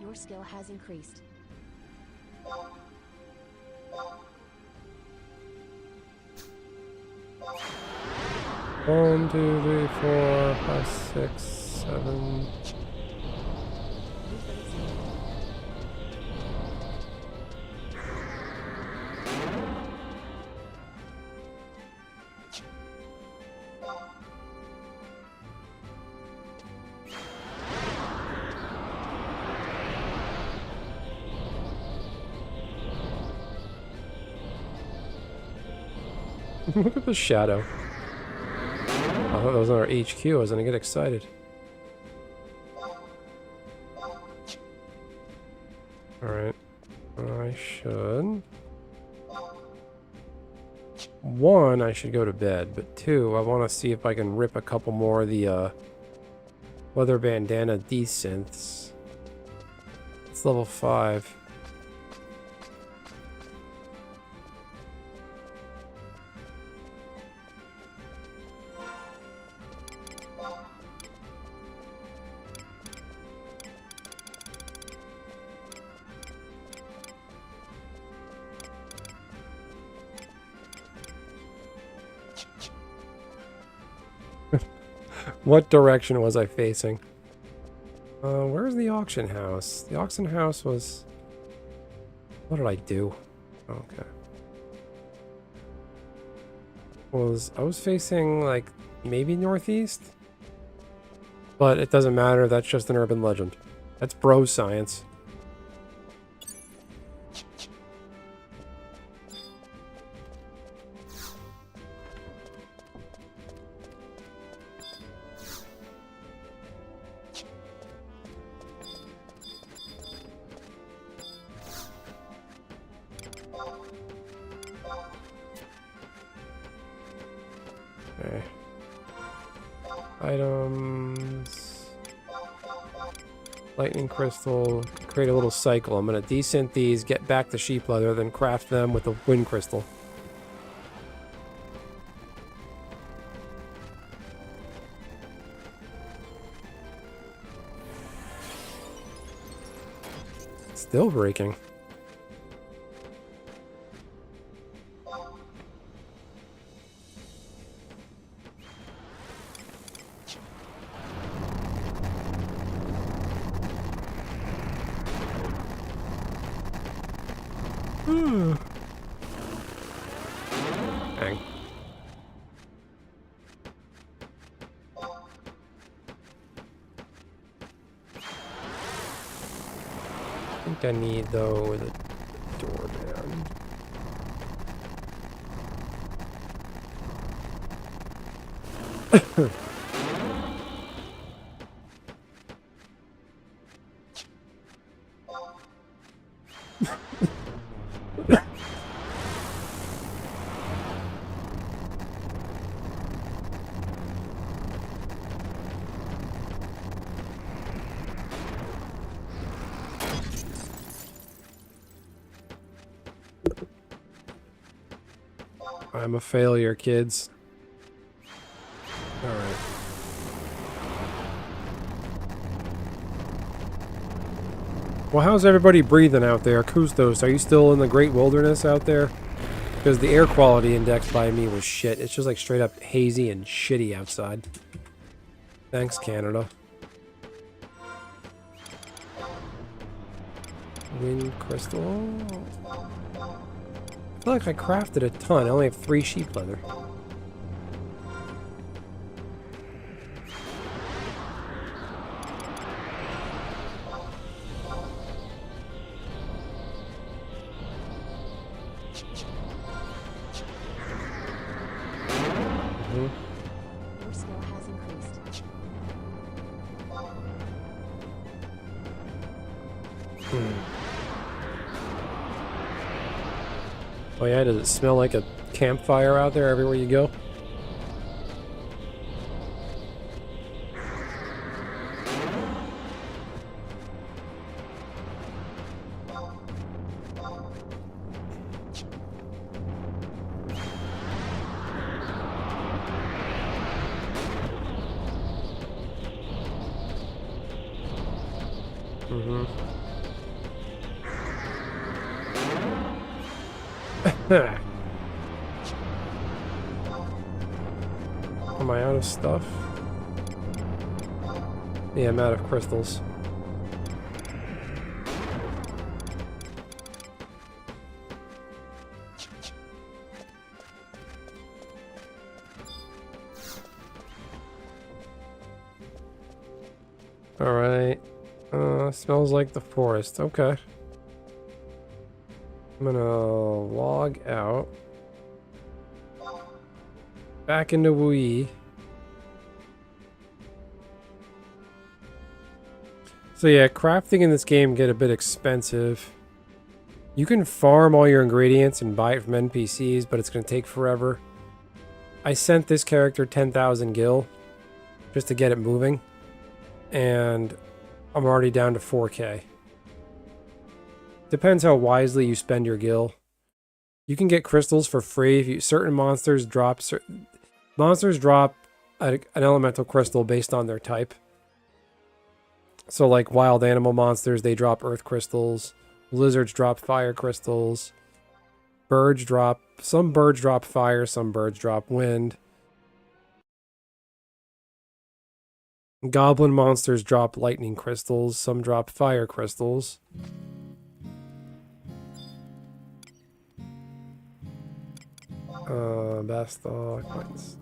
Your skill has increased. 1, 2, 3, 4, 5, 6, 7. Look at the shadow. I thought that was on our HQ. I was gonna get excited. Alright. I should... 1, I should go to bed. But 2, I want to see if I can rip a couple more of the leather bandana desynths. It's level 5. What direction was I facing? Where's the auction house? The auction house was... What did I do? Okay. I was facing, like, maybe northeast? But it doesn't matter, that's just an urban legend. That's bro science. Items. Lightning crystal. Create a little cycle. I'm going to desynth these, get back the sheep leather, then craft them with the wind crystal. Still breaking. Dang. I think I need, though, the door down. I'm a failure, kids. Alright. Well, how's everybody breathing out there? Kustos, are you still in the great wilderness out there? Because the air quality index by me was shit. It's just like straight up hazy and shitty outside. Thanks, Canada. Wind crystal. I feel like I crafted a ton. I only have 3 sheep leather. Your skill has increased. Oh yeah, does it smell like a campfire out there everywhere you go? Am I out of stuff? Yeah, I'm out of crystals. Alright. Smells like the forest. Okay. I'm gonna log out. Back into Wui. So yeah, crafting in this game get a bit expensive. You can farm all your ingredients and buy it from NPCs, but it's gonna take forever. I sent this character 10,000 gil just to get it moving, and I'm already down to 4K. Depends how wisely you spend your gil. You can get crystals for free if you certain monsters drop an elemental crystal based on their type. So like wild animal monsters, they drop earth crystals. Lizards drop fire crystals. Some birds drop fire, some birds drop wind. Goblin monsters drop lightning crystals, some drop fire crystals. Bastok points.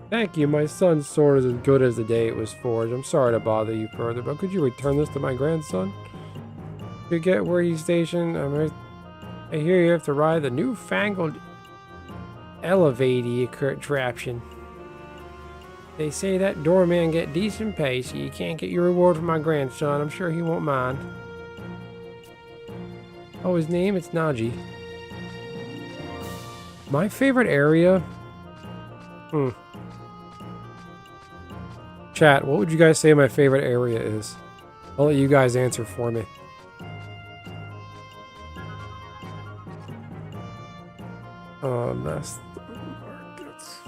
Thank you. My son's sword is as good as the day it was forged. I'm sorry to bother you further, but could you return this to my grandson? To get where he's stationed, I hear you have to ride the newfangled elevator contraption. They say that doorman get decent pay, so you can't get your reward from my grandson. I'm sure he won't mind. Oh, his name? It's Najee. My favorite area? Chat, what would you guys say my favorite area is? I'll let you guys answer for me. That's the markets.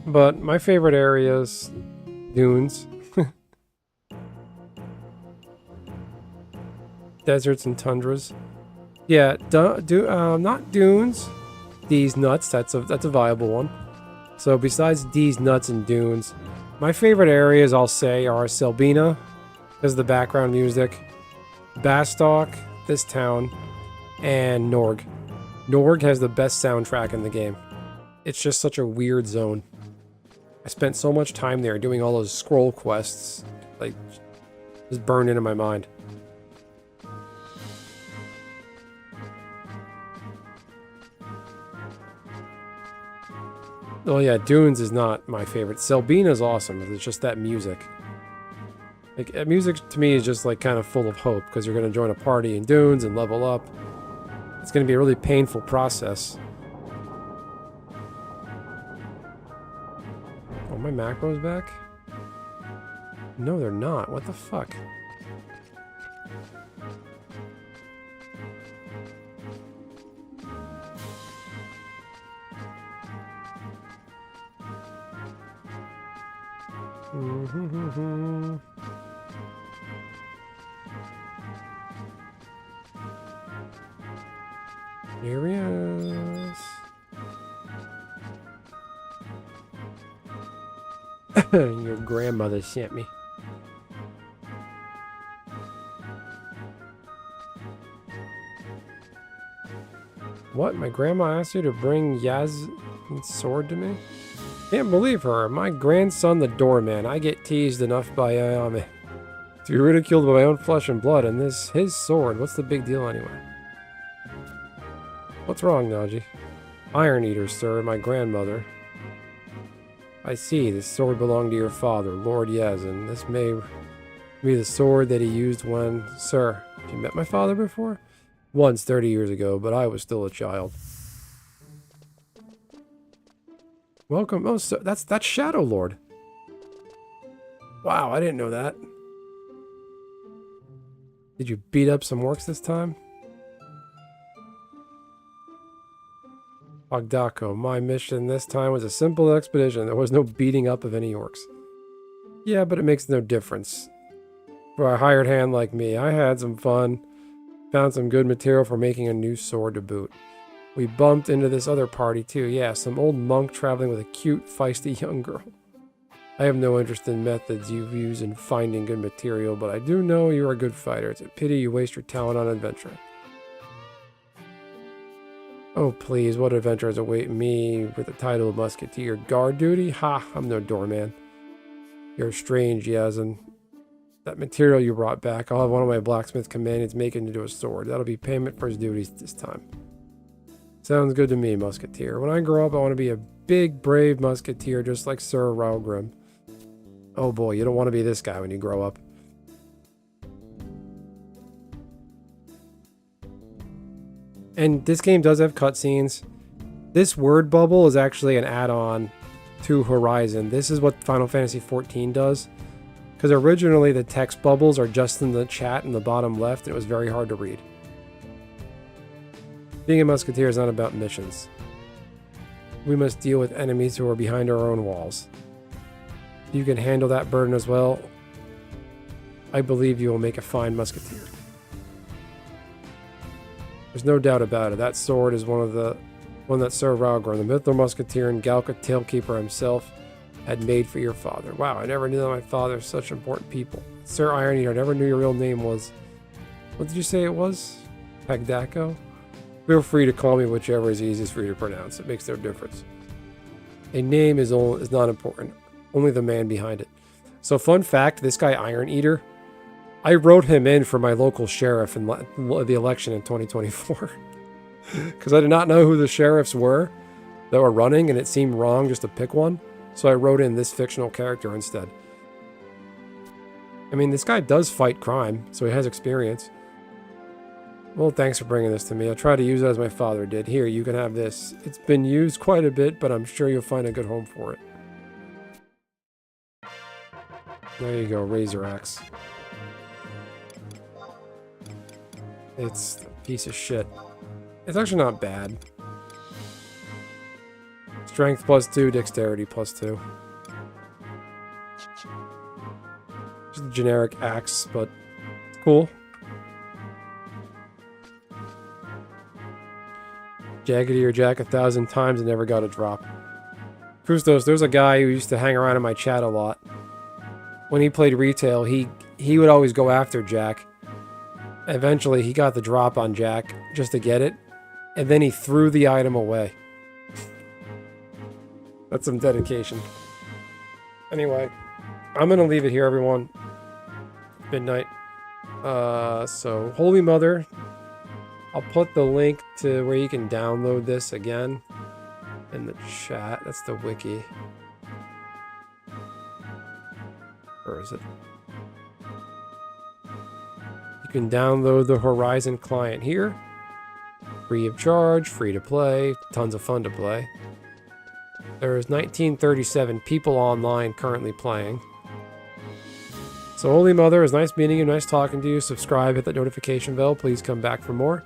But my favorite area is dunes. Deserts and tundras. Yeah, not dunes. D's nuts. That's a viable one. So besides D's nuts and dunes, my favorite areas I'll say are Selbina, because of the background music, Bastock, this town, and Norg. Norg has the best soundtrack in the game. It's just such a weird zone. I spent so much time there doing all those scroll quests, like, just burned into my mind. Oh yeah, Dunes is not my favorite. Selbina is awesome. It's just that music. Like, music to me is just like kind of full of hope because you're going to join a party in Dunes and level up. It's going to be a really painful process. Oh, my macros back? No, they're not. What the fuck? Here he is. Your grandmother sent me. What? My grandma asked you to bring Yaz's sword to me? Can't believe her. My grandson, the doorman. I get teased enough by Ayame to be ridiculed by my own flesh and blood, and this his sword. What's the big deal anyway? What's wrong, Najee? Iron Eater, sir, my grandmother. I see. This sword belonged to your father, Lord Yazin. This may be the sword that he used when... Sir, have you met my father before? Once, 30 years ago, but I was still a child. Welcome. Oh, so that's Shadow Lord. Wow, I didn't know that. Did you beat up some orcs this time? Ogdako, my mission this time was a simple expedition. There was no beating up of any orcs. Yeah, but it makes no difference. For a hired hand like me, I had some fun. Found some good material for making a new sword to boot. We bumped into this other party too. Yeah, some old monk traveling with a cute, feisty young girl. I have no interest in methods you use in finding good material, but I do know you're a good fighter. It's a pity you waste your talent on adventure. Oh please, what adventures await me with the title of musketeer? Guard duty? Ha, I'm no doorman. You're strange, Yazin. That material you brought back, I'll have one of my blacksmith companions make it into a sword. That'll be payment for his duties this time. Sounds good to me, musketeer. When I grow up, I want to be a big, brave musketeer just like Sir Raugrim. Oh boy, you don't want to be this guy when you grow up. And this game does have cutscenes. This word bubble is actually an add-on to Horizon. This is what Final Fantasy XIV does. Because originally the text bubbles are just in the chat in the bottom left, and it was very hard to read. Being a musketeer is not about missions. We must deal with enemies who are behind our own walls. You can handle that burden as well. I believe you will make a fine musketeer. There's no doubt about it. That sword is one that Sir Raugrim, the mythical musketeer and Galka Tailkeeper himself, had made for your father. Wow, I never knew that my father was such important people. Sir Iron Eater, I never knew your real name was. What did you say it was? Pagdaco? Feel free to call me whichever is easiest for you to pronounce. It makes no difference. A name is not important. Only the man behind it. So fun fact, this guy Iron Eater, I wrote him in for my local sheriff in the election in 2024. Because I did not know who the sheriffs were that were running, and it seemed wrong just to pick one. So I wrote in this fictional character instead. I mean, this guy does fight crime, so he has experience. Well, thanks for bringing this to me. I'll try to use it as my father did. Here, you can have this. It's been used quite a bit, but I'm sure you'll find a good home for it. There you go, Razor Axe. It's a piece of shit. It's actually not bad. Strength +2, dexterity +2. Just a generic axe, but cool. Jaggedy or Jack 1,000 times and never got a drop. Kustos, there's a guy who used to hang around in my chat a lot. When he played retail, he would always go after Jack. Eventually, he got the drop on Jack just to get it, and then he threw the item away. That's some dedication. Anyway, I'm gonna leave it here, everyone. Midnight. So, Holy Mother. I'll put the link to where you can download this again in the chat. That's the wiki. Where is it? You can download the Horizon client here. Free of charge, free to play, tons of fun to play. There's 1937 people online currently playing. So Holy Mother, it was nice meeting you, nice talking to you. Subscribe, hit that notification bell. Please come back for more.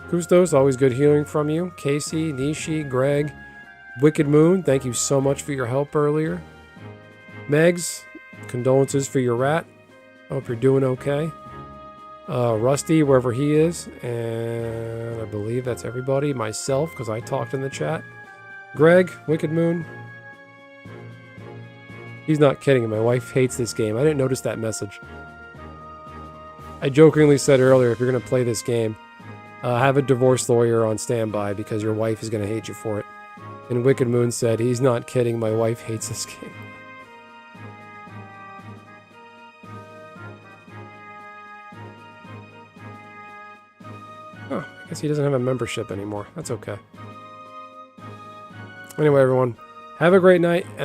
Kustos, always good hearing from you. Casey, Nishi, Greg, Wicked Moon, thank you so much for your help earlier. Megs, condolences for your rat. Hope you're doing okay. Rusty, wherever he is. And I believe that's everybody. Myself, because I talked in the chat. Greg, Wicked Moon. He's not kidding. My wife hates this game. I didn't notice that message. I jokingly said earlier, if you're going to play this game, have a divorce lawyer on standby because your wife is going to hate you for it. And Wicked Moon said, he's not kidding. My wife hates this game. Oh, I guess he doesn't have a membership anymore. That's okay. Anyway, everyone, have a great night. And